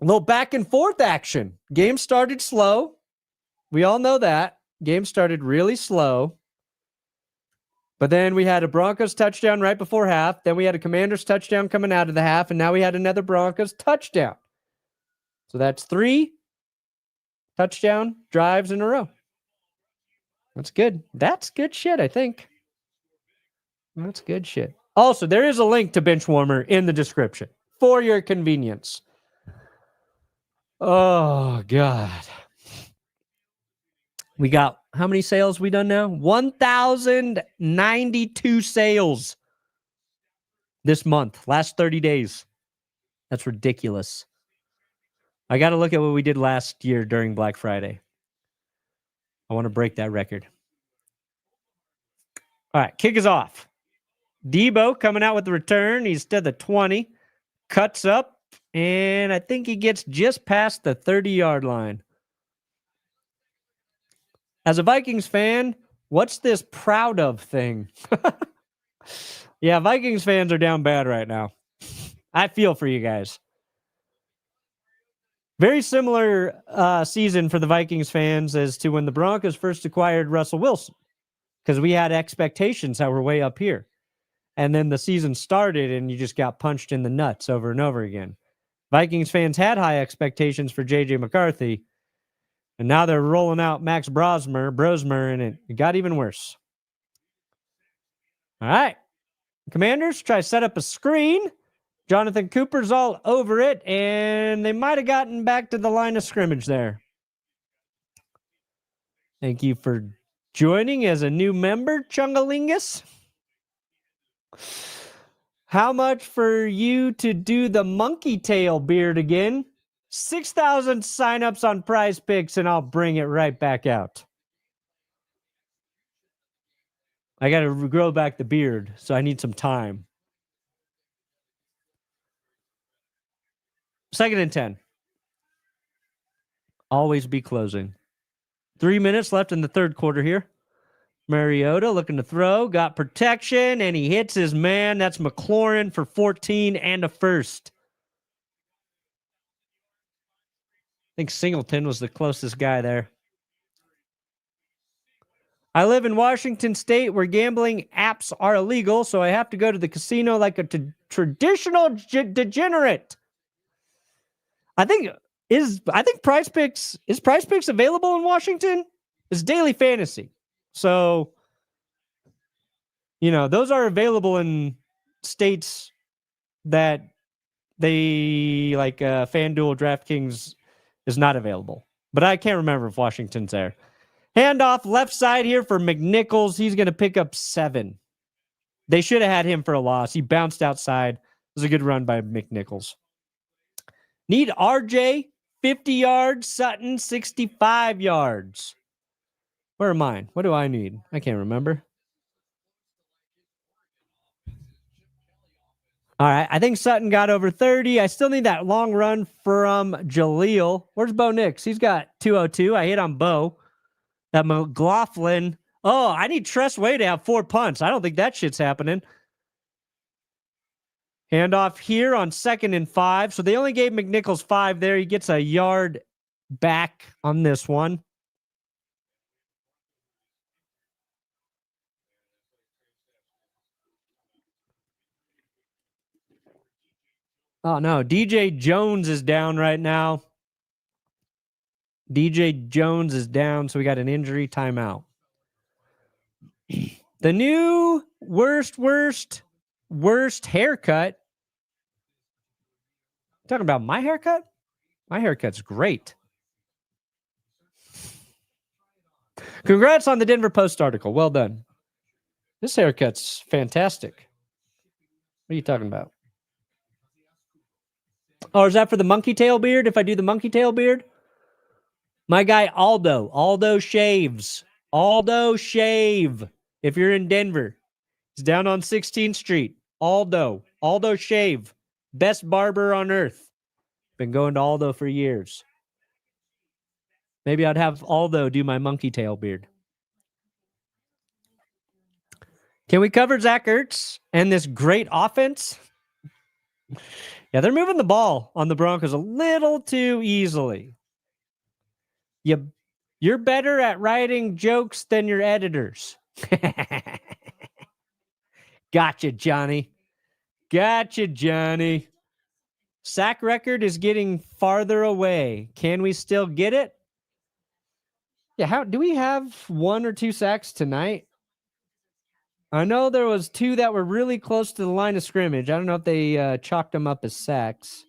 A little back and forth action. Game started slow. We all know that. Game started really slow. But then we had a Broncos touchdown right before half. Then we had a Commanders touchdown coming out of the half, and now we had another Broncos touchdown. So that's 3 touchdown drives in a row. That's good. That's good shit, I think. That's good shit. Also, there is a link to Benchwarmer in the description for your convenience. Oh, God. We got, how many sales we done now? 1,092 sales this month, last 30 days. That's ridiculous. I got to look at what we did last year during Black Friday. I want to break that record. All right, kick us off. Debo coming out with the return. He's to the 20. Cuts up, and I think he gets just past the 30-yard line. As a Vikings fan, what's this proud of thing? Yeah, Vikings fans are down bad right now. I feel for you guys. Very similar season for the Vikings fans as to when the Broncos first acquired Russell Wilson, because we had expectations that were way up here. And then the season started and you just got punched in the nuts over and over again. Vikings fans had high expectations for J.J. McCarthy, and now they're rolling out Max Brosmer, and it got even worse. All right. Commanders try to set up a screen. Jonathan Cooper's all over it, and they might have gotten back to the line of scrimmage there. Thank you for joining as a new member, Chungalingus. How much for you to do the monkey tail beard again? 6,000 signups on Prize Picks, and I'll bring it right back out. I got to grow back the beard, so I need some time. 2nd and 10. Always be closing. 3 minutes left in the third quarter here. Mariota looking to throw, got protection, and he hits his man. That's McLaurin for 14 and a first. I think Singleton was the closest guy there. I live in Washington State where gambling apps are illegal, so I have to go to the casino like a traditional degenerate. I think Prize Picks available in Washington? It's daily fantasy. So, those are available in states that they like FanDuel, DraftKings is not available. But I can't remember if Washington's there. Handoff left side here for McNichols. He's going to pick up 7. They should have had him for a loss. He bounced outside. It was a good run by McNichols. Need RJ, 50 yards. Sutton, 65 yards. Where are mine? What do I need? I can't remember. All right. I think Sutton got over 30. I still need that long run from Jaleel. Where's Bo Nix? He's got 202. I hit on Bo. That McLaughlin. Oh, I need Tress Way to have 4 punts. I don't think that shit's happening. Handoff here on 2nd and 5. So they only gave McNichols 5 there. He gets a yard back on this one. Oh, no. DJ Jones is down right now. DJ Jones is down, so we got an injury timeout. The new worst haircut. Talking about my haircut? My haircut's great. Congrats on the Denver Post article. Well done. This haircut's fantastic. What are you talking about? Oh, is that for the monkey tail beard? If I do the monkey tail beard? My guy Aldo. Aldo shaves. Aldo shave. If you're in Denver. He's down on 16th Street. Aldo. Aldo shave. Best barber on earth. Been going to Aldo for years. Maybe I'd have Aldo do my monkey tail beard. Can we cover Zach Ertz and this great offense? Yeah, they're moving the ball on the Broncos a little too easily. You're better at writing jokes than your editors. Gotcha, Johnny. Gotcha, Johnny. Sack record is getting farther away. Can we still get it? Yeah, how do we have 1 or 2 sacks tonight? I know there was 2 that were really close to the line of scrimmage. I don't know if they chalked them up as sacks.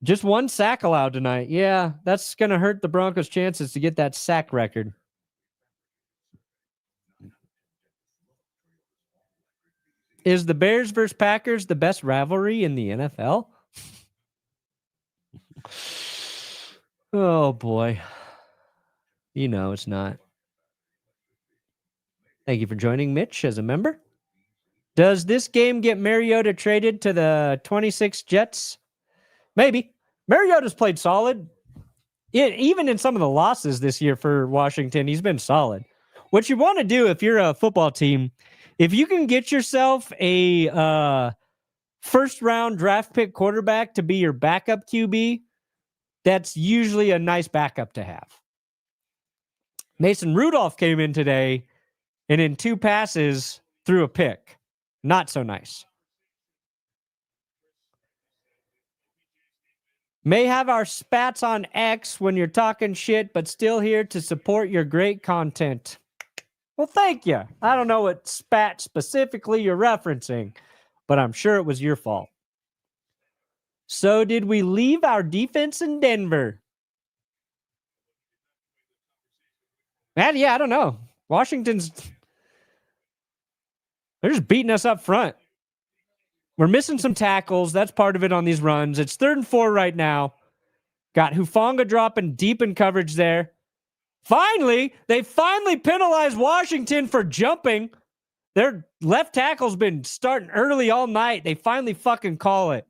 Just 1 sack allowed tonight. Yeah, that's going to hurt the Broncos' chances to get that sack record. Is the Bears versus Packers the best rivalry in the NFL? Oh, boy. You know it's not. Thank you for joining, Mitch, as a member. Does this game get Mariota traded to the 26 Jets? Maybe. Mariota's played solid. Even in some of the losses this year for Washington, he's been solid. What you want to do if you're a football team, if you can get yourself a first-round draft pick quarterback to be your backup QB, that's usually a nice backup to have. Mason Rudolph came in today and in 2 passes threw a pick. Not so nice. May have our spats on X when you're talking shit, but still here to support your great content. Well, thank you. I don't know what spat specifically you're referencing, but I'm sure it was your fault. So did we leave our defense in Denver? Man, yeah, I don't know. Washington's... They're just beating us up front. We're missing some tackles. That's part of it on these runs. It's 3rd and 4 right now. Got Hufanga dropping deep in coverage there. They finally penalized Washington for jumping. Their left tackle's been starting early all night. They finally fucking call it.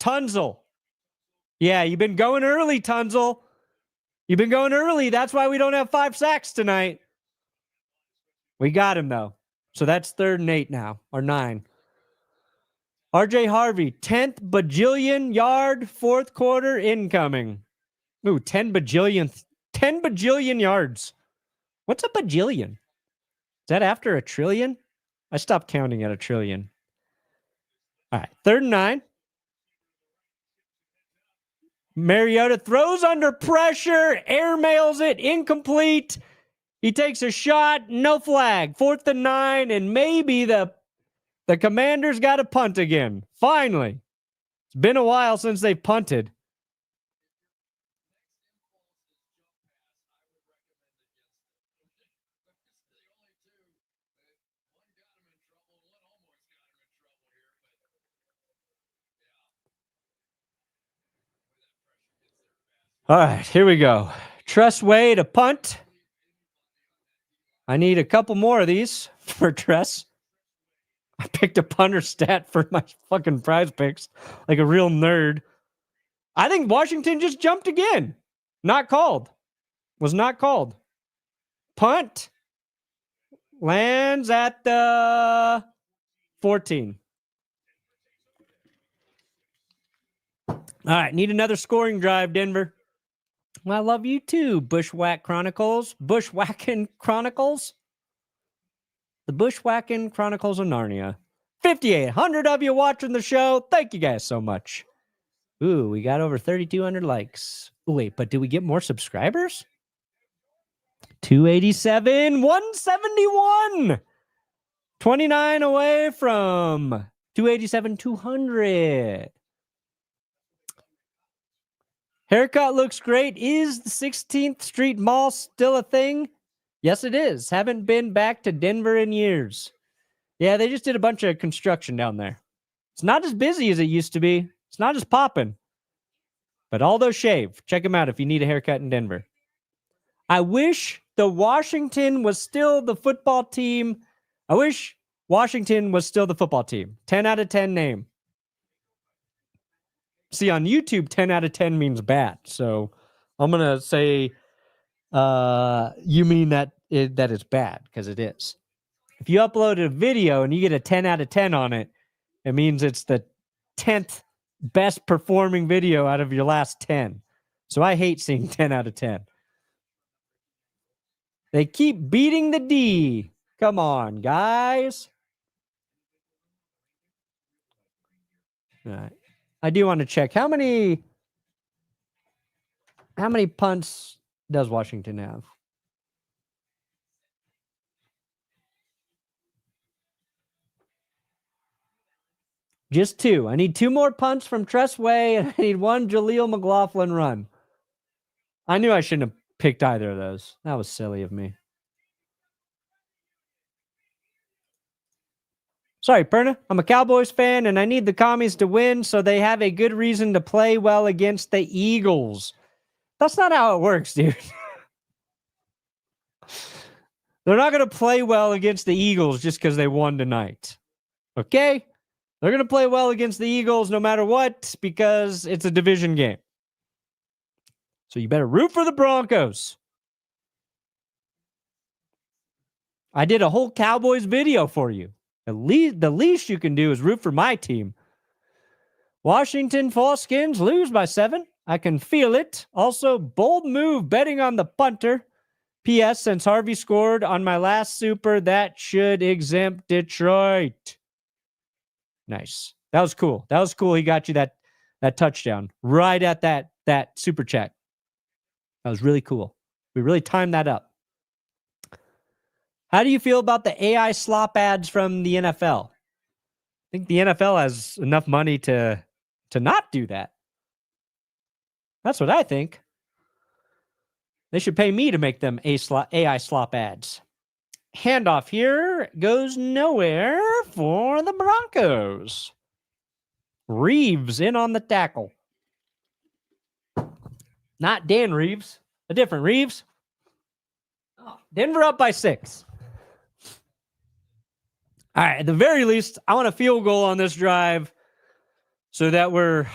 Tunzel. Yeah, you've been going early, Tunzel. You've been going early. That's why we don't have 5 sacks tonight. We got him, though. So that's 3rd and 8 now, or 9. RJ Harvey, 10th bajillion yard, 4th quarter incoming. Ooh, 10 bajillion yards. What's a bajillion? Is that after a trillion? I stopped counting at a trillion. All right, 3rd and 9. Mariota throws under pressure, airmails it, incomplete. He takes a shot, no flag. 4th and 9, and maybe the Commanders got a punt again. Finally. It's been a while since they've punted. All right, here we go. Tress Way to punt. I need a couple more of these for Tress. I picked a punter stat for my fucking prize picks like a real nerd. I think Washington just jumped again. Not called. Was not called. Punt lands at the 14. All right, need another scoring drive, Denver. Well, I love you too, Bushwhack Chronicles. Bushwhacking Chronicles. The Bushwhacking Chronicles of Narnia. 5,800 of you watching the show. Thank you guys so much. Ooh, we got over 3,200 likes. Wait, but did we get more subscribers? 287, 171. 29 away from 287, 200. Haircut looks great. Is the 16th Street Mall still a thing? Yes, it is. Haven't been back to Denver in years. Yeah, they just did a bunch of construction down there. It's not as busy as it used to be. It's not as popping. But Aldo Shave, check him out if you need a haircut in Denver. I wish the Washington was still the football team. I wish Washington was still the football team. 10 out of 10 name. See, on YouTube, 10 out of 10 means bad. So I'm going to say you mean that it's bad, because it is. If you upload a video and you get a 10 out of 10 on it, it means it's the 10th best performing video out of your last 10. So I hate seeing 10 out of 10. They keep beating the D. Come on, guys. All right. I do want to check how many punts does Washington have? Just 2. I need 2 more punts from Tress Way, and I need 1 Jaleel McLaughlin run. I knew I shouldn't have picked either of those. That was silly of me. Sorry, Perna. I'm a Cowboys fan, and I need the Commies to win so they have a good reason to play well against the Eagles. That's not how it works, dude. They're not going to play well against the Eagles just because they won tonight. Okay? They're going to play well against the Eagles no matter what, because it's a division game. So you better root for the Broncos. I did a whole Cowboys video for you. The least you can do is root for my team. Washington Falcons lose by 7. I can feel it. Also, bold move betting on the punter. P.S. Since Harvey scored on my last super, that should exempt Detroit. Nice. That was cool. That was cool. He got you that touchdown right at that super chat. That was really cool. We really timed that up. How do you feel about the AI slop ads from the NFL? I think the NFL has enough money to not do that. That's what I think. They should pay me to make them AI slop ads. Handoff here goes nowhere for the Broncos. Reeves in on the tackle. Not Dan Reeves. A different Reeves. Oh, Denver up by 6. All right, at the very least, I want a field goal on this drive so that we're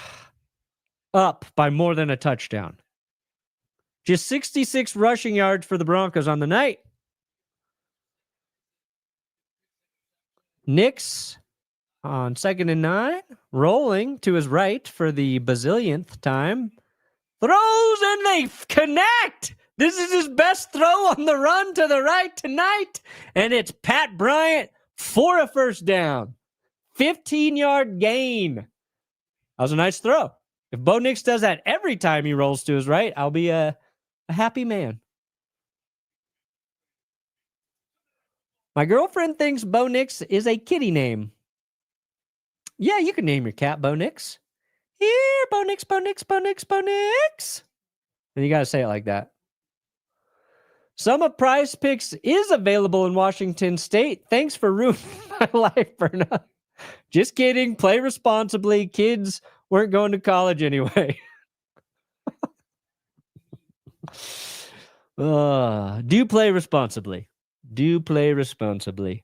up by more than a touchdown. Just 66 rushing yards for the Broncos on the night. Nix on 2nd and 9, rolling to his right for the bazillionth time. Throws and they connect. This is his best throw on the run to the right tonight. And it's Pat Bryant for a first down. 15-yard gain. That was a nice throw. If Bo Nix does that every time he rolls to his right, I'll be a happy man. My girlfriend thinks Bo Nix is a kitty name. Yeah, you can name your cat Bo Nix. Here, Bo Nix, Bo Nix, Bo Nix, Bo Nix. And you got to say it like that. Some of Prize Picks is available in Washington State. Thanks for ruining my life, Perna. Just kidding. Play responsibly. Kids weren't going to college anyway. Do play responsibly. Do play responsibly.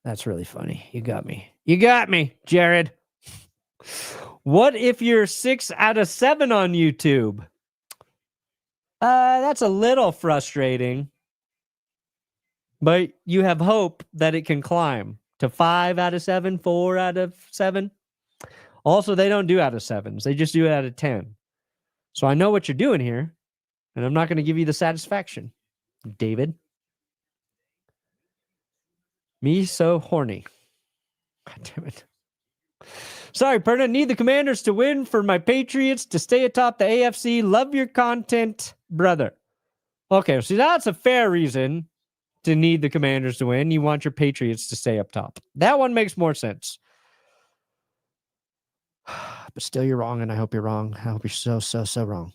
That's really funny. You got me. You got me, Jared. What if you're 6 out of 7 on YouTube? That's a little frustrating. But you have hope that it can climb to 5 out of 7, 4 out of 7. Also, they don't do out of 7s. They just do it out of 10. So I know what you're doing here, and I'm not going to give you the satisfaction, David. Me so horny. God damn it. Sorry, Perna. Need the Commanders to win for my Patriots to stay atop the AFC. Love your content, brother. Okay, so that's a fair reason to need the Commanders to win. You want your Patriots to stay up top. That one makes more sense. But still, you're wrong, and I hope you're wrong. I hope you're so wrong.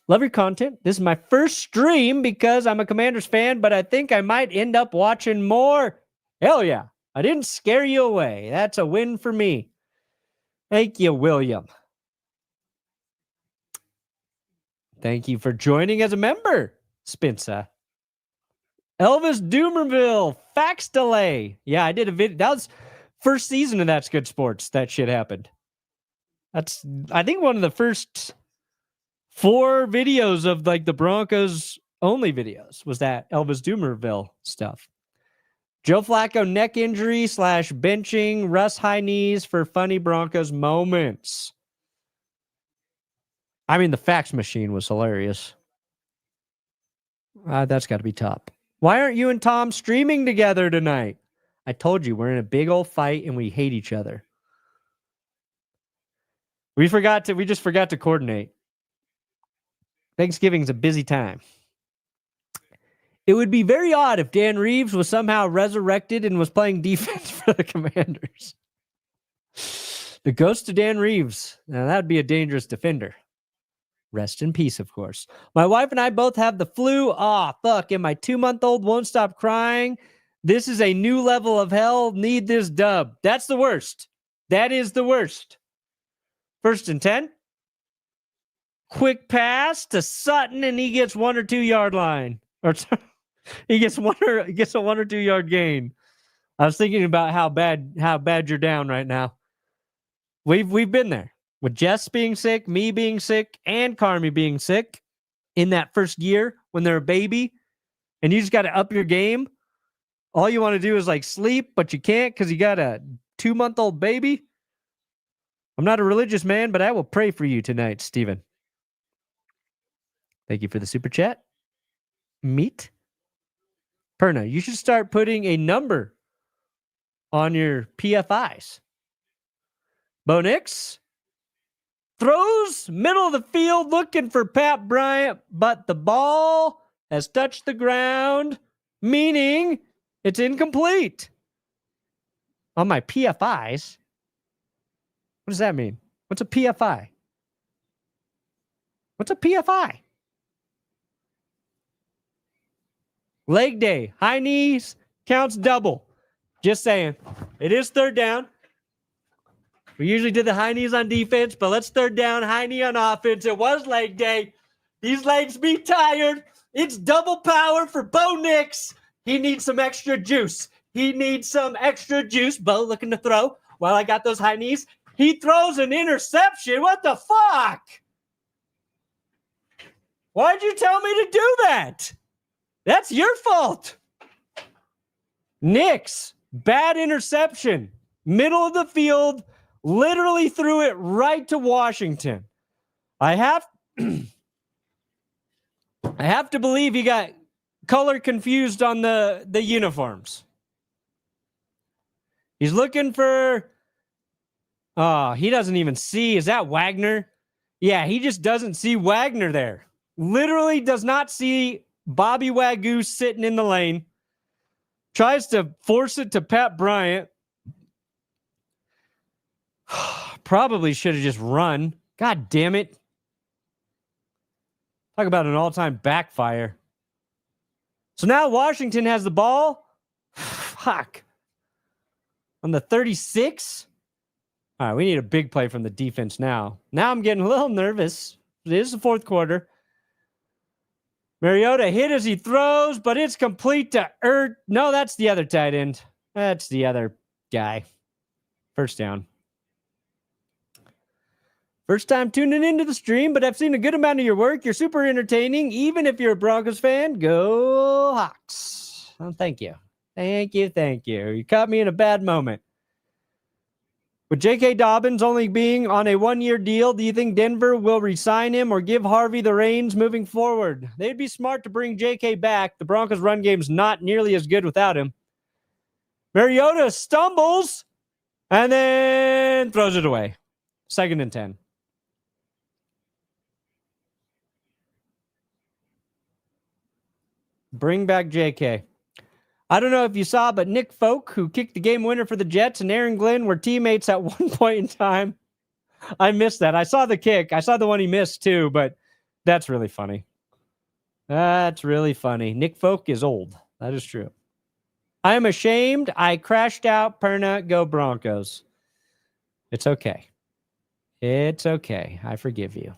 Love your content. This is my first stream because I'm a Commanders fan, but I think I might end up watching more. Hell yeah. I didn't scare you away. That's a win for me. Thank you, William. Thank you for joining as a member, Spencer. Elvis Doomerville, fax delay. Yeah, I did a video. That was first season of That's Good Sports. That shit happened. That's, I think, one of the first 4 videos of like the Broncos only videos was that Elvis Doomerville stuff. Joe Flacco neck injury / benching Russ high knees for funny Broncos moments. I mean, the fax machine was hilarious. That's got to be top. Why aren't you and Tom streaming together tonight? I told you, we're in a big old fight and we hate each other. We just forgot to coordinate. Thanksgiving's a busy time. It would be very odd if Dan Reeves was somehow resurrected and was playing defense for the Commanders. The ghost of Dan Reeves. Now, that would be a dangerous defender. Rest in peace, of course. My wife and I both have the flu. Fuck. And my 2-month-old won't stop crying. This is a new level of hell. Need this dub. That's the worst. That is the worst. 1st and 10. Quick pass to Sutton, and he gets 1 or 2 yard line. Or he gets a 1 or 2 yard gain. I was thinking about how bad you're down right now. We've been there with Jess being sick, me being sick, and Carmi being sick in that first year when they're a baby, and you just got to up your game. All you want to do is like sleep, but you can't because you got a 2-month-old baby. I'm not a religious man, but I will pray for you tonight, Stephen. Thank you for the super chat. Meet. Perna, you should start putting a number on your PFIs. Bo Nix throws middle of the field looking for Pat Bryant, but the ball has touched the ground, meaning it's incomplete. On my PFIs? What does that mean? What's a PFI? What's a PFI? Leg day, high knees, counts double. Just saying. It is 3rd down. We usually did the high knees on defense, but let's 3rd down, high knee on offense. It was leg day. These legs be tired. It's double power for Bo Nix. He needs some extra juice. Bo looking to throw while I got those high knees. He throws an interception. What the fuck? Why'd you tell me to do that? That's your fault. Nix, bad interception. Middle of the field, literally threw it right to Washington. I have to believe he got color confused on the uniforms. He's looking for... he doesn't even see. Is that Wagner? Yeah, he just doesn't see Wagner there. Literally does not see Bobby Wagyu sitting in the lane. Tries to force it to Pat Bryant. Probably should have just run. God damn it. Talk about an all-time backfire. So now Washington has the ball. Fuck. On the 36. All right, we need a big play from the defense now. Now I'm getting a little nervous. It is the 4th quarter. Mariota hit as he throws, but it's complete to No, that's the other tight end. That's the other guy. First down. First time tuning into the stream, but I've seen a good amount of your work. You're super entertaining, even if you're a Broncos fan. Go Hawks. Oh, thank you. Thank you. You caught me in a bad moment. With J.K. Dobbins only being on a one-year deal, do you think Denver will re-sign him or give Harvey the reins moving forward? They'd be smart to bring J.K. back. The Broncos' run game's not nearly as good without him. Mariota stumbles and then throws it away. 2nd and 10. Bring back J.K. I don't know if you saw, but Nick Folk, who kicked the game winner for the Jets, and Aaron Glenn were teammates at one point in time. I missed that. I saw the kick. I saw the one he missed too, but that's really funny. That's really funny. Nick Folk is old. That is true. I am ashamed. I crashed out. Perna, go Broncos. It's okay. It's okay. I forgive you.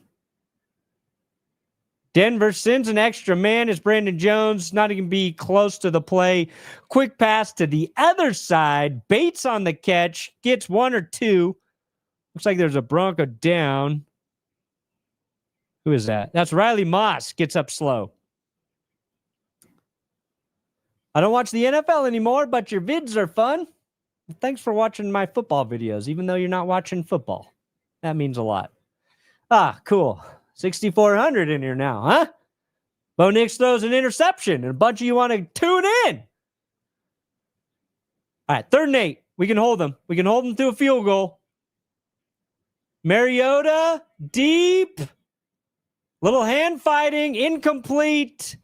Denver sends an extra man as Brandon Jones, not even be close to the play. Quick pass to the other side. Bates on the catch. Gets 1 or 2. Looks like there's a Bronco down. Who is that? That's Riley Moss. Gets up slow. I don't watch the NFL anymore, but your vids are fun. Thanks for watching my football videos, even though you're not watching football. That means a lot. Ah, cool. 6,400 in here now, huh? Bo Nix throws an interception, and a bunch of you want to tune in. All right, 3rd and 8. We can hold them. We can hold them to a field goal. Mariota, deep. Little hand fighting, incomplete.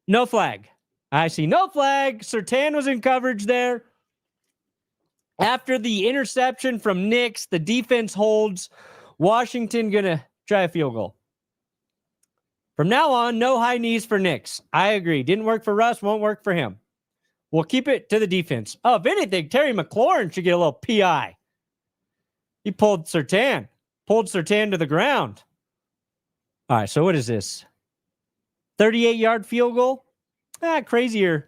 No flag. I see no flag. Surtain was in coverage there. After the interception from Nix, the defense holds. Washington going to try a field goal. From now on, no high knees for Nix. I agree. Didn't work for Russ, won't work for him. We'll keep it to the defense. Oh, if anything, Terry McLaurin should get a little PI. He pulled Surtain to the ground. All right, so what is this? 38-yard field goal? Crazier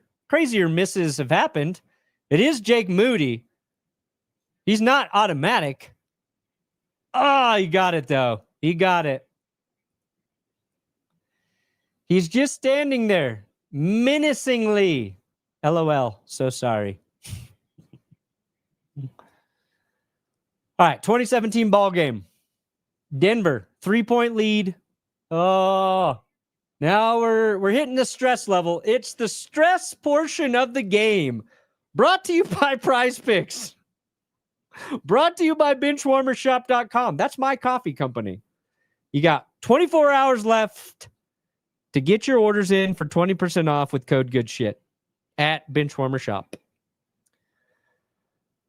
misses have happened. It is Jake Moody. He's not automatic. Oh, he got it, though. He got it. He's just standing there, menacingly. LOL. So sorry. All right, 2017 ball game. Denver, 3-point lead. Oh, now we're hitting the stress level. It's the stress portion of the game. Brought to you by Prize Picks. Brought to you by benchwarmershop.com. That's my coffee company. You got 24 hours left to get your orders in for 20% off with code GOODSHIT at Benchwarmer Shop.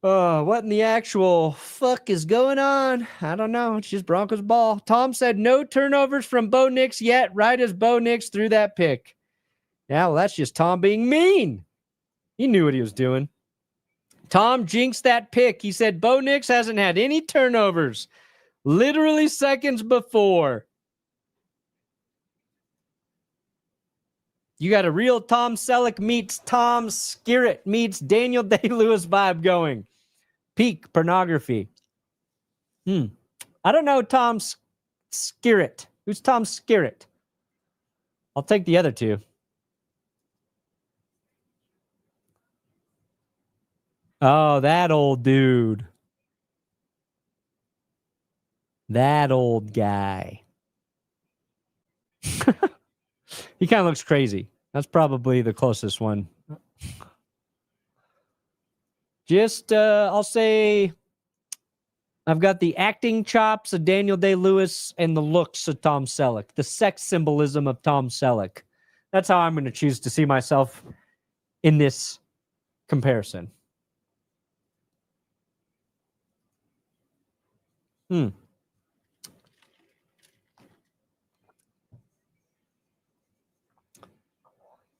What in the actual fuck is going on? I don't know. It's just Broncos ball. Tom said no turnovers from Bo Nix yet, right as Bo Nix threw that pick. Yeah, well, that's just Tom being mean. He knew what he was doing. Tom jinxed that pick. He said Bo Nix hasn't had any turnovers. Literally seconds before. You got a real Tom Selleck meets Tom Skerritt meets Daniel Day-Lewis vibe going. Peak pornography. I don't know Tom Skerritt. Who's Tom Skerritt? I'll take the other two. Oh, that old dude. That old guy. He kind of looks crazy. That's probably the closest one. Just, I'll say I've got the acting chops of Daniel Day-Lewis and the looks of Tom Selleck, the sex symbolism of Tom Selleck. That's how I'm going to choose to see myself in this comparison.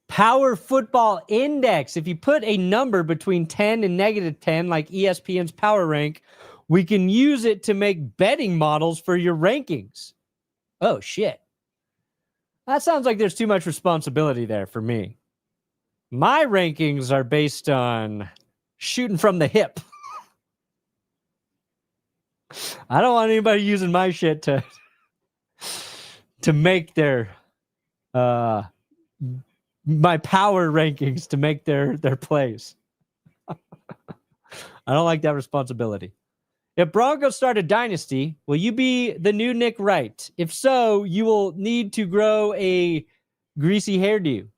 Power Football Index. If you put a number between 10 and -10, like ESPN's Power Rank, we can use it to make betting models for your rankings. Oh, shit. That sounds like there's too much responsibility there for me. My rankings are based on shooting from the hip. I don't want anybody using my shit to make their my power rankings to make their plays. I don't like that responsibility. If Broncos start a dynasty, will you be the new Nick Wright? If so, you will need to grow a greasy hairdo.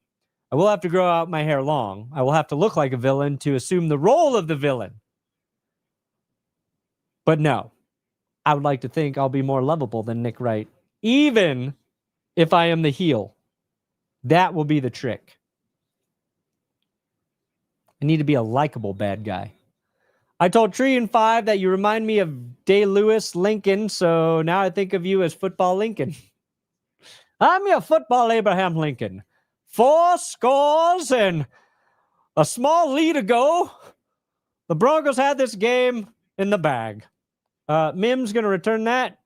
I will have to grow out my hair long. I will have to look like a villain to assume the role of the villain. But no, I would like to think I'll be more lovable than Nick Wright, even if I am the heel. That will be the trick. I need to be a likable bad guy. I told Tree and 5 that you remind me of Day Lewis Lincoln, so now I think of you as Football Lincoln. I'm your Football Abraham Lincoln. 4 scores and a small lead ago. The Broncos had this game in the bag. Mim's going to return that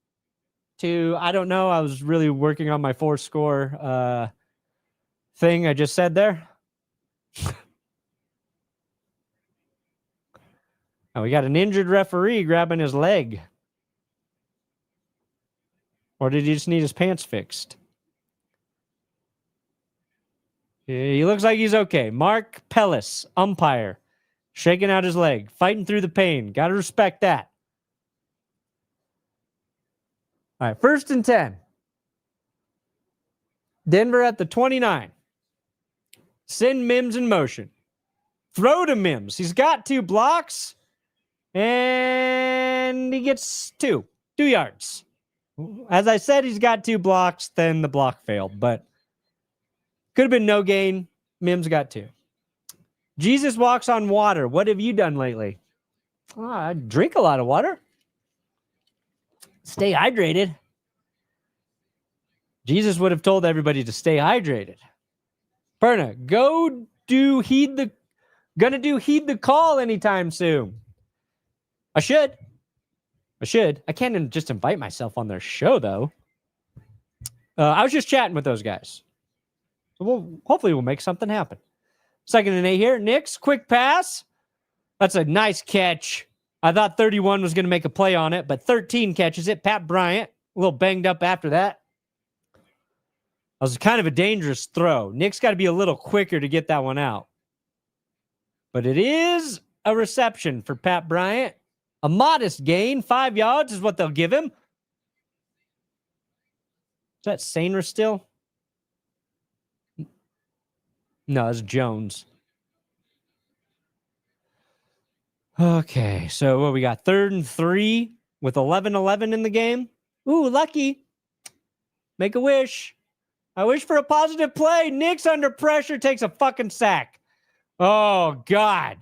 to, I don't know, I was really working on my 4-score thing I just said there. Oh, we got an injured referee grabbing his leg. Or did he just need his pants fixed? He looks like he's okay. Mark Pellis, umpire, shaking out his leg, fighting through the pain. Got to respect that. All right, 1st and 10. Denver at the 29. Send Mims in motion. Throw to Mims. He's got 2 blocks. And he gets 2 yards. As I said, he's got 2 blocks, then the block failed, but could have been no gain. Mims got 2. Jesus walks on water. What have you done lately? I drink a lot of water. Stay hydrated. Jesus would have told everybody to stay hydrated. Perna, gonna do heed the call anytime soon. I should. I can't just invite myself on their show, though. I was just chatting with those guys. So hopefully we'll make something happen. 2nd and 8 here. Nix, quick pass. That's a nice catch. I thought 31 was going to make a play on it, but 13 catches it. Pat Bryant, a little banged up after that. That was kind of a dangerous throw. Nick's got to be a little quicker to get that one out. But it is a reception for Pat Bryant. A modest gain. 5 yards is what they'll give him. Is that Sainer still? No, it's Jones. Okay, so what we got? 3rd and 3 with 11-11 in the game. Ooh, lucky. Make a wish. I wish for a positive play. Nick's under pressure, takes a fucking sack. Oh, God.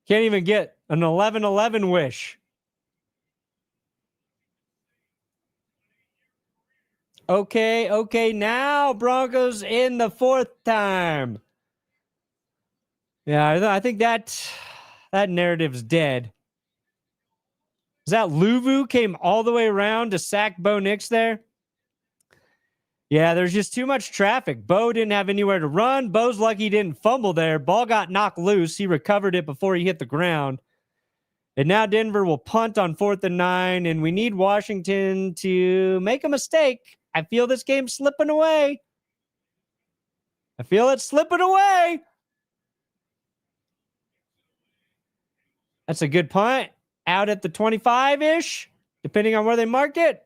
Can't even get an 11-11 wish. Okay. Now Broncos in the 4th time. Yeah, I think that narrative's dead. Is that Luvu came all the way around to sack Bo Nix there? Yeah, there's just too much traffic. Bo didn't have anywhere to run. Bo's lucky he didn't fumble there. Ball got knocked loose. He recovered it before he hit the ground. And now Denver will punt on 4th and 9, and we need Washington to make a mistake. I feel this game's slipping away. I feel it slipping away. That's a good punt. Out at the 25-ish, depending on where they mark it.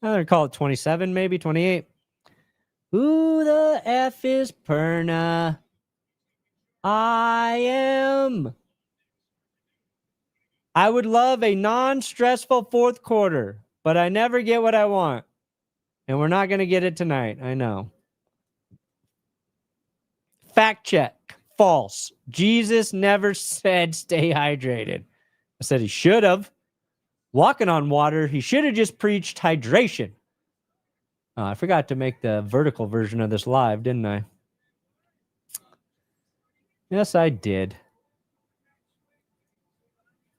I'm going to call it 27, maybe 28. Who the F is Perna? I would love a non-stressful 4th quarter, but I never get what I want. And we're not going to get it tonight. I know. Fact check. False. Jesus never said stay hydrated. I said he should have. Walking on water, he should have just preached hydration. I forgot to make the vertical version of this live, didn't I? Yes, I did.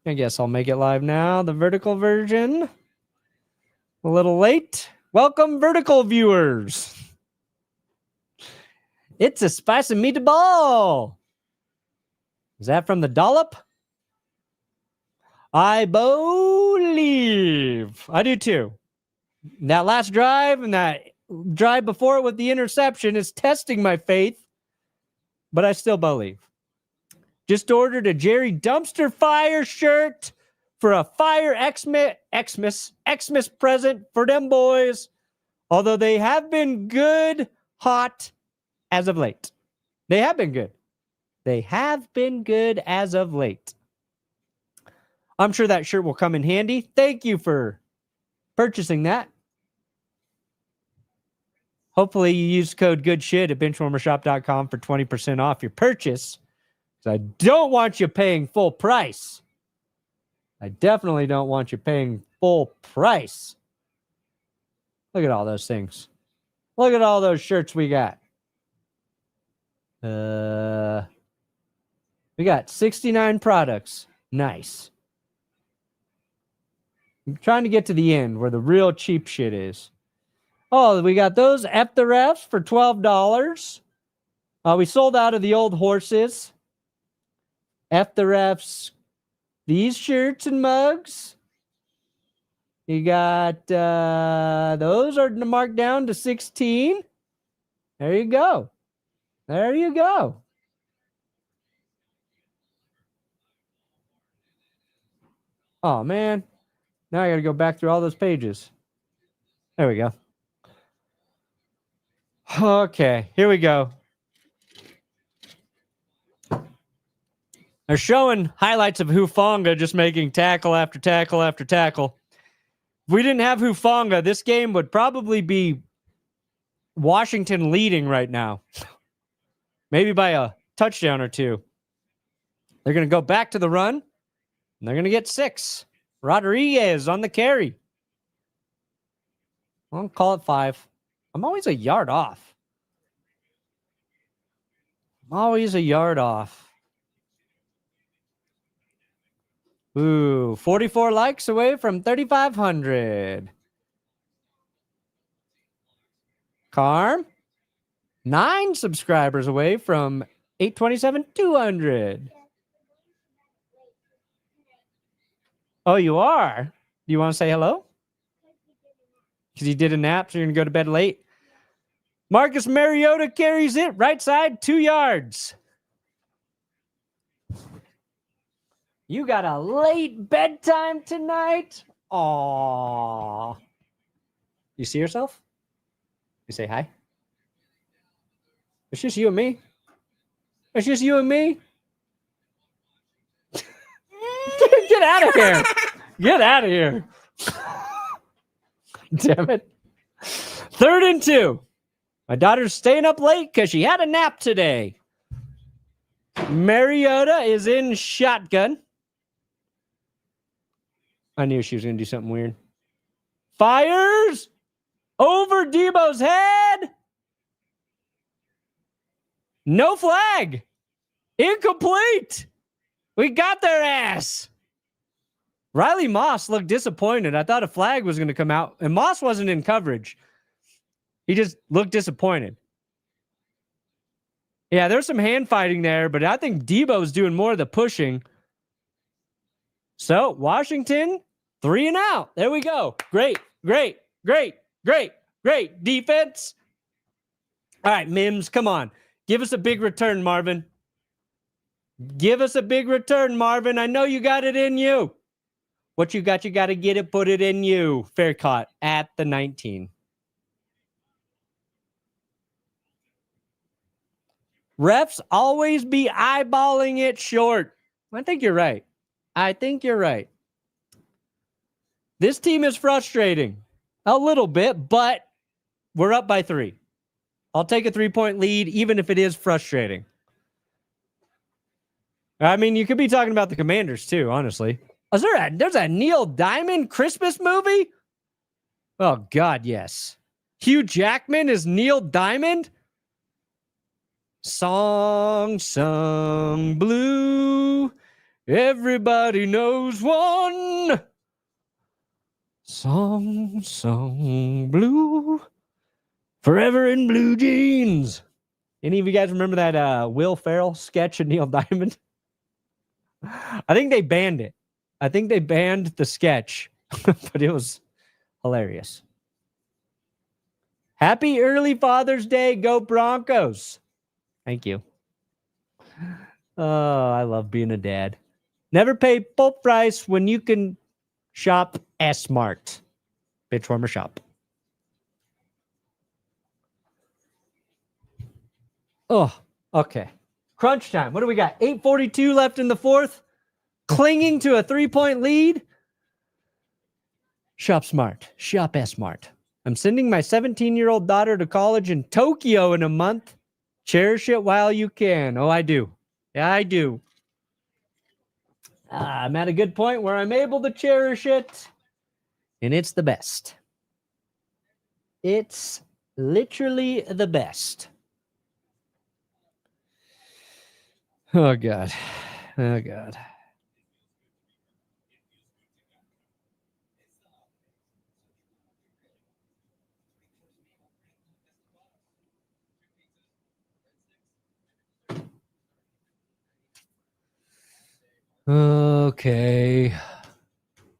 I guess I'll make it live now. The vertical version. A little late. Welcome, vertical viewers. It's a spicy meatball. Is that from the dollop? I believe. I do too. That last drive and that drive before it with the interception is testing my faith, but I still believe. Just ordered a Jerry Dumpster Fire shirt for a Fire Xmas present for them boys, although they have been good hot as of late. They have been good. They have been good as of late. I'm sure that shirt will come in handy. Thank you for purchasing that. Hopefully you use code GOODSHIT at benchwarmershop.com for 20% off your purchase. I don't want you paying full price. I definitely don't want you paying full price. Look at all those things. Look at all those shirts we got. We got 69 products. Nice. I'm trying to get to the end where the real cheap shit is. Oh, we got those F the Refs for $12. We sold out of the old horses. F the Refs. These shirts and mugs. You got those are marked down to 16. There you go. There you go. Oh, man. Now I got to go back through all those pages. There we go. Okay, here we go. They're showing highlights of Hufanga just making tackle after tackle after tackle. If we didn't have Hufanga, this game would probably be Washington leading right now. Maybe by a touchdown or two. They're going to go back to the run, and they're going to get 6. Rodriguez on the carry. I'll call it 5. I'm always a yard off. I'm always a yard off. Ooh, 44 likes away from 3,500. Carm, 9 subscribers away from 827,200. Oh, you are? Do you want to say hello? Because you did a nap, so you're going to go to bed late. Marcus Mariota carries it. Right side, 2 yards. You got a late bedtime tonight? Aww. You see yourself? You say hi? It's just you and me. It's just you and me. Get out of here. Get out of here. Damn it. 3rd and 2. My daughter's staying up late because she had a nap today. Mariota is in shotgun. I knew she was going to do something weird. Fires over Debo's head. No flag. Incomplete. We got their ass. Riley Moss looked disappointed. I thought a flag was going to come out, and Moss wasn't in coverage. He just looked disappointed. Yeah, there's some hand fighting there, but I think Debo's doing more of the pushing. So, Washington, 3 and out. There we go. Great defense. All right, Mims, come on. Give us a big return, Marvin. Give us a big return, Marvin. I know you got it in you. What you got to get it, put it in you. Fair caught at the 19. Refs always be eyeballing it short. I think you're right. This team is frustrating. A little bit, but we're up by 3. I'll take a 3-point lead, even if it is frustrating. I mean, you could be talking about the Commanders, too, honestly. There's a Neil Diamond Christmas movie? Oh, God, yes. Hugh Jackman is Neil Diamond? Song sung blue. Everybody knows one. Song blue. Forever in blue jeans. Any of you guys remember that Will Ferrell sketch of Neil Diamond? I think they banned it. I think they banned the sketch, but it was hilarious. Happy early Father's Day. Go Broncos. Thank you. Oh, I love being a dad. Never pay full price when you can shop S-Mart. Benchwarmer shop. Oh, okay. Crunch time. What do we got? 8:42 left in the fourth. Clinging to a 3-point lead. Shop smart. Shop S-Mart. I'm sending my 17-year-old daughter to college in Tokyo in a month. Cherish it while you can. Oh, I do. Yeah, I do. I'm at a good point where I'm able to cherish it. And it's the best. It's literally the best. Oh, God. Oh, God. Okay.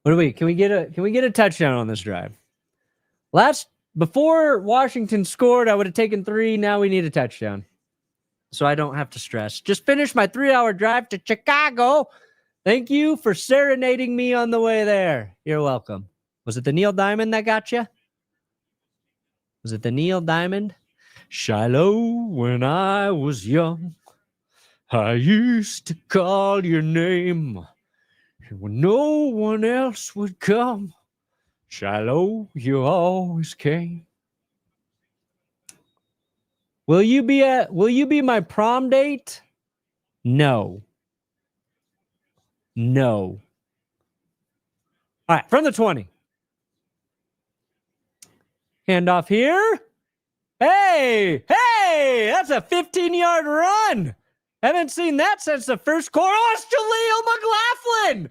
What do we? Can we get a touchdown on this drive? Before Washington scored, I would have taken 3. Now we need a touchdown. So I don't have to stress. Just finished my 3-hour drive to Chicago. Thank you for serenading me on the way there. You're welcome. Was it the Neil Diamond that got you? Was it the Neil Diamond? Shiloh, when I was young, I used to call your name. And when no one else would come, Shiloh, you always came. Will you be my prom date? No. No. All right, from the 20. Handoff here. Hey, that's a 15-yard run. Haven't seen that since the first quarter. Oh, it's Jaleel McLaughlin.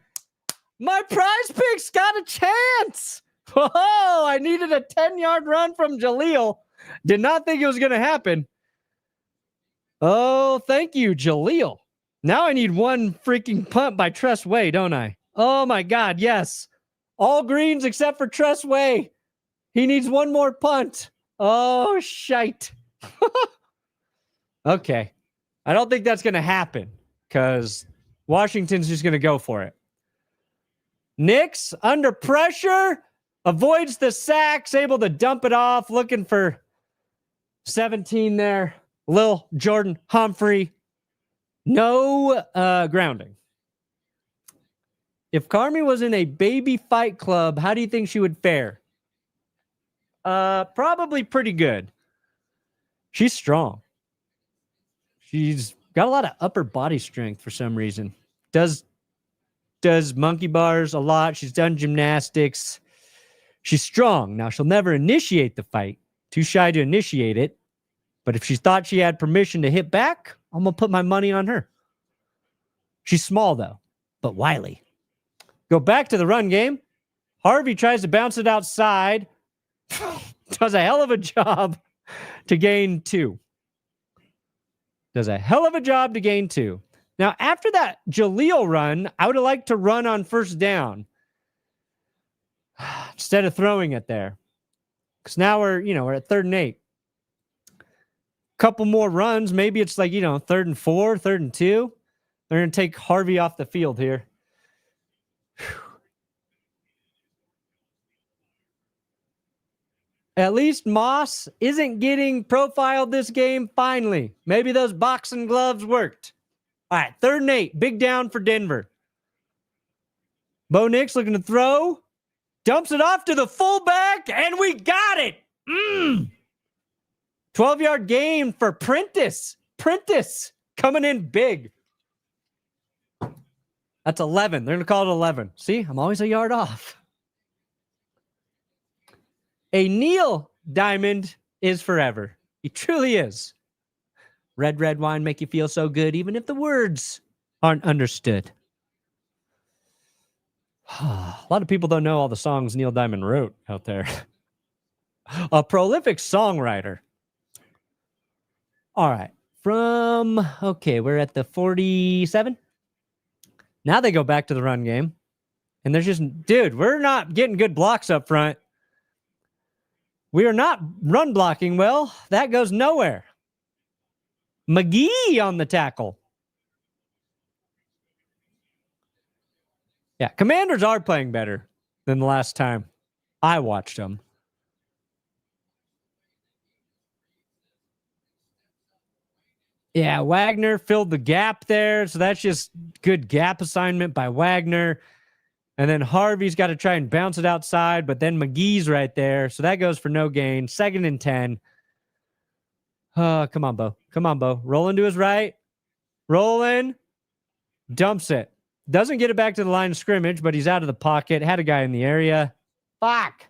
My prize picks got a chance. Oh, I needed a 10-yard run from Jaleel. Did not think it was going to happen. Oh, thank you, Jaleel. Now I need one freaking punt by Tress Way, don't I? Oh, my God, yes. All greens except for Tress Way. He needs one more punt. Oh, shite. Okay. I don't think that's going to happen because Washington's just going to go for it. Nix, under pressure, avoids the sacks, able to dump it off, looking for 17 there. Lil Jordan Humphrey. No grounding. If Carmi was in a baby fight club, how do you think she would fare? Probably pretty good. She's strong. She's got a lot of upper body strength for some reason. Does monkey bars a lot. She's done gymnastics. She's strong. Now, she'll never initiate the fight. Too shy to initiate it. But if she thought she had permission to hit back, I'm going to put my money on her. She's small, though, but wily. Go back to the run game. Harvey tries to bounce it outside. Does a hell of a job to gain 2. Does a hell of a job to gain 2. Now, after that Jaleel run, I would have liked to run on first down instead of throwing it there. Because now we're at 3rd and 8. Couple more runs. Maybe it's like, 3rd and 4, 3rd and 2. They're going to take Harvey off the field here. At least Moss isn't getting profiled this game finally. Maybe those boxing gloves worked. All right, 3rd and 8. Big down for Denver. Bo Nix looking to throw. Dumps it off to the fullback, and we got it. 12-yard gain for Prentice. Prentice coming in big. That's 11. They're going to call it 11. See, I'm always a yard off. A Neil Diamond is forever. He truly is. Red wine make you feel so good, even if the words aren't understood. A lot of people don't know all the songs Neil Diamond wrote out there. A prolific songwriter. All right. We're at the 47. Now they go back to the run game. And there's just, dude, we're not getting good blocks up front. We are not run blocking well. That goes nowhere. McGee on the tackle. Yeah, Commanders are playing better than the last time I watched them. Yeah, Wagner filled the gap there, so that's just good gap assignment by Wagner. And then Harvey's got to try and bounce it outside, but then McGee's right there, so that goes for no gain. 2nd and 10. Come on, Bo. Come on, Bo. Rolling to his right. Rolling. Dumps it. Doesn't get it back to the line of scrimmage, but he's out of the pocket. Had a guy in the area. Fuck.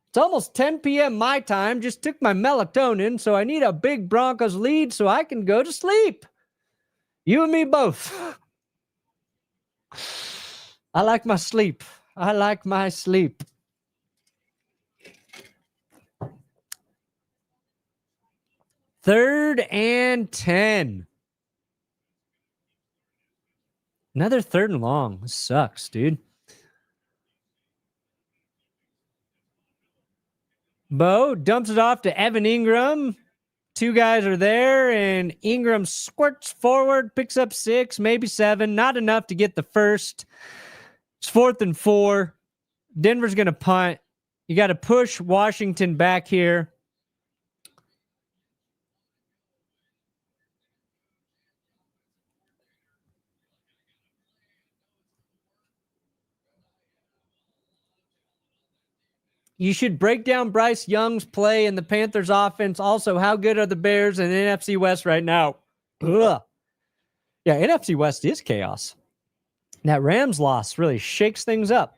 It's almost 10 p.m. my time. Just took my melatonin, so I need a big Broncos lead so I can go to sleep. You and me both. I like my sleep. I like my sleep. Third and 10. Another 3rd and long. This sucks, dude. Bo dumps it off to Evan Ingram. 2 guys are there, and Ingram squirts forward, picks up 6, maybe 7. Not enough to get the first. It's 4th and 4. Denver's going to punt. You got to push Washington back here. You should break down Bryce Young's play in the Panthers offense. Also, how good are the Bears in NFC West right now? Ugh. Yeah, NFC West is chaos. That Rams loss really shakes things up.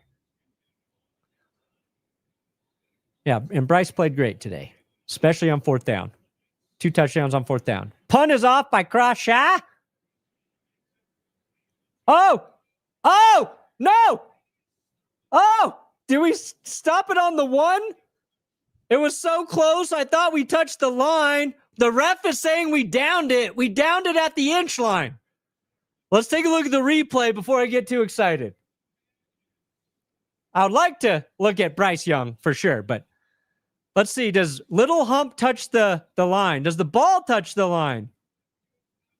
Yeah, and Bryce played great today, especially on 4th down. 2 touchdowns on 4th down. Punt is off by Crawshaw. Oh, no. Oh, did we stop it on the 1? It was so close. I thought we touched the line. The ref is saying we downed it. We downed it at the inch line. Let's take a look at the replay before I get too excited. I would like to look at Bryce Young for sure, but let's see. Does Little Hump touch the line? Does the ball touch the line?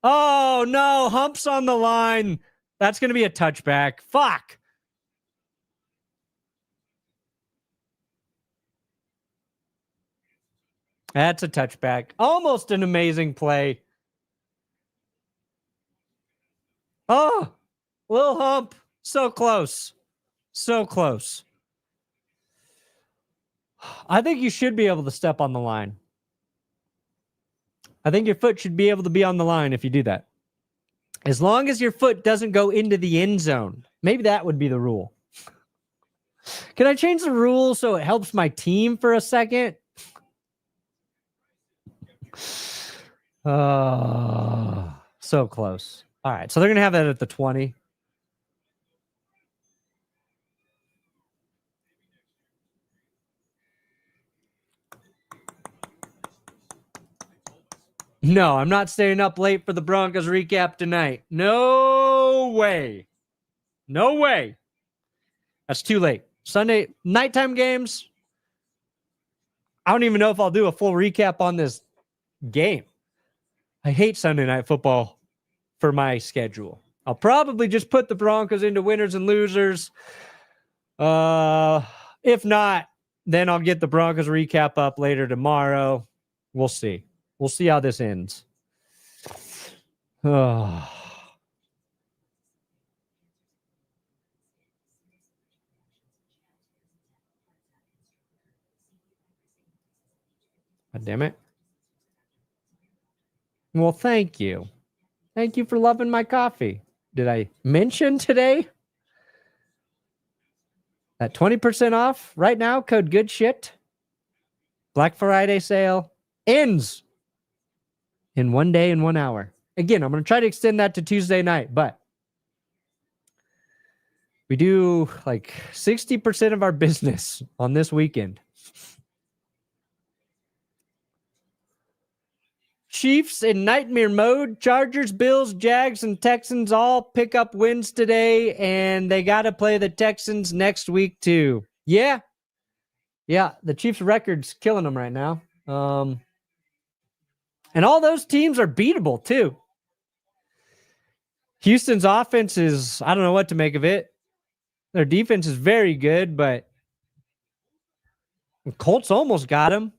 Oh, no. Hump's on the line. That's going to be a touchback. Fuck. That's a touchback. Almost an amazing play. Oh, Lil Hump. So close. So close. I think you should be able to step on the line. I think your foot should be able to be on the line if you do that. As long as your foot doesn't go into the end zone. Maybe that would be the rule. Can I change the rule so it helps my team for a second? So close. All right, so they're going to have that at the 20. No, I'm not staying up late for the Broncos recap tonight. No way. No way. That's too late. Sunday nighttime games. I don't even know if I'll do a full recap on this game. I hate Sunday night football for my schedule. I'll probably just put the Broncos into winners and losers. If not, then I'll get the Broncos recap up later tomorrow. We'll see. We'll see how this ends. God damn it. Well, thank you. Thank you for loving my coffee. Did I mention today that 20% off right now? Code good shit. Black Friday sale ends in 1 day and 1 hour. Again, I'm going to try to extend that to Tuesday night, but We do like 60% of our business on this weekend. Chiefs in nightmare mode. Chargers, Bills, Jags, and Texans all pick up wins today, and they got to play the Texans next week too. Yeah. The Chiefs' record's killing them right now. And all those teams are beatable too. Houston's offense is, I don't know what to make of it. Their defense is very good, but Colts almost got him.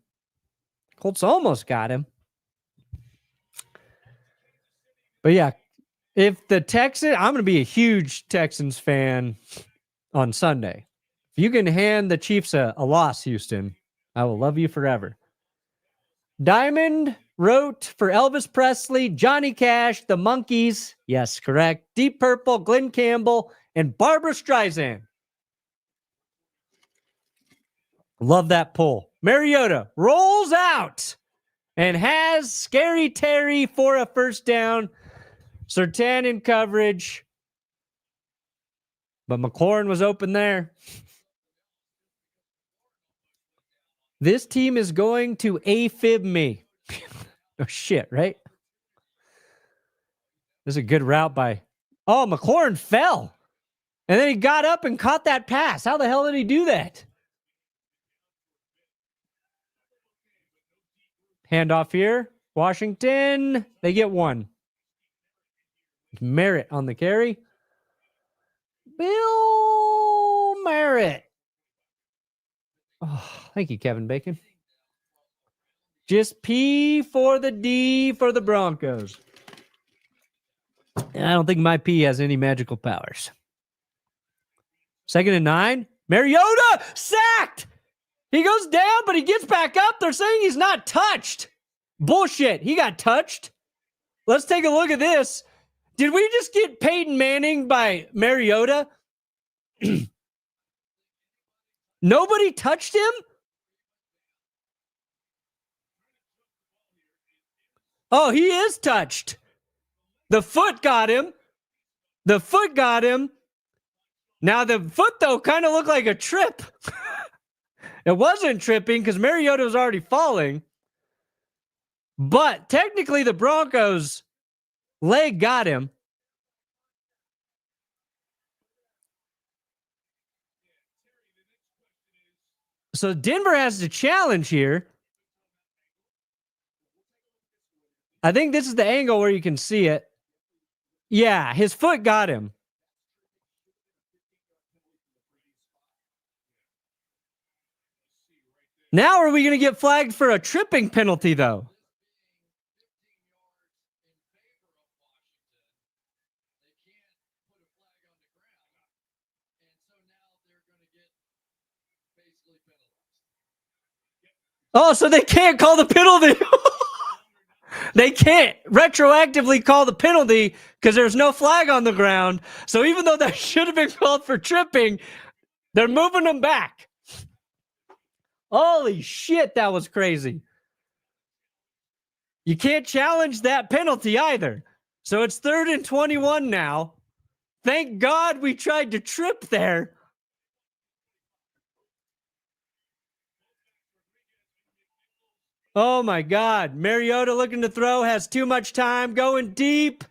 But yeah, if the Texans, I'm going to be a huge Texans fan on Sunday. If you can hand the Chiefs a loss, Houston, I will love you forever. Diamond wrote for Elvis Presley, Johnny Cash, the Monkees. Yes, correct. Deep Purple, Glenn Campbell, and Barbra Streisand. Love that pull. Mariota rolls out and has Scary Terry for a first down. Surtain in coverage. But McLaurin was open there. This team is going to AFib me. Oh, shit, right? This is a good route by... Oh, McLaurin fell. And then he got up and caught that pass. How the hell did he do that? Handoff here. Washington. They get one. Merritt on the carry. Bill Merritt. Oh, thank you, Kevin Bacon. Just P for the D for the Broncos. And I don't think my P has any magical powers. 2nd and 9. Mariota sacked. He goes down, but he gets back up. They're saying he's not touched. Bullshit. He got touched. Let's take a look at this. Did we just get Peyton Manning by Mariota? Nobody touched him? Oh, he is touched. The foot got him. Now, the foot, though, kind of looked like a trip. It wasn't tripping because Mariota was already falling. But technically, the Broncos' leg got him. So Denver has to challenge here. I think this is the angle where you can see it. Yeah, his foot got him. Now are we going to get flagged for a tripping penalty, though? Oh, so they can't call the penalty. They can't retroactively call the penalty because there's no flag on the ground. So even though that should have been called for tripping, they're moving them back. Holy shit, that was crazy. You can't challenge that penalty either. So it's 3rd and 21 now. Thank God we tried to trip there. Oh, my God. Mariota looking to throw, has too much time, going deep.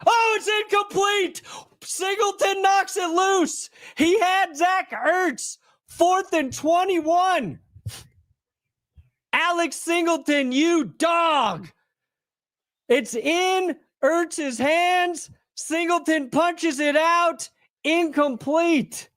Oh, it's incomplete. Singleton knocks it loose. He had Zach Ertz. 4th and 21. Alex Singleton, you dog. It's in Ertz's hands. Singleton punches it out. Incomplete.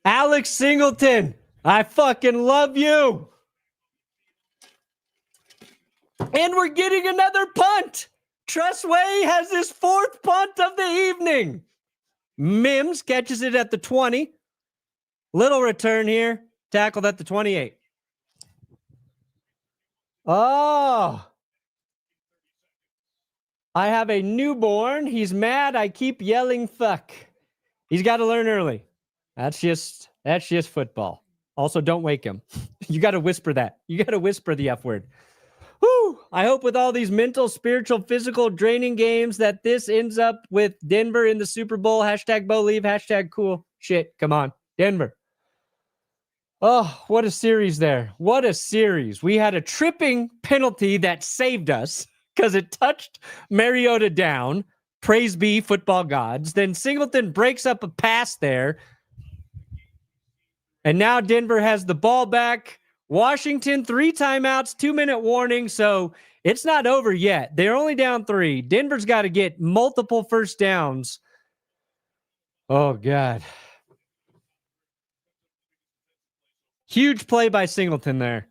Alex Singleton, I fucking love you. And we're getting another punt. Tressway has his 4th punt of the evening. Mims catches it at the 20. Little return here. Tackled at the 28. Oh. I have a newborn. He's mad. I keep yelling fuck. He's got to learn early. That's just football. Also, don't wake him. You got to whisper that. You got to whisper the F word. Whew. I hope with all these mental, spiritual, physical, draining games that this ends up with Denver in the Super Bowl. Hashtag Bo leave. Hashtag cool shit. Come on, Denver. Oh, what a series there. What a series. We had a tripping penalty that saved us because it touched Mariota down. Praise be football gods. Then Singleton breaks up a pass there. And now Denver has the ball back. Washington, 3 timeouts, 2-minute warning. So it's not over yet. They're only down 3. Denver's got to get multiple first downs. Oh, God. Huge play by Singleton there.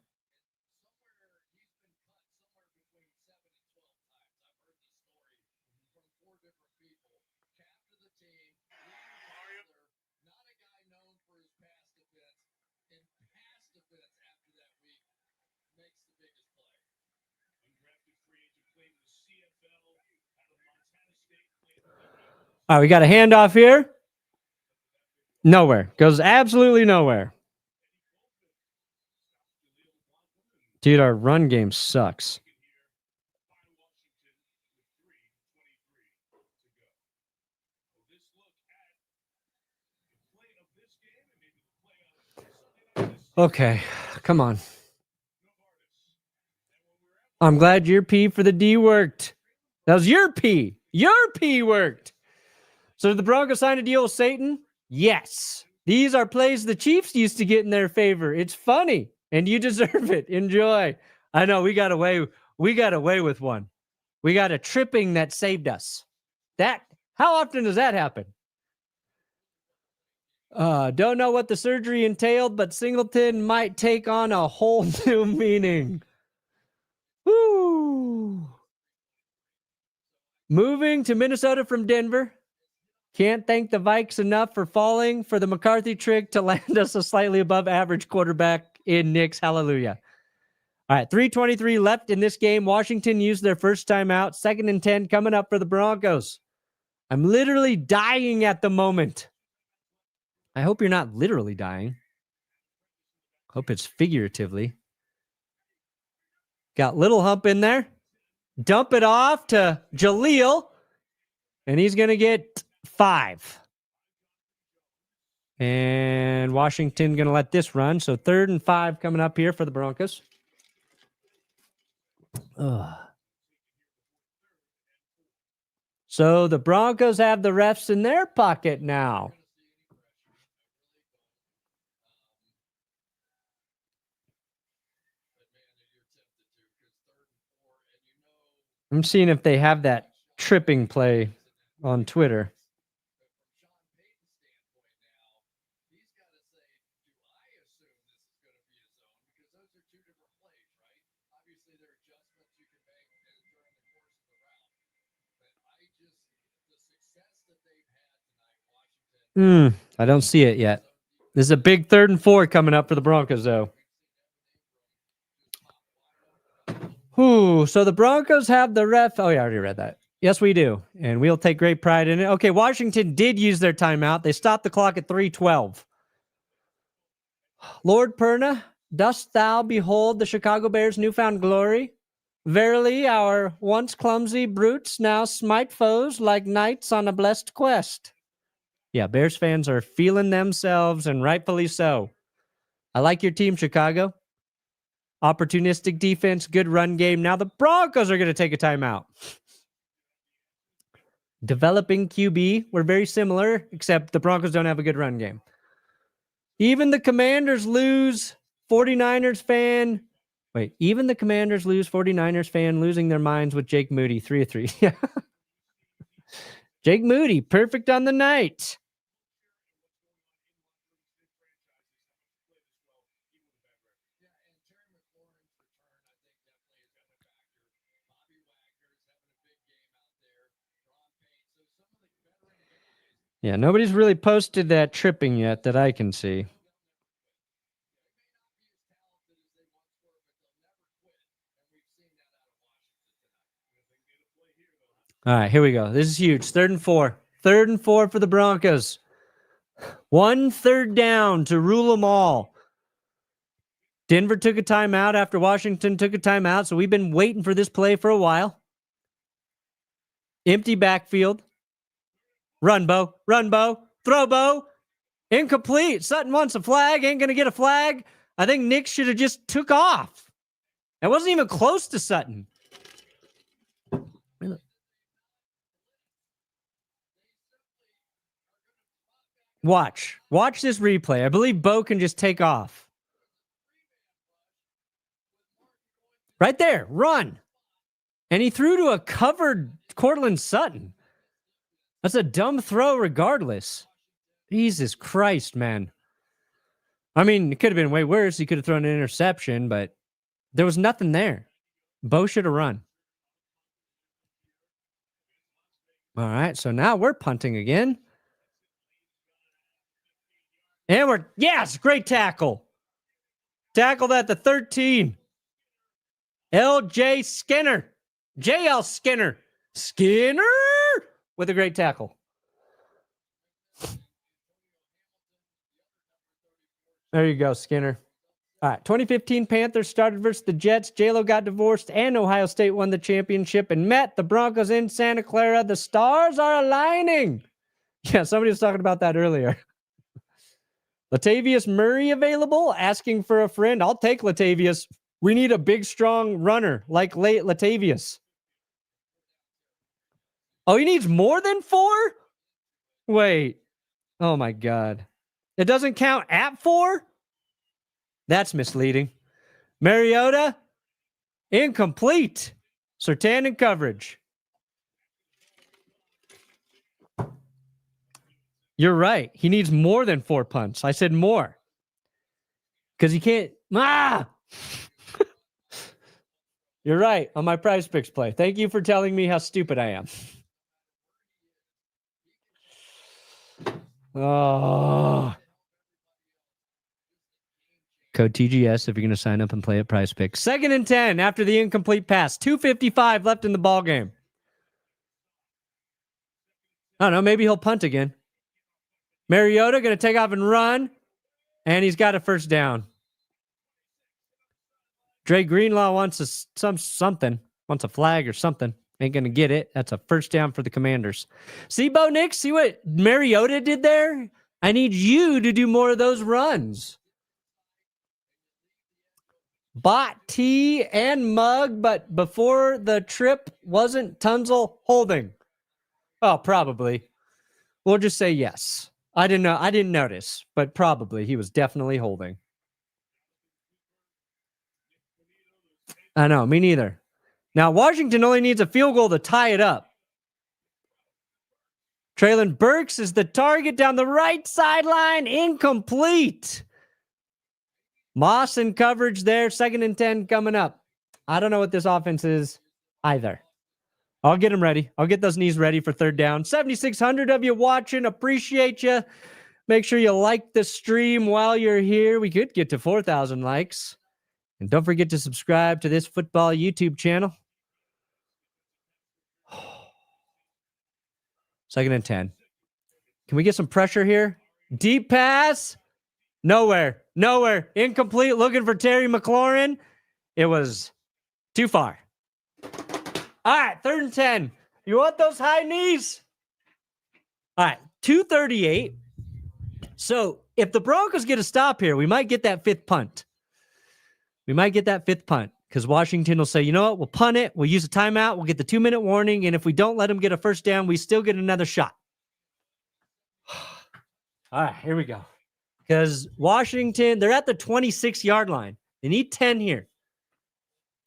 All right, we got a handoff here. Nowhere. Goes absolutely nowhere. Dude, our run game sucks. Okay, come on. I'm glad your P for the D worked. That was your P. Your P worked. So did the Broncos sign a deal with Satan? Yes. These are plays the Chiefs used to get in their favor. It's funny, and you deserve it. Enjoy. I know we got away. We got away with one. We got a tripping that saved us. How often does that happen? Don't know what the surgery entailed, but Singleton might take on a whole new meaning. Woo! Moving to Minnesota from Denver. Can't thank the Vikes enough for falling for the McCarthy trick to land us a slightly above average quarterback in Knicks. Hallelujah. All right, 3:23 left in this game. Washington used their first timeout. 2nd and 10 coming up for the Broncos. I'm literally dying at the moment. I hope you're not literally dying. Hope it's figuratively. Got Little Hump in there. Dump it off to Jaleel. And he's going to get 5. And Washington going to let this run. So 3rd and 5 coming up here for the Broncos. Ugh. So the Broncos have the refs in their pocket now. I'm seeing if they have that tripping play on Twitter. I don't see it yet. This is a big 3rd and 4 coming up for the Broncos, though. So the Broncos have the ref. Oh, yeah, I already read that. Yes, we do. And we'll take great pride in it. Okay, Washington did use their timeout. They stopped the clock at 3:12. Lord Perna, dost thou behold the Chicago Bears' newfound glory? Verily, our once clumsy brutes now smite foes like knights on a blessed quest. Yeah, Bears fans are feeling themselves, and rightfully so. I like your team, Chicago. Opportunistic defense, good run game. Now the Broncos are going to take a timeout. Developing QB. We're very similar, except the Broncos don't have a good run game. Even the Commanders lose. 49ers fan. Wait, even the Commanders lose. 49ers fan losing their minds with Jake Moody. 3-3. Yeah. Jake Moody, perfect on the night. Yeah, nobody's really posted that tripping yet that I can see. All right, here we go. This is huge. 3rd and 4. 3rd and 4 for the Broncos. 1 third down to rule them all. Denver took a timeout after Washington took a timeout, so we've been waiting for this play for a while. Empty backfield. Run, Bo. Run, Bo. Throw, Bo. Incomplete. Sutton wants a flag. Ain't going to get a flag. I think Nick should have just took off. It wasn't even close to Sutton. Watch. Watch this replay. I believe Bo can just take off. Right there. Run. And he threw to a covered Courtland Sutton. That's a dumb throw regardless. Jesus Christ, man. I mean, it could have been way worse. He could have thrown an interception, but there was nothing there. Bo should have run. All right, so now we're punting again. And we're, yes, great tackle. Tackled at the 13. L.J. Skinner. J.L. Skinner. Skinner with a great tackle. There you go, Skinner. All right, 2015 Panthers started versus the Jets. J-Lo got divorced, and Ohio State won the championship and met the Broncos in Santa Clara. The stars are aligning. Yeah, somebody was talking about that earlier. Latavius Murray available, asking for a friend. I'll take Latavius. We need a big, strong runner like late Latavius. Oh, he needs more than 4? Wait. Oh, my God. It doesn't count at 4? That's misleading. Mariota, incomplete. Surtain in coverage. You're right. He needs more than 4 punts. I said more. Because he can't. You're right on my prize picks play. Thank you for telling me how stupid I am. Oh. Code TGS if you're going to sign up and play at Prize Picks. 2nd and 10 after the incomplete pass. 2:55 left in the ball game. I don't know. Maybe he'll punt again. Mariota going to take off and run. And he's got a first down. Dre Greenlaw wants something. Wants a flag or something. Ain't going to get it. That's a first down for the Commanders. See, Bo Nick? See what Mariota did there? I need you to do more of those runs. Bot, tea, and mug, but before the trip, wasn't Tunzel holding? Oh, probably. We'll just say yes. I didn't know. I didn't notice, but probably he was definitely holding. I know, me neither. Now, Washington only needs a field goal to tie it up. Traylon Burks is the target down the right sideline. Incomplete. Moss in coverage there. 2nd and 10 coming up. I don't know what this offense is either. I'll get them ready. I'll get those knees ready for 3rd down. 7,600 of you watching. Appreciate you. Make sure you like the stream while you're here. We could get to 4,000 likes. And don't forget to subscribe to this football YouTube channel. 2nd and 10. Can we get some pressure here? Deep pass. Nowhere. Incomplete. Looking for Terry McLaurin. It was too far. All right, 3rd and 10. You want those high knees? All right, 2:38. So if the Broncos get a stop here, we might get that 5th punt. Because Washington will say, you know what? We'll punt it. We'll use a timeout. We'll get the 2-minute warning. And if we don't let them get a first down, we still get another shot. All right, here we go. Because Washington, they're at the 26-yard line. They need 10 here.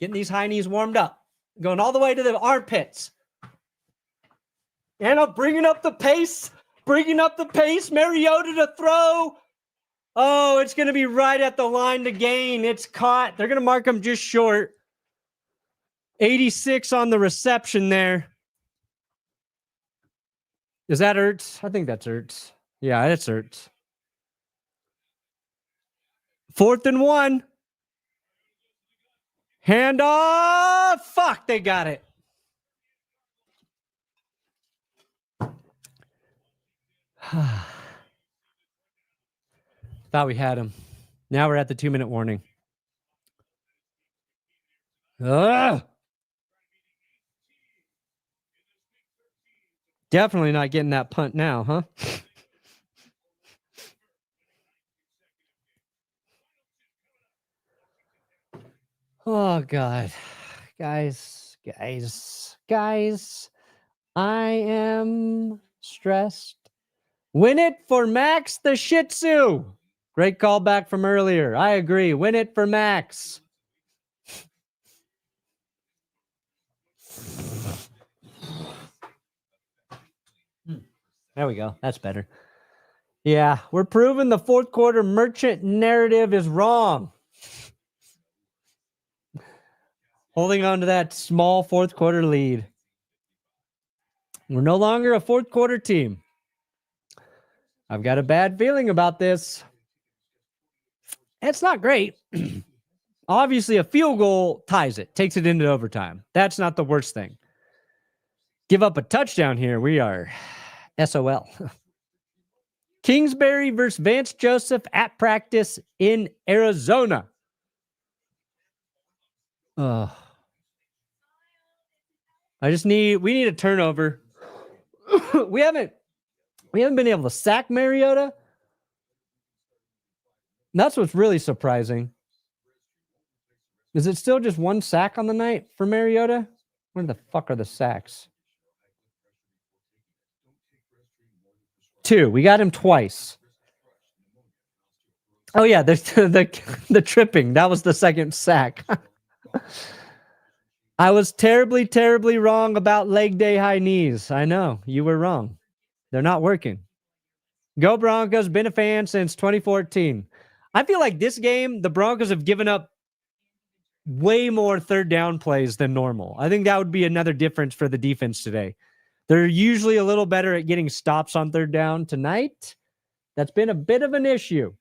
Getting these high knees warmed up. Going all the way to the armpits. And I'm bringing up the pace. Mariota to throw. Oh, it's going to be right at the line to gain. It's caught. They're going to mark him just short. 86 on the reception there. Is that Ertz? I think that's Ertz. Yeah, that's Ertz. 4th and 1. Handoff. Fuck, they got it. Thought we had him. Now we're at the 2-minute warning. Ugh! Definitely not getting that punt now, huh? Oh, God. Guys. I am stressed. Win it for Max the Shih Tzu. Great callback from earlier. I agree. Win it for Max. There we go. That's better. Yeah, we're proving the fourth quarter merchant narrative is wrong. Holding on to that small fourth quarter lead. We're no longer a fourth quarter team. I've got a bad feeling about this. It's not great. Obviously, a field goal ties it, takes it into overtime. That's not the worst thing. Give up a touchdown here. We are SOL. Kingsbury versus Vance Joseph at practice in Arizona. We need a turnover. we haven't been able to sack Mariota. That's what's really surprising. Is it still just one sack on the night for Mariota? Where the fuck are the sacks? 2. We got him twice. Oh yeah, the tripping. That was the second sack. I was terribly, terribly wrong about leg day high knees. I know. You were wrong. They're not working. Go Broncos. Been a fan since 2014. I feel like this game, the Broncos have given up way more third down plays than normal. I think that would be another difference for the defense today. They're usually a little better at getting stops on third down. Tonight, that's been a bit of an issue.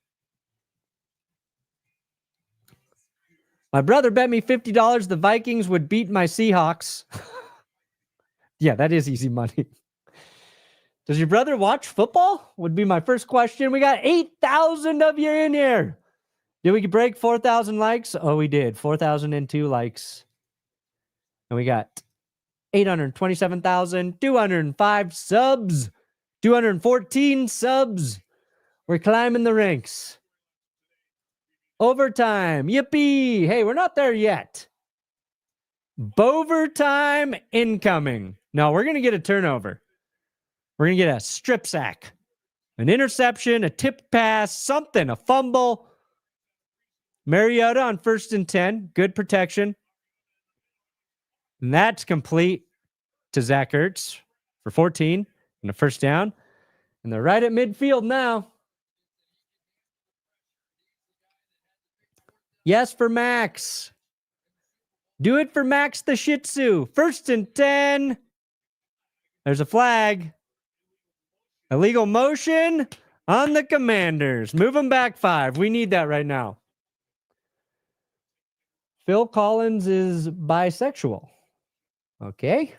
My brother bet me $50 the Vikings would beat my Seahawks. Yeah, that is easy money. Does your brother watch football? Would be my first question. We got 8,000 of you in here. Did we break 4,000 likes? Oh, we did. 4,002 likes. And we got 827,205 subs. 214 subs. We're climbing the ranks. Overtime. Yippee. Hey, we're not there yet. Bovertime incoming. No, we're going to get a turnover. We're going to get a strip sack, an interception, a tip pass, something, a fumble. Mariota on 1st and 10. Good protection. And that's complete to Zach Ertz for 14 and a first down. And they're right at midfield now. Yes, for Max. Do it for Max the Shih Tzu. 1st and 10. There's a flag. Illegal motion on the Commanders. Move them back 5. We need that right now. Phil Collins is bisexual. Okay.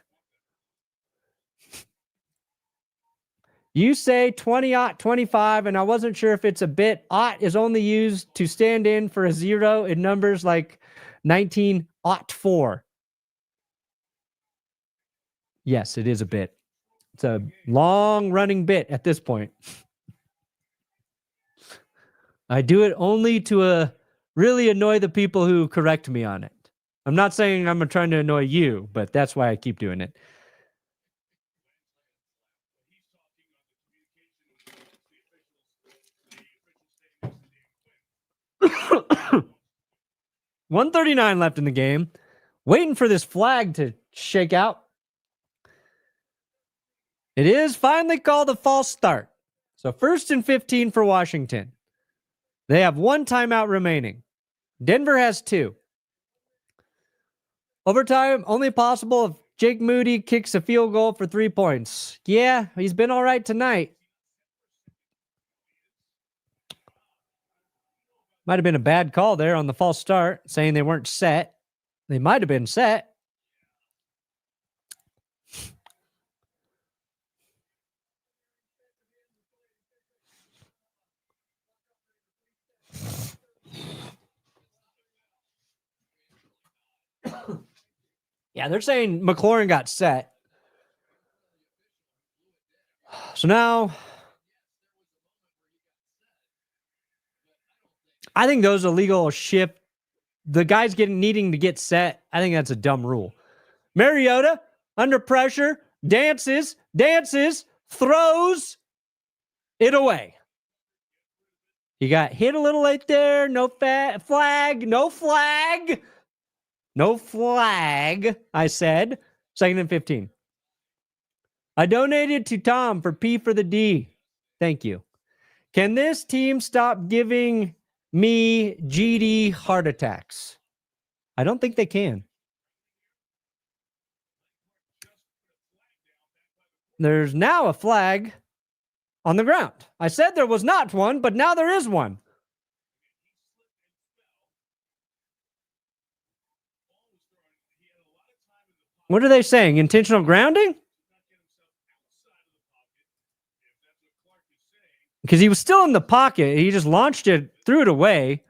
You say 20-25, and I wasn't sure if it's a bit. Ought is only used to stand in for a 0 in numbers like 1904. Yes, it is a bit. It's a long-running bit at this point. I do it only to really annoy the people who correct me on it. I'm not saying I'm trying to annoy you, but that's why I keep doing it. $139 left in the game. Waiting for this flag to shake out. It is finally called a false start. So 1st and 15 for Washington. They have 1 timeout remaining. Denver has 2. Overtime only possible if Jake Moody kicks a field goal for 3 points. Yeah, he's been all right tonight. Might have been a bad call there on the false start, saying they weren't set. They might have been set. Yeah, they're saying McLaurin got set. So now, I think those illegal shift, the guys needing to get set, I think that's a dumb rule. Mariota, under pressure, dances, throws it away. He got hit a little late there. No flag. No flag, I said. 2nd and 15. I donated to Tom for P for the D. Thank you. Can this team stop giving me GD heart attacks? I don't think they can. There's now a flag on the ground. I said there was not one, but now there is one. What are they saying? Intentional grounding? Because he was still in the pocket. He just launched it, threw it away.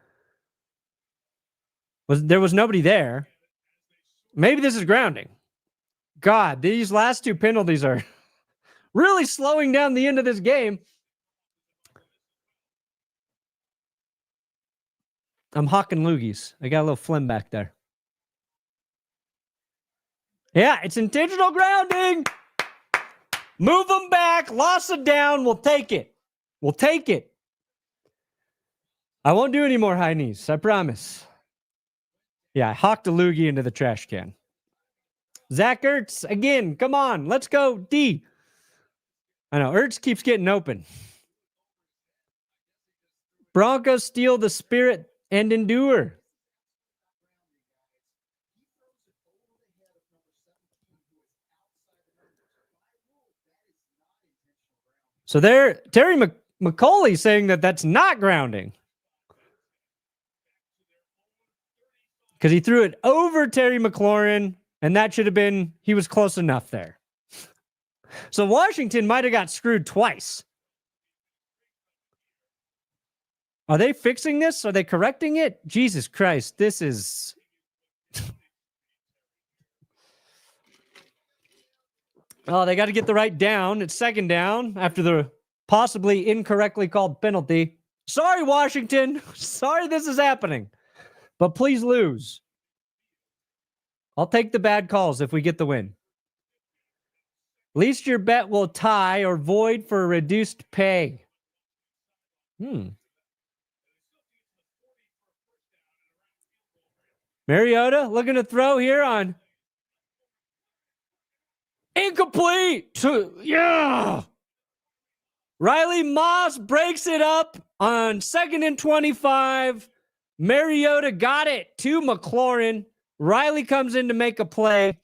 There was nobody there. Maybe this is grounding. God, these last two penalties are really slowing down the end of this game. I'm hawking loogies. I got a little phlegm back there. Yeah, it's intentional grounding. Move them back. Loss of down. We'll take it. We'll take it. I won't do any more high knees. I promise. Yeah, I hawked a loogie into the trash can. Zach Ertz, again, come on. Let's go, D. I know, Ertz keeps getting open. Broncos steal the spirit and endure. So there, Terry McCauley saying that that's not grounding. Because he threw it over Terry McLaurin, and that should have been, he was close enough there. So Washington might have got screwed twice. Are they fixing this? Are they correcting it? Jesus Christ, this is... Oh, they got to get the right down. It's 2nd down after the possibly incorrectly called penalty. Sorry, Washington. Sorry this is happening. But please lose. I'll take the bad calls if we get the win. At least your bet will tie or void for reduced pay. Mariota looking to throw here on... Incomplete. Yeah. Riley Moss breaks it up on 2nd and 25. Mariota got it to McLaurin. Riley comes in to make a play.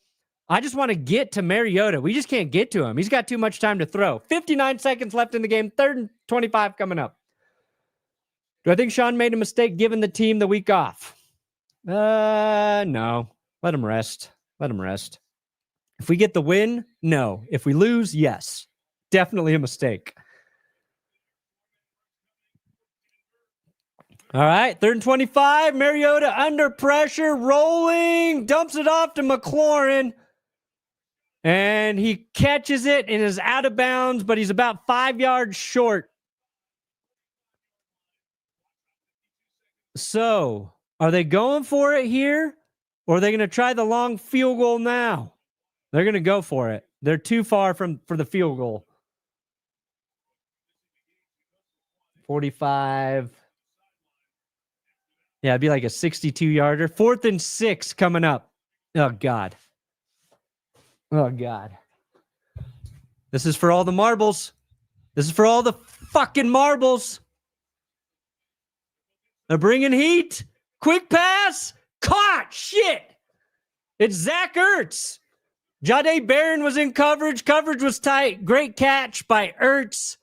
I just want to get to Mariota. We just can't get to him. He's got too much time to throw. 59 seconds left in the game. 3rd and 25 coming up. Do I think Sean made a mistake giving the team the week off? No. Let him rest. Let him rest. If we get the win, no. If we lose, yes. Definitely a mistake. All right, 3rd and 25. Mariota under pressure, rolling, dumps it off to McLaurin. And he catches it and is out of bounds, but he's about 5 yards short. So, are they going for it here? Or are they going to try the long field goal now? They're going to go for it. They're too far for the field goal. 45. Yeah, it'd be like a 62-yarder. 4th and 6 coming up. Oh, God. Oh, God. This is for all the marbles. This is for all the fucking marbles. They're bringing heat. Quick pass. Caught. Shit. It's Zach Ertz. Jahdae Barron was in coverage. Coverage was tight. Great catch by Ertz.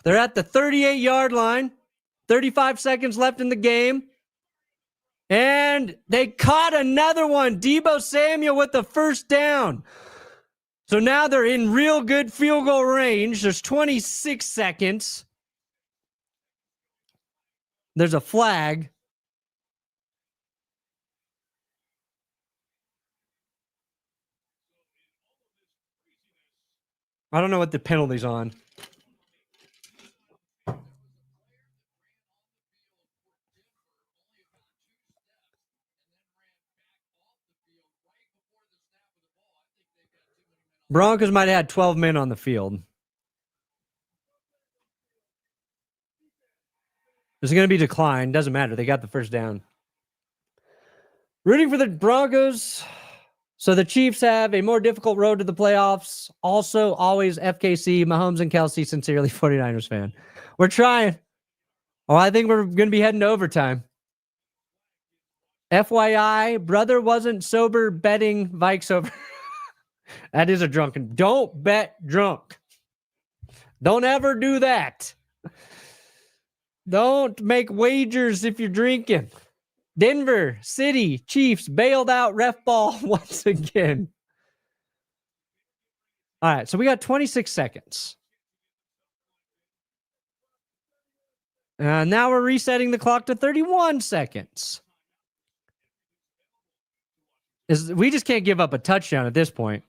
They're at the 38-yard line. 35 seconds left in the game. And they caught another one. Deebo Samuel with the 1st down. So now they're in real good field goal range. There's 26 seconds. There's a flag. I don't know what the penalty's on. Broncos might have had 12 men on the field. This is going to be declined. Doesn't matter. They got the first down. Rooting for the Broncos. So the Chiefs have a more difficult road to the playoffs. Also, always FKC, Mahomes and Kelsey, sincerely 49ers fan. We're trying. Oh, I think we're going to be heading to overtime. FYI, brother wasn't sober betting Vikes over. That is a drunken. Don't bet drunk. Don't ever do that. Don't make wagers if you're drinking. Denver City Chiefs bailed out ref ball once again. All right, so we got 26 seconds. Now we're resetting the clock to 31 seconds. We just can't give up a touchdown at this point.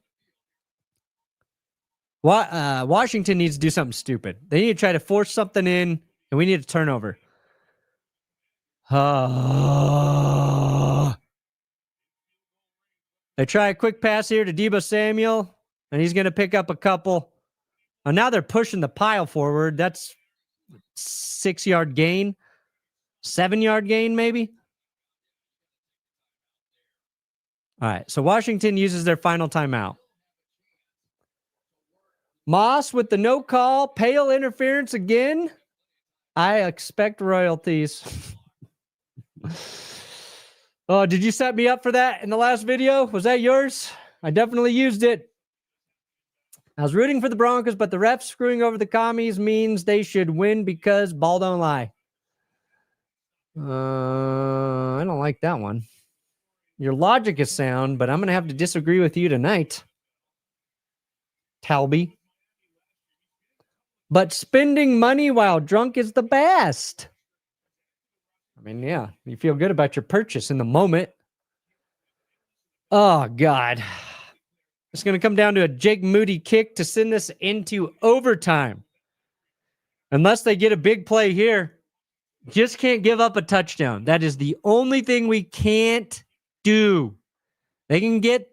Washington needs to do something stupid. They need to try to force something in, and we need a turnover. They try a quick pass here to Deebo Samuel, and he's going to pick up a couple. Oh, now they're pushing the pile forward. That's 6-yard gain, 7-yard gain, maybe. All right, so Washington uses their final timeout. Moss with the no call, pale interference again. I expect royalties. Oh, did you set me up for that in the last video? Was that yours? I definitely used it. I was rooting for the Broncos, but the refs screwing over the commies means they should win because ball don't lie. I don't like that one. Your logic is sound, but I'm going to have to disagree with you tonight, Talby. But spending money while drunk is the best. I mean, yeah, you feel good about your purchase in the moment. Oh, God. It's going to come down to a Jake Moody kick to send this into overtime. Unless they get a big play here, just can't give up a touchdown. That is the only thing we can't do. They can get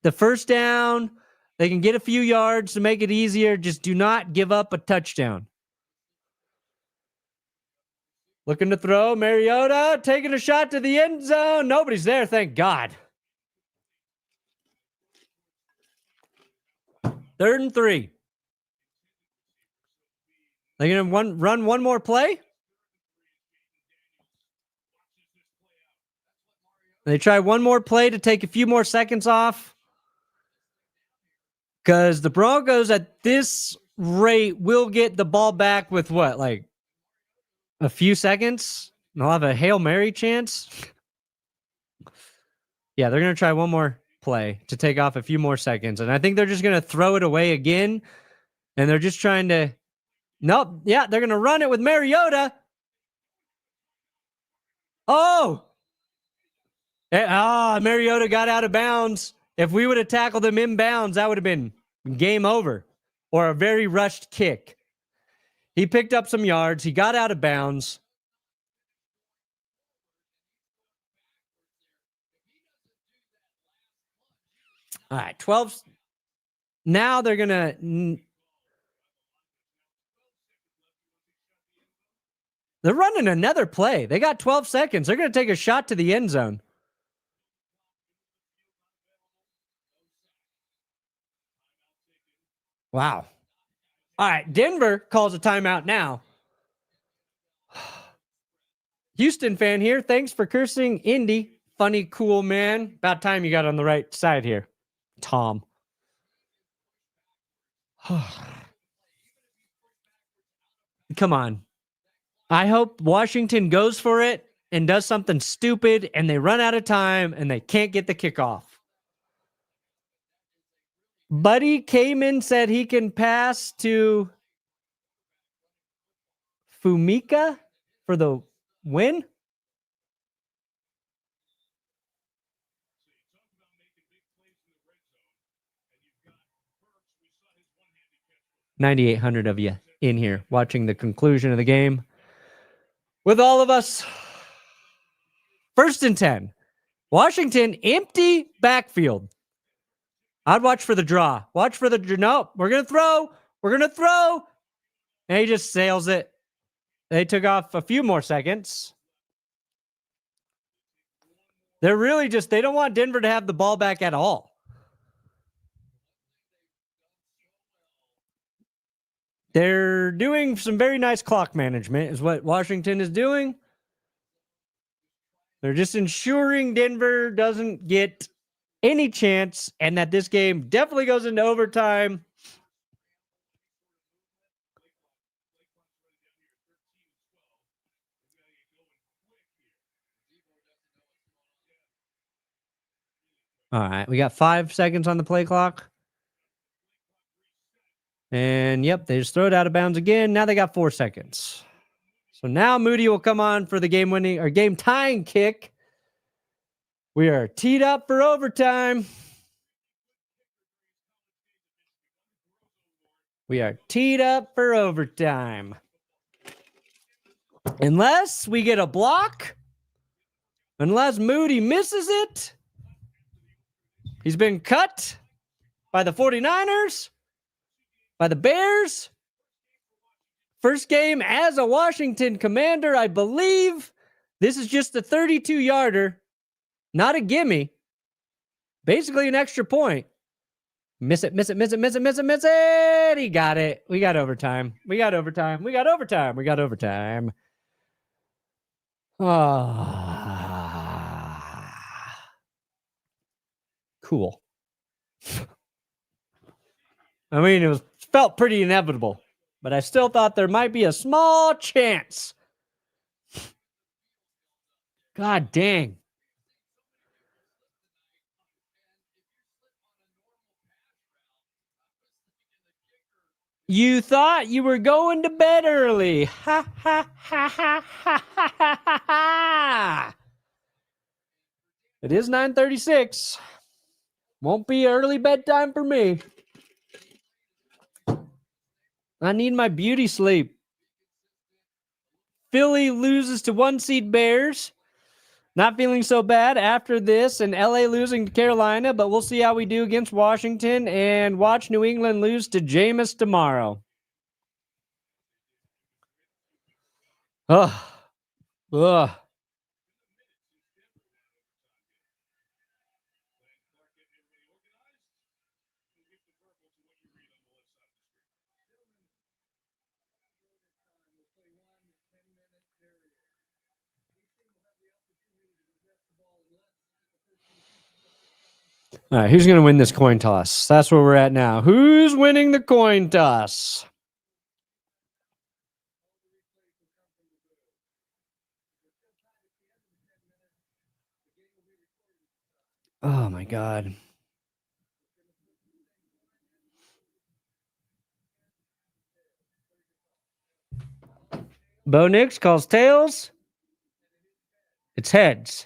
the first down. They can get a few yards to make it easier. Just do not give up a touchdown. Looking to throw. Mariota taking a shot to the end zone. Nobody's there, thank God. 3rd and 3. They're going to run one more play. They try one more play to take a few more seconds off. Because the Broncos at this rate will get the ball back with what? Like a few seconds? They'll have a Hail Mary chance. Yeah, they're going to try one more play to take off a few more seconds. And I think they're just going to throw it away again. And they're just trying to... Nope. Yeah, they're going to run it with Mariota. Oh! Mariota got out of bounds. If we would have tackled him inbounds, that would have been game over or a very rushed kick. He picked up some yards. He got out of bounds. All right, 12. Now they're going to... They're running another play. They got 12 seconds. They're going to take a shot to the end zone. Wow. All right, Denver calls a timeout now. Houston fan here. Thanks for cursing Indy. Funny, cool man. About time you got on the right side here, Tom. Come on. I hope Washington goes for it and does something stupid and they run out of time and they can't get the kickoff. Buddy came in, said he can pass to Fumika for the win. 9,800 of you in here watching the conclusion of the game with all of us. 1st and 10. Washington, empty backfield. I'd watch for the draw. Watch for the... No, we're going to throw. We're going to throw. And he just sails it. They took off a few more seconds. They're really just... They don't want Denver to have the ball back at all. They're doing some very nice clock management is what Washington is doing. They're just ensuring Denver doesn't get any chance and that this game definitely goes into overtime. All right, we got 5 seconds on the play clock. And, yep, they just throw it out of bounds again. Now they got 4 seconds. So now Moody will come on for the game-winning or game-tying kick. We are teed up for overtime. We are teed up for overtime. Unless we get a block, unless Moody misses it, he's been cut by the 49ers, by the Bears. First game as a Washington Commander, I believe. This is just a 32-yarder, not a gimme. Basically an extra point. Miss it, miss it, miss it, miss it, miss it, miss it. He got it. We got overtime. We got overtime. We got overtime. We got overtime. Ah. Cool. I mean, it felt pretty inevitable, but I still thought there might be a small chance. God dang. You thought you were going to bed early. Ha, ha, ha, ha, ha, ha, ha, ha. It is 9:36. Won't be early bedtime for me. I need my beauty sleep. Philly loses to 1-seed Bears. Not feeling so bad after this, and LA losing to Carolina, but we'll see how we do against Washington and watch New England lose to Jameis tomorrow. Ugh. Ugh. All right, who's going to win this coin toss? That's where we're at now. Who's winning the coin toss? Oh, my God. Bo Nix calls tails. It's heads.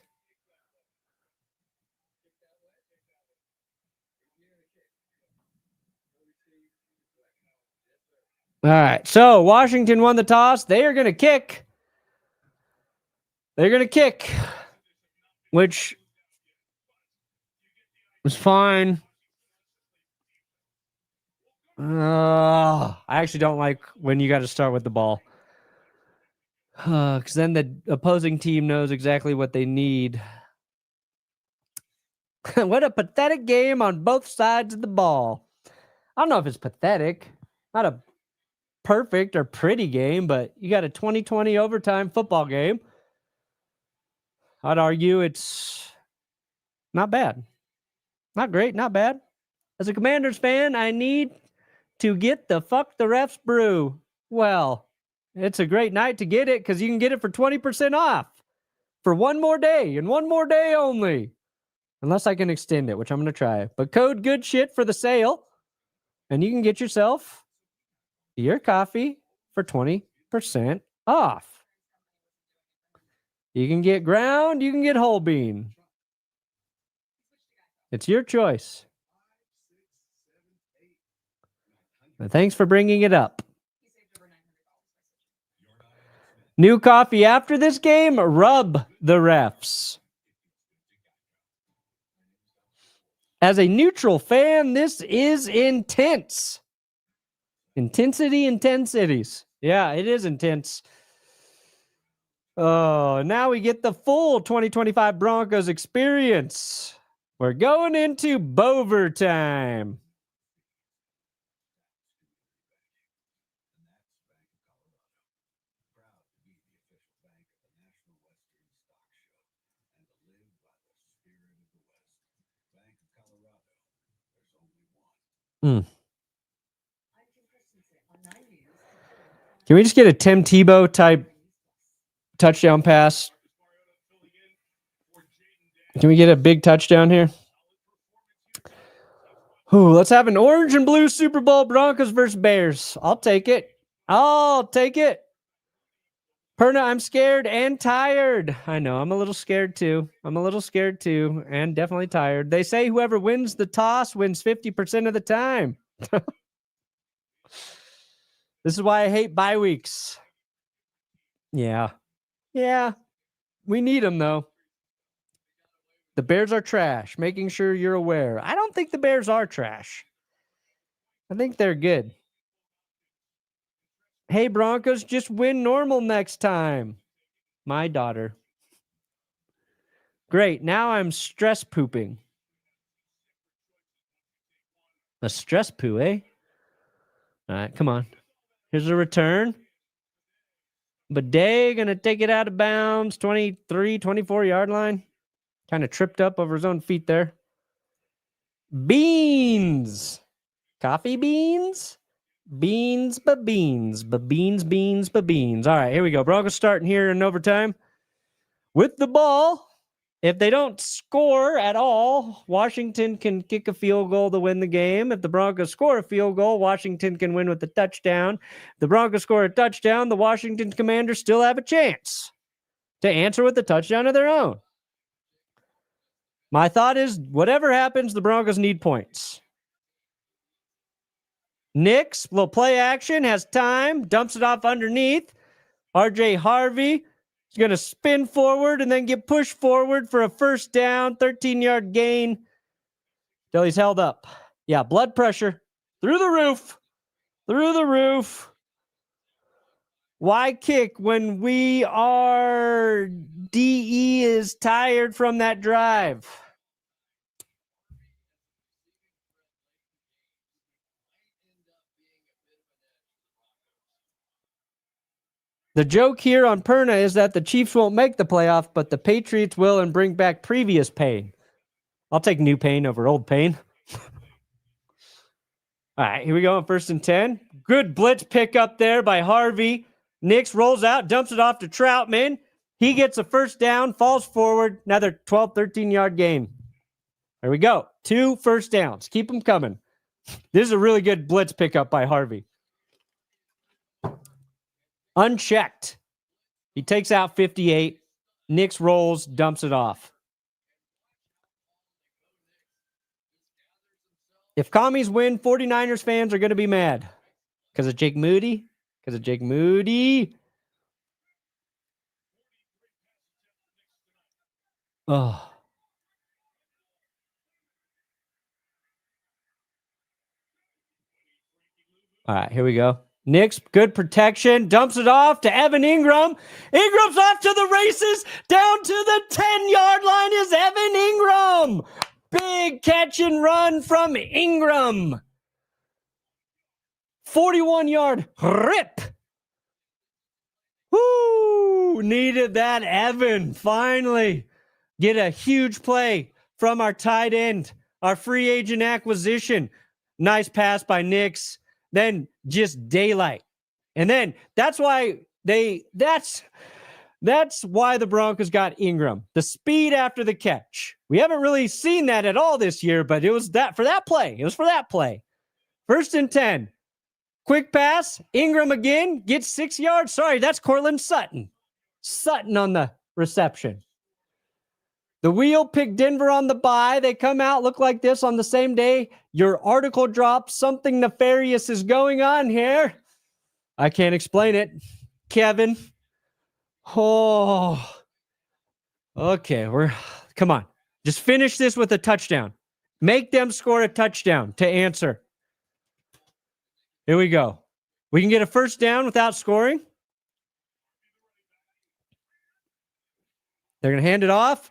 All right, so Washington won the toss. They are going to kick. They're going to kick, which was fine. I actually don't like when you got to start with the ball. Because then the opposing team knows exactly what they need. What a pathetic game on both sides of the ball. I don't know if it's pathetic. Not a perfect or pretty game, but you got a 2020 overtime football game. I'd argue it's not bad. Not great, not bad. As a Commanders fan, I need to get the fuck the refs brew. Well, it's a great night to get it because you can get it for 20% off for one more day and one more day only. Unless I can extend it, which I'm going to try. But code good shit for the sale. And you can get yourself your coffee for 20% off. You can get ground, you can get whole bean. It's your choice. Thanks for bringing it up. New coffee after this game? Rub the refs. As a neutral fan, this is intense. Intensities. Yeah, it is intense. Oh, now we get the full 2025 Broncos experience. We're going into Bover time. Can we just get a Tim Tebow type touchdown pass? Can we get a big touchdown here? Ooh, let's have an orange and blue Super Bowl, Broncos versus Bears. I'll take it. Perna, I'm scared and tired. I know, I'm a little scared too. And definitely tired. They say whoever wins the toss wins 50% of the time. This is why I hate bye weeks. Yeah. We need them, though. The Bears are trash, making sure you're aware. I don't think the Bears are trash. I think they're good. Hey, Broncos, just win normal next time. My daughter. Great. Now I'm stress pooping. A stress poo, eh? All right, come on. Here's a return. Bidet going to take it out of bounds. 23, 24-yard line. Kind of tripped up over his own feet there. Beans. Coffee beans? Beans. All right, here we go. Broncos starting here in overtime with the ball. If they don't score at all, Washington can kick a field goal to win the game. If the Broncos score a field goal, Washington can win with a touchdown. If the Broncos score a touchdown, the Washington Commanders still have a chance to answer with a touchdown of their own. My thought is, whatever happens, the Broncos need points. Nix, little play action, has time, dumps it off underneath. RJ Harvey is going to spin forward and then get pushed forward for a first down, 13-yard gain. Till he's held up. Yeah, blood pressure through the roof. Why kick when DE is tired from that drive? The joke here on Perna is that the Chiefs won't make the playoff, but the Patriots will and bring back previous pain. I'll take new pain over old pain. All right, here we go on 1st and 10. Good blitz pick up there by Harvey. Nix rolls out, dumps it off to Troutman. He gets a first down, falls forward. Another 12, 13-yard gain. There we go. 2 first downs. Keep them coming. This is a really good blitz pickup by Harvey. Unchecked. He takes out 58. Nix rolls, dumps it off. If commies win, 49ers fans are going to be mad. Because of Jake Moody. Oh. All right, here we go. Nix, good protection, dumps it off to Evan Ingram. Ingram's off to the races. Down to the 10-yard line is Evan Ingram. Big catch and run from Ingram. 41-yard rip. Woo! Needed that, Evan. Finally get a huge play from our tight end, our free agent acquisition. Nice pass by Nix. Then just daylight. And then that's why that's why the Broncos got Ingram. The speed after the catch. We haven't really seen that at all this year, but it was for that play. 1st and 10. Quick pass. Ingram again gets 6 yards. Sorry, that's Courtland Sutton. Sutton on the reception. The wheel picked Denver on the bye. They come out, look like this on the same day. Your article drops. Something nefarious is going on here. I can't explain it. Kevin. Oh. Okay, come on. Just finish this with a touchdown. Make them score a touchdown to answer. Here we go. We can get a first down without scoring. They're going to hand it off.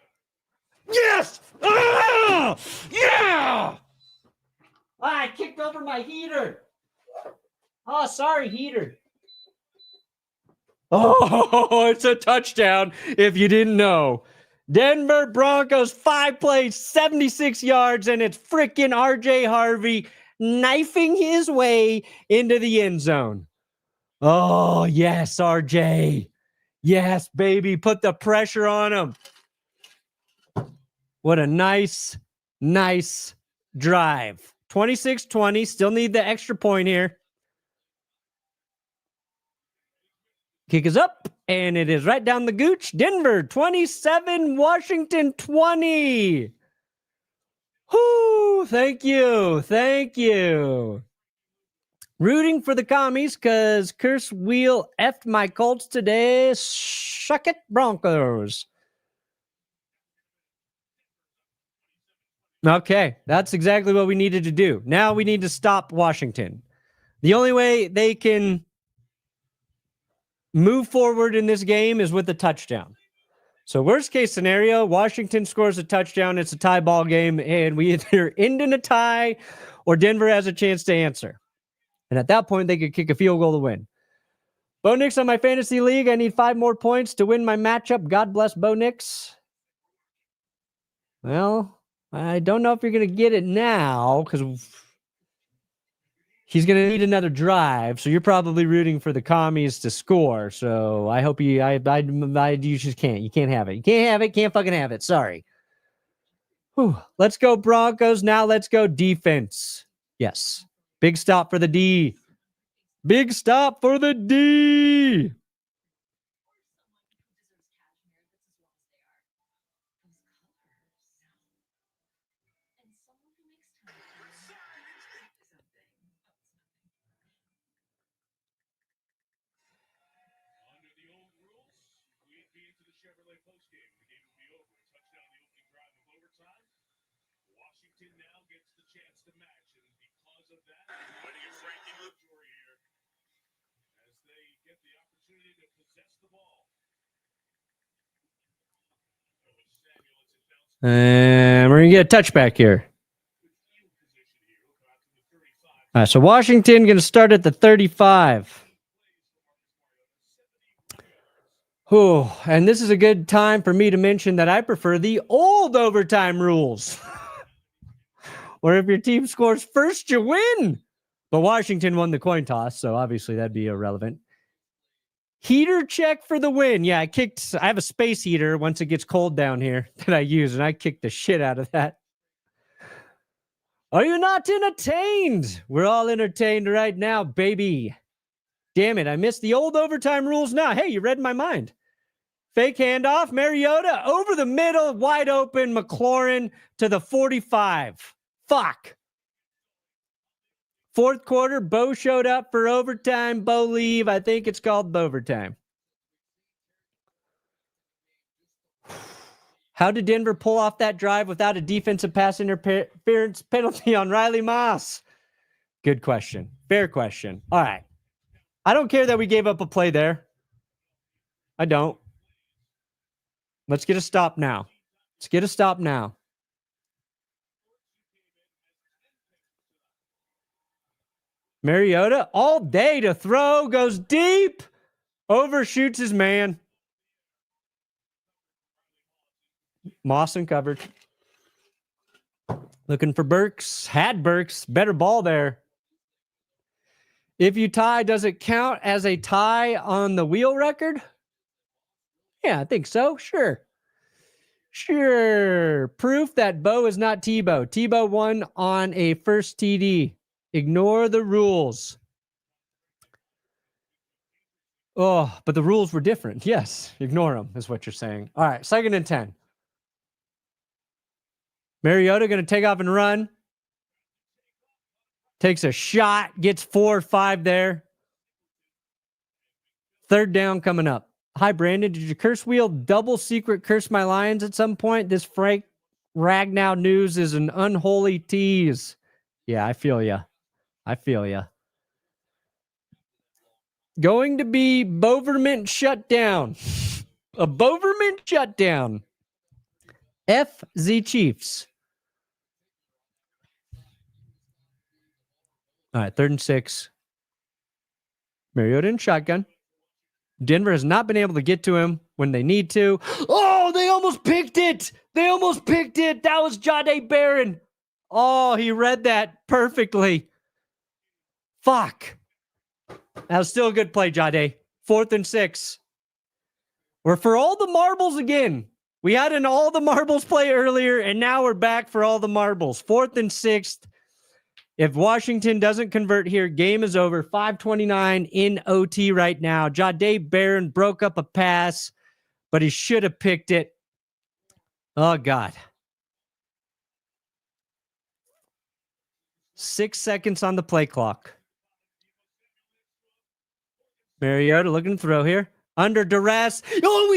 Yes! Ah! Yeah! I kicked over my heater. Oh, sorry, heater. Oh, it's a touchdown if you didn't know. Denver Broncos, 5 plays, 76 yards, and it's freaking RJ Harvey knifing his way into the end zone. Oh, yes, RJ. Yes, baby. Put the pressure on him. What a nice drive. 26-20. Still need the extra point here. Kick is up, and it is right down the gooch. Denver 27, Washington 20. Whoo, thank you. Rooting for the commies because Curse Wheel effed my Colts today. Shuck it, Broncos. Okay, that's exactly what we needed to do. Now we need to stop Washington. The only way they can move forward in this game is with a touchdown. So worst case scenario, Washington scores a touchdown. It's a tie ball game, and we either end in a tie or Denver has a chance to answer. And at that point, they could kick a field goal to win. Bo Nix on my fantasy league. I need 5 more points to win my matchup. God bless Bo Nix. Well, I don't know if you're going to get it now because he's going to need another drive. So you're probably rooting for the commies to score. So I hope you just can't. You can't have it. You can't have it. Can't fucking have it. Sorry. Whew. Let's go Broncos. Now let's go defense. Yes. Big stop for the D. Big stop for the D. And we're going to get a touchback here. All right, so Washington going to start at the 35. Oh, and this is a good time for me to mention that I prefer the old overtime rules. Or if your team scores first, you win. But Washington won the coin toss, so obviously that'd be irrelevant. Heater check for the win. Yeah, I have a space heater once it gets cold down here that I use, and I kicked the shit out of that. Are you not entertained? We're all entertained right now, baby. Damn it, I missed the old overtime rules now. Hey, you read my mind. Fake handoff, Mariota over the middle, wide open, McLaurin to the 45. Fuck. Fourth quarter, Bo showed up for overtime. Bo leave. I think it's called Bovertime. How did Denver pull off that drive without a defensive pass interference penalty on Riley Moss? Good question. Fair question. All right. I don't care that we gave up a play there. I don't. Let's get a stop now. Let's get a stop now. Mariota all day to throw, goes deep, overshoots his man. Mawson covered. Looking for Burks. Had Burks. Better ball there. If you tie, does it count as a tie on the wheel record? Yeah, I think so. Sure. Proof that Bo is not Tebow. Tebow won on a first TD. Ignore the rules. Oh, but the rules were different. Yes, ignore them is what you're saying. All right, 2nd and 10. Mariota going to take off and run. Takes a shot, gets 4 or 5 there. 3rd down coming up. Hi, Brandon. Did your curse wheel double secret curse my Lions at some point? This Frank Ragnow news is an unholy tease. Yeah, I feel ya. I feel ya. Going to be Boverment shutdown. A Boverment shutdown. FZ Chiefs. All right, 3rd and 6. Mariota in shotgun. Denver has not been able to get to him when they need to. Oh, they almost picked it. They almost picked it. That was Jayden Barron. Oh, he read that perfectly. Fuck. That was still a good play, Jayden. 4th and 6. We're for all the marbles again. We had an all the marbles play earlier, and now we're back for all the marbles. 4th and 6th. If Washington doesn't convert here, game is over. 5:29 in OT right now. Jayden Barron broke up a pass, but he should have picked it. Oh, God. 6 seconds on the play clock. Mariota looking to throw here. Under duress. Oh,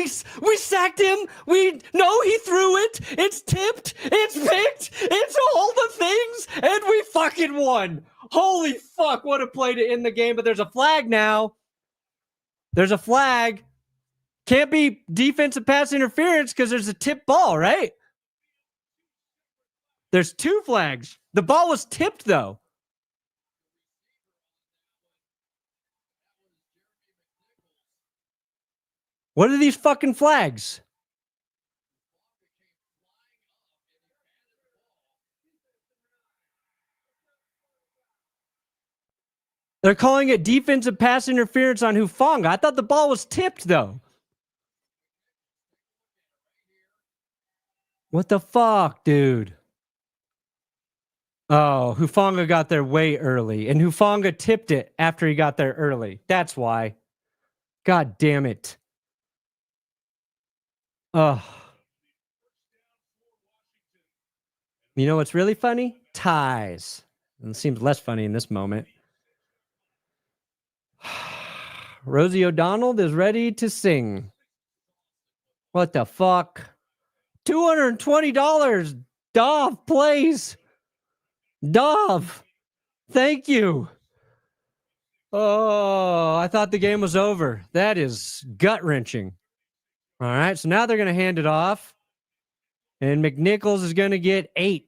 we sacked him. No, he threw it. It's tipped. It's picked. It's all the things. And we fucking won. Holy fuck. What a play to end the game. But there's a flag now. There's a flag. Can't be defensive pass interference because there's a tipped ball, right? There's 2 flags. The ball was tipped, though. What are these fucking flags? They're calling it defensive pass interference on Hufanga. I thought the ball was tipped, though. What the fuck, dude? Oh, Hufanga got there way early, and Hufanga tipped it after he got there early. That's why. God damn it. Oh. You know what's really funny? Ties. And it seems less funny in this moment. Rosie O'Donnell is ready to sing. What the fuck? $220. Dov, please. Dov. Thank you. Oh, I thought the game was over. That is gut-wrenching. All right, so now they're going to hand it off. And McNichols is going to get 8.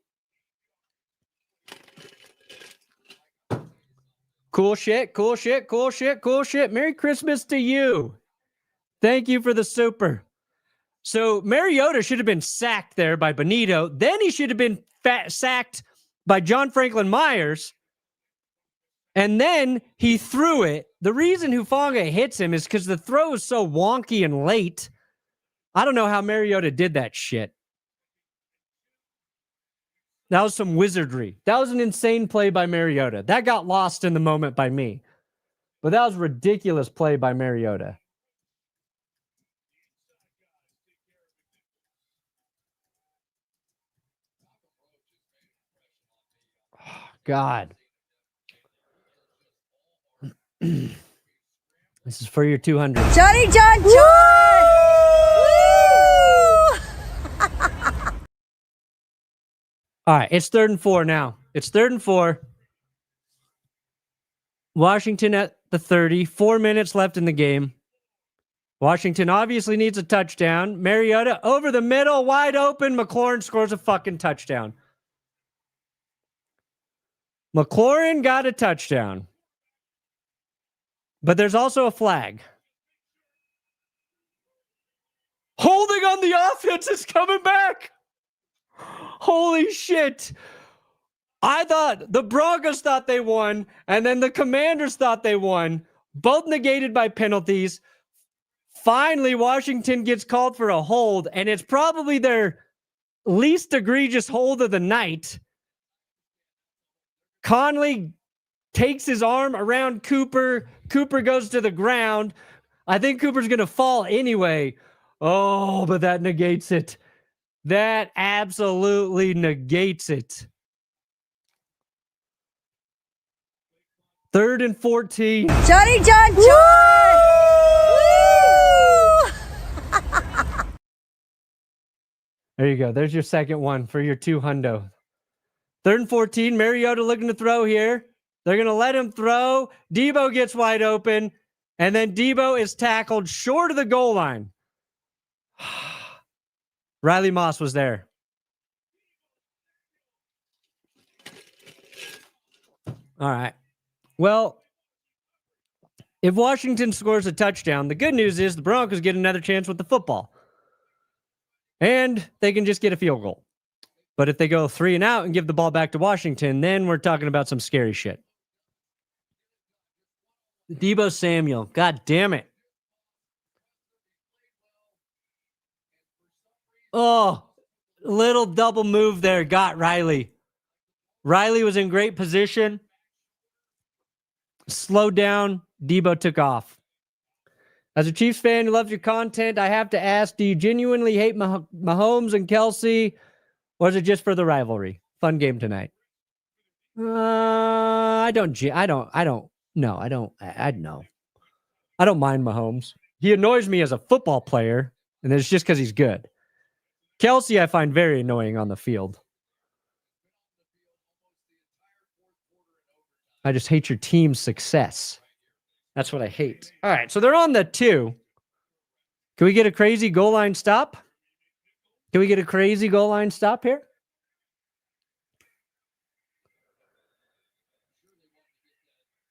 Cool shit, cool shit, cool shit, cool shit. Merry Christmas to you. Thank you for the super. So Mariota should have been sacked there by Benito. Then he should have been sacked by John Franklin Myers. And then he threw it. The reason Hufanga hits him is because the throw is so wonky and late. I don't know how Mariota did that shit. That was some wizardry. That was an insane play by Mariota. That got lost in the moment by me. But that was a ridiculous play by Mariota. Oh, God. This is for your 200. Johnny John John! All right, it's 3rd and 4 now. It's 3rd and 4. Washington at the 30. 4 minutes left in the game. Washington obviously needs a touchdown. Mariota over the middle, wide open. McLaurin scores a fucking touchdown. McLaurin got a touchdown. But there's also a flag. Holding on the offense is coming back. Holy shit. I thought the Broncos thought they won, and then the Commanders thought they won, both negated by penalties. Finally, Washington gets called for a hold, and it's probably their least egregious hold of the night. Conley takes his arm around Cooper. Cooper goes to the ground. I think Cooper's going to fall anyway. Oh, but that negates it. That absolutely negates it. 3rd and 14. Johnny John John! Woo! There you go. There's your second one for your 2 hundo. 3rd and 14. Mariota looking to throw here. They're going to let him throw. Debo gets wide open. And then Debo is tackled short of the goal line. Riley Moss was there. All right. Well, if Washington scores a touchdown, the good news is the Broncos get another chance with the football. And they can just get a field goal. But if they go 3 and out and give the ball back to Washington, then we're talking about some scary shit. Debo Samuel. God damn it. Oh, little double move there. Got Riley. Riley was in great position. Slowed down. Debo took off. As a Chiefs fan who loves your content, I have to ask, do you genuinely hate Mahomes and Kelsey, or is it just for the rivalry? Fun game tonight. I don't know. I don't mind Mahomes. He annoys me as a football player, and it's just because he's good. Kelsey, I find very annoying on the field. I just hate your team's success. That's what I hate. All right, so they're on the 2. Can we get a crazy goal line stop? Can we get a crazy goal line stop here?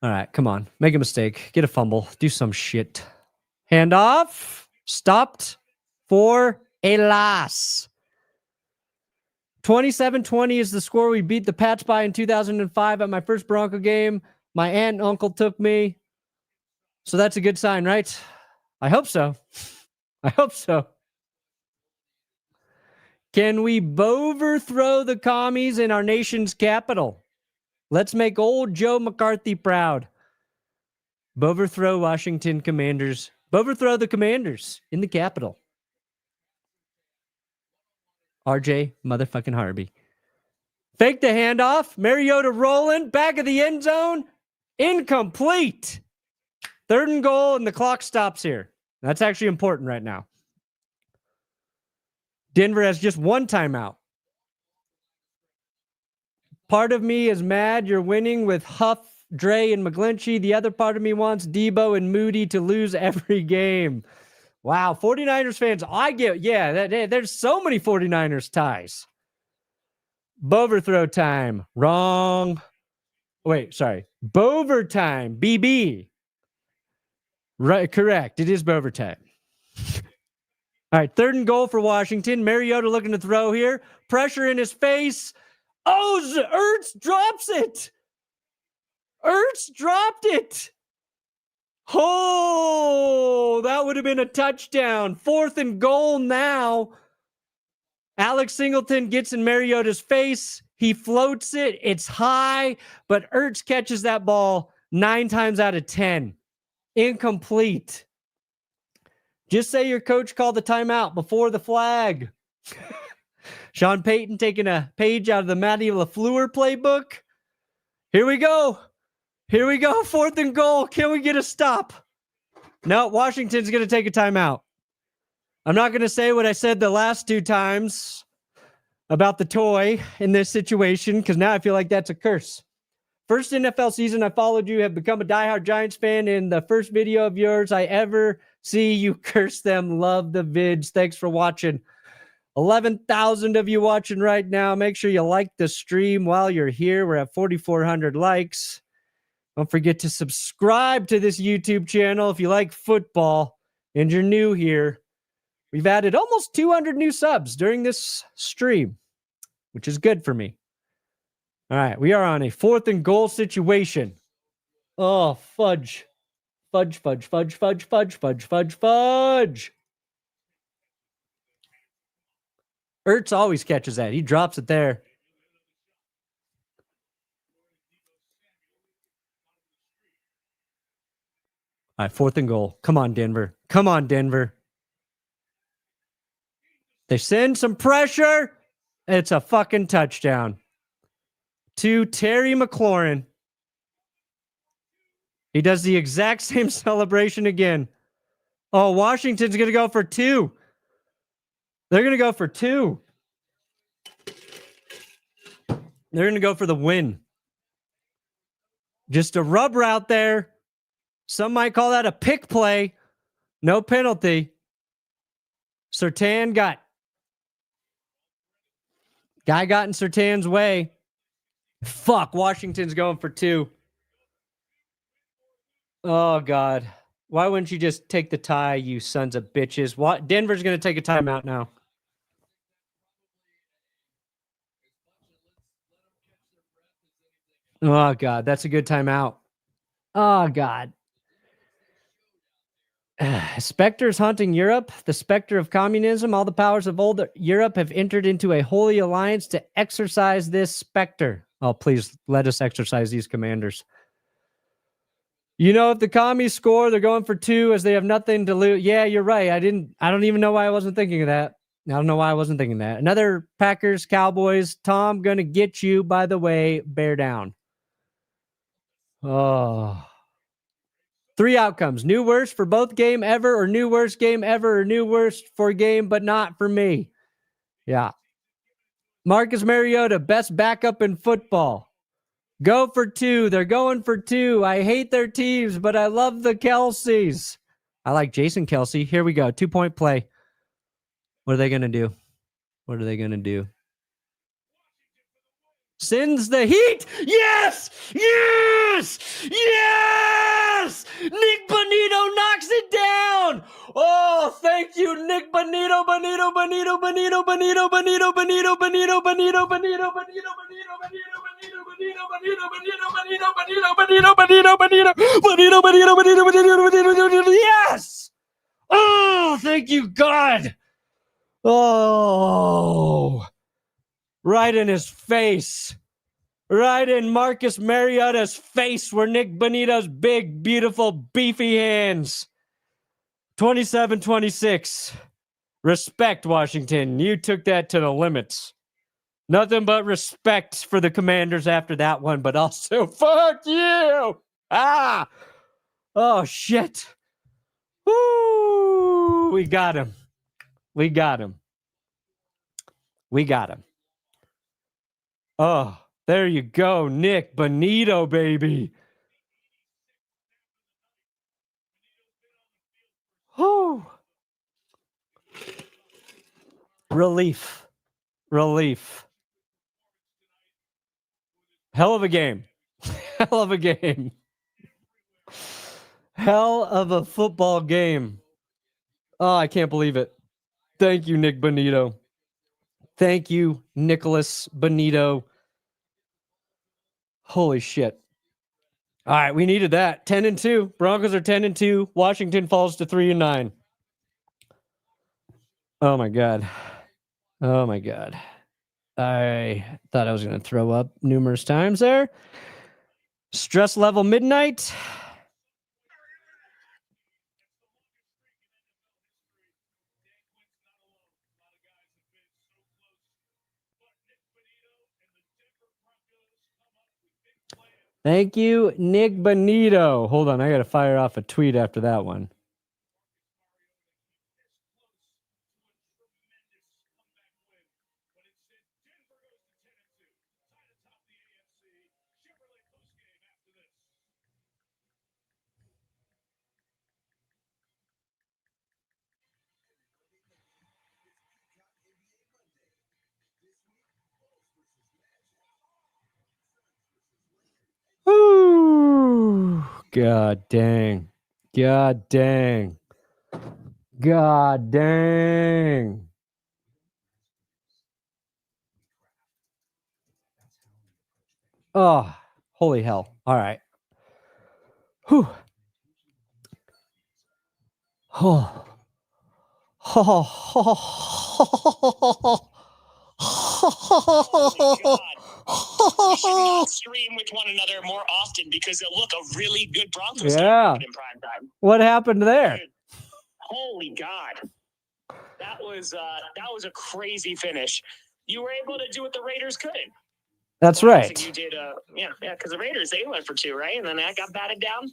All right, come on. Make a mistake. Get a fumble. Do some shit. Handoff. Stopped for a loss. 27-20 is the score. We beat the Pats by in 2005 at my first Bronco game. My aunt and uncle took me. So that's a good sign, right? I hope so. I hope so. Can we overthrow the commies in our nation's capital? Let's make old Joe McCarthy proud. Overthrow Washington Commanders. Overthrow the Commanders in the capital. RJ motherfucking Harvey. Fake the handoff. Mariota rolling. Back of the end zone. Incomplete. 3rd and goal, and the clock stops here. That's actually important right now. Denver has just 1 timeout. Part of me is mad you're winning with Huff, Dre, and McGlinchey. The other part of me wants Debo and Moody to lose every game. Wow, 49ers fans, there's so many 49ers ties. Boverthrow time. Wrong. Wait, sorry. Bover time. BB. Right, correct. It is Bover time. All right, 3rd and goal for Washington. Mariota looking to throw here. Pressure in his face. Oh, Ertz drops it. Ertz dropped it. Oh, that would have been a touchdown. 4th and goal now. Alex Singleton gets in Mariota's face. He floats it. It's high, but Ertz catches that ball 9 times out of 10. Incomplete. Just say your coach called the timeout before the flag. Sean Payton taking a page out of the Matty LaFleur playbook. Here we go. 4th and goal. Can we get a stop? No, Washington's going to take a timeout. I'm not going to say what I said the last 2 times about the toy in this situation, because now I feel like that's a curse. First NFL season I followed you, have become a diehard Giants fan. In the first video of yours I ever see you curse them. Love the vids. Thanks for watching. 11,000 of you watching right now. Make sure you like the stream while you're here. We're at 4,400 likes. Don't forget to subscribe to this YouTube channel if you like football and you're new here. We've added almost 200 new subs during this stream, which is good for me. All right, we are on a 4th and goal situation. Oh, fudge. Fudge. Ertz always catches that. He drops it there. All right, 4th and goal. Come on, Denver. They send some pressure. It's a fucking touchdown to Terry McLaurin. He does the exact same celebration again. Oh, Washington's going to go for 2. They're going to go for 2. They're going to go for the win. Just a rub route there. Some might call that a pick play. No penalty. Surtain got in Surtain's way. Fuck, Washington's going for 2. Oh, God. Why wouldn't you just take the tie, you sons of bitches? What? Denver's going to take a timeout now. Oh, God. That's a good timeout. Oh, God. Spectres haunting Europe. The specter of communism. All the powers of old Europe have entered into a holy alliance to exorcise this specter. Oh, please let us exorcise these commanders. You know, if the commies score, they're going for 2 as they have nothing to lose. Yeah, you're right. I don't even know why I wasn't thinking of that. I don't know why I wasn't thinking that. Another Packers, Cowboys. Tom, gonna get you, by the way. Bear down. Oh. 3 outcomes. New worst for both game ever, or new worst game ever, or new worst for game, but not for me. Yeah. Marcus Mariota, best backup in football. Go for 2. They're going for 2. I hate their teams, but I love the Kelseys. I like Jason Kelsey. Here we go. 2-point play. What are they going to do? What are they going to do? Sends the heat. Yes! Yes! Yes! Nick Bonito knocks it down. Oh, thank you, Nick Bonito. Bonito, Bonito, Bonito, Bonito, Bonito, Bonito, Bonito, Bonito, Bonito, Bonito, Bonito, Bonito, yes! Oh, thank you, God. Oh, right in his face. Right in Marcus Mariota's face were Nick Bonito's big, beautiful, beefy hands. 27-26. Respect, Washington. You took that to the limits. Nothing but respect for the Commanders after that one, but also fuck you. Ah. Oh, shit. Woo. We got him. We got him. We got him. Oh, there you go. Nick Bonito, baby. Whew. Relief. Relief. Hell of a game. Hell of a game. Hell of a football game. Oh, I can't believe it. Thank you, Nick Bonito. Thank you, Nicholas Bonito. Holy shit. All right, we needed that. 10-2. Broncos are 10-2. Washington falls to 3-9. Oh my God. Oh my God. I thought I was going to throw up numerous times there. Stress level midnight. Thank you, Nick Bonito. Hold on, I got to fire off a tweet after that one. Ooh, God dang. God dang. God dang. Oh, holy hell. All right. Whew. Oh. We should not stream with one another more often because it'll look a really good Broncos game in prime time. What happened there? Dude, holy God. That was a crazy finish. You were able to do what the Raiders couldn't. That's Well, right. You did, yeah, because the Raiders, they went for 2, right? And then that got batted down.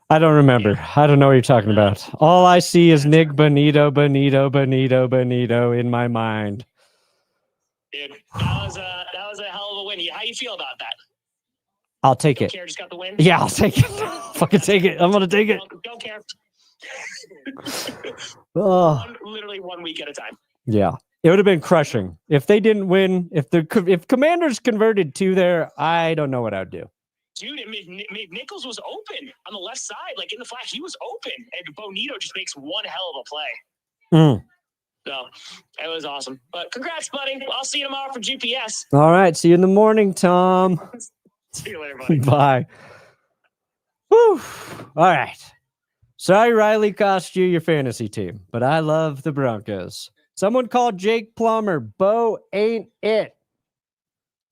I don't remember. I don't know what you're talking about. All I see is Nick Bonito in my mind. Dude, that was a hell of a win. How you feel about that? I'll take Don't it. care, just got the win? Yeah, I'll take it. Fucking take it. I'm going to take it. Don't care. Oh. Literally 1 week at a time. Yeah. It would have been crushing. If they didn't win, if Commanders converted 2 there, I don't know what I would do. Dude, Nichols was open on the left side, like in the flat. He was open, and Bonito just makes one hell of a play. So, it was awesome. But congrats, buddy. I'll see you tomorrow for GPS. All right. See you in the morning, Tom. See you later, buddy. Bye. Whew. All right. Sorry, Riley cost you your fantasy team, but I love the Broncos. Someone called Jake Plummer. Bo ain't it.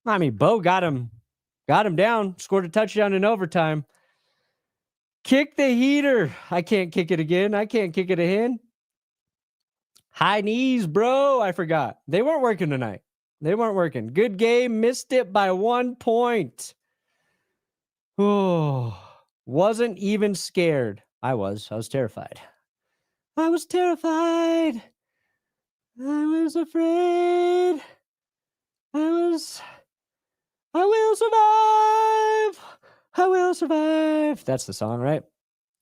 I mean, Bo got him down, scored a touchdown in overtime. Kick the heater. I can't kick it again. I can't kick it again. High knees, bro. I forgot. They weren't working tonight. They weren't working. Good game. Missed it by 1 point. Oh, wasn't even scared. I was terrified. I was terrified. I was afraid. I will survive. I will survive. That's the song, right?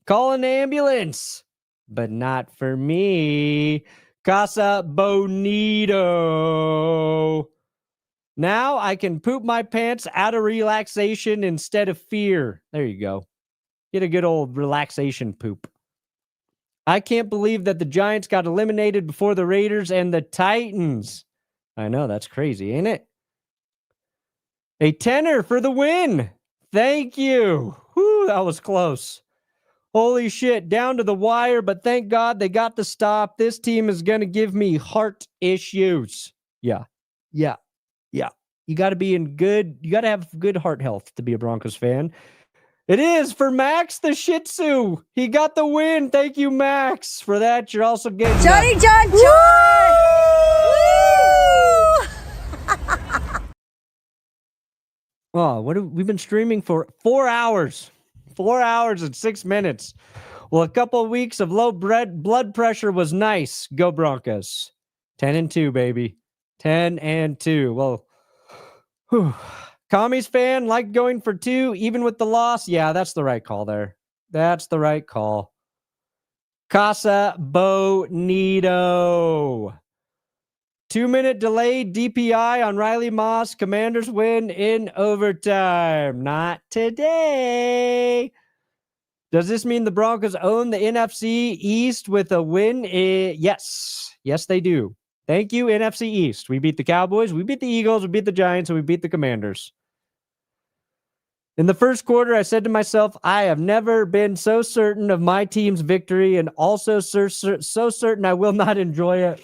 Call an ambulance, but not for me. Casa Bonito. Now I can poop my pants out of relaxation instead of fear. There you go. Get a good old relaxation poop. I can't believe that the Giants got eliminated before the Raiders and the Titans. I know, that's crazy, ain't it? A tenner for the win. Thank you. Whew, that was close. Holy shit, down to the wire, but thank God they got the stop. This team is going to give me heart issues. Yeah. You got to have good heart health to be a Broncos fan. It is for Max the Shih Tzu. He got the win. Thank you, Max. For that, you're also getting Johnny John John! Oh, we've been streaming for 4 hours. 4 hours and 6 minutes. Well, a couple of weeks of low blood pressure was nice. Go Broncos. 10-2, baby. 10-2. Well, whew. Commies fan, like going for 2, even with the loss. Yeah, that's the right call there. That's the right call. Casa Bonito. 2-minute delayed DPI on Riley Moss. Commanders win in overtime. Not today. Does this mean the Broncos own the NFC East with a win? Yes. Yes, they do. Thank you, NFC East. We beat the Cowboys, we beat the Eagles, we beat the Giants, and we beat the Commanders. In the first quarter, I said to myself, I have never been so certain of my team's victory and also so certain I will not enjoy it.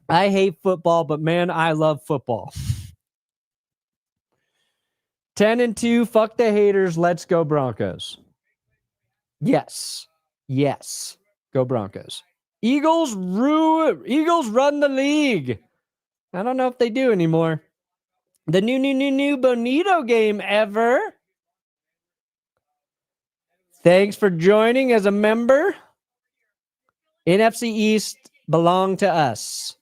I hate football, but man, I love football. 10-2, fuck the haters. Let's go Broncos. Yes. Go Broncos. Eagles run the league. I don't know if they do anymore. The new Bonito game ever. Thanks for joining as a member. NFC East belong to us.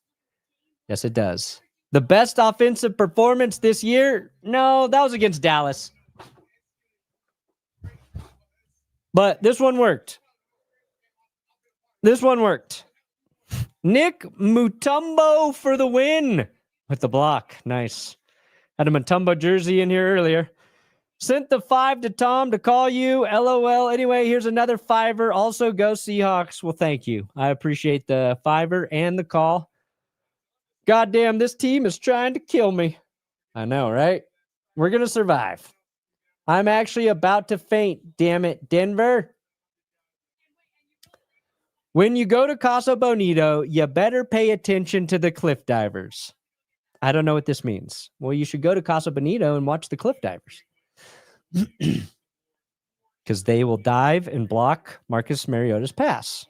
Yes, it does. The best offensive performance this year? No, that was against Dallas. But this one worked. Nick Mutombo for the win with the block. Nice. Had a Mutombo jersey in here earlier. Sent the 5 to Tom to call you. LOL. Anyway, here's another $5. Also, go Seahawks. Well, thank you. I appreciate the $5 and the call. Goddamn, this team is trying to kill me. I know, right? We're going to survive. I'm actually about to faint. Damn it, Denver. When you go to Casa Bonito, you better pay attention to the cliff divers. I don't know what this means. Well, you should go to Casa Bonito and watch the cliff divers. Because they will dive and block Marcus Mariota's pass.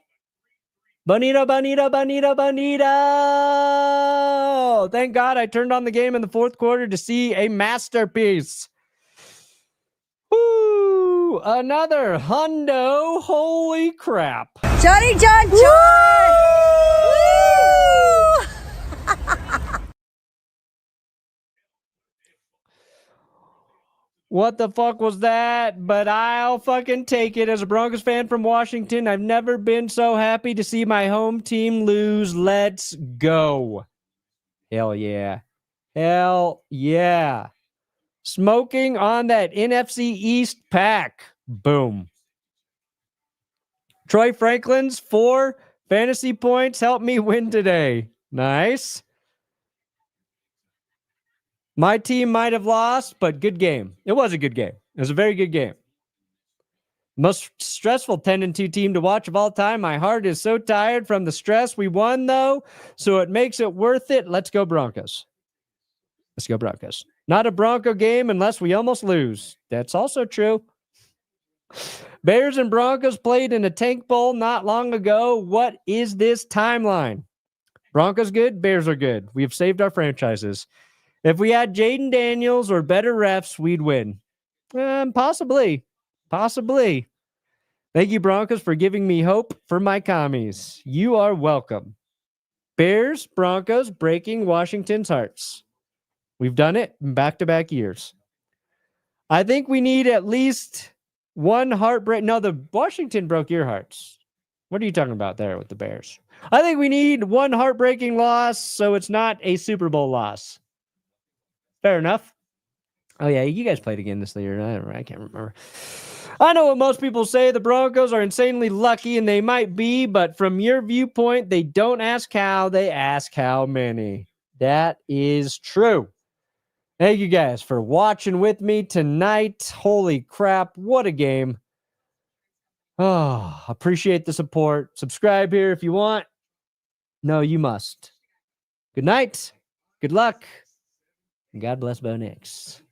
Bonito. Thank God I turned on the game in the fourth quarter to see a masterpiece. Woo! Another hundo. Holy crap. Johnny John John! Woo! What the fuck was that? But I'll fucking take it. As a Broncos fan from Washington, I've never been so happy to see my home team lose. Let's go. Hell yeah. Hell yeah. Smoking on that NFC East pack. Boom. Troy Franklin's 4 fantasy points helped me win today. Nice. My team might have lost, but good game. It was a good game. It was a very good game. Most stressful 10-2 team to watch of all time. My heart is so tired from the stress. We won, though, so it makes it worth it. Let's go Broncos. Let's go Broncos. Not a Bronco game unless we almost lose. That's also true. Bears and Broncos played in a tank bowl not long ago. What is this timeline? Broncos good, Bears are good. We have saved our franchises. If we had Jayden Daniels or better refs, we'd win. Possibly. Thank you, Broncos, for giving me hope for my commies. You are welcome. Bears, Broncos, breaking Washington's hearts. We've done it in back-to-back years. I think we need at least one heartbreak. No, the Washington broke your hearts. What are you talking about there with the Bears? I think we need one heartbreaking loss so it's not a Super Bowl loss. Fair enough. Oh, yeah, you guys played again this year. I can't remember. I know what most people say. The Broncos are insanely lucky, and they might be, but from your viewpoint, they don't ask how, they ask how many. That is true. Thank you guys for watching with me tonight. Holy crap, what a game. Oh, appreciate the support. Subscribe here if you want. No, you must. Good night. Good luck. God bless Bo Nix.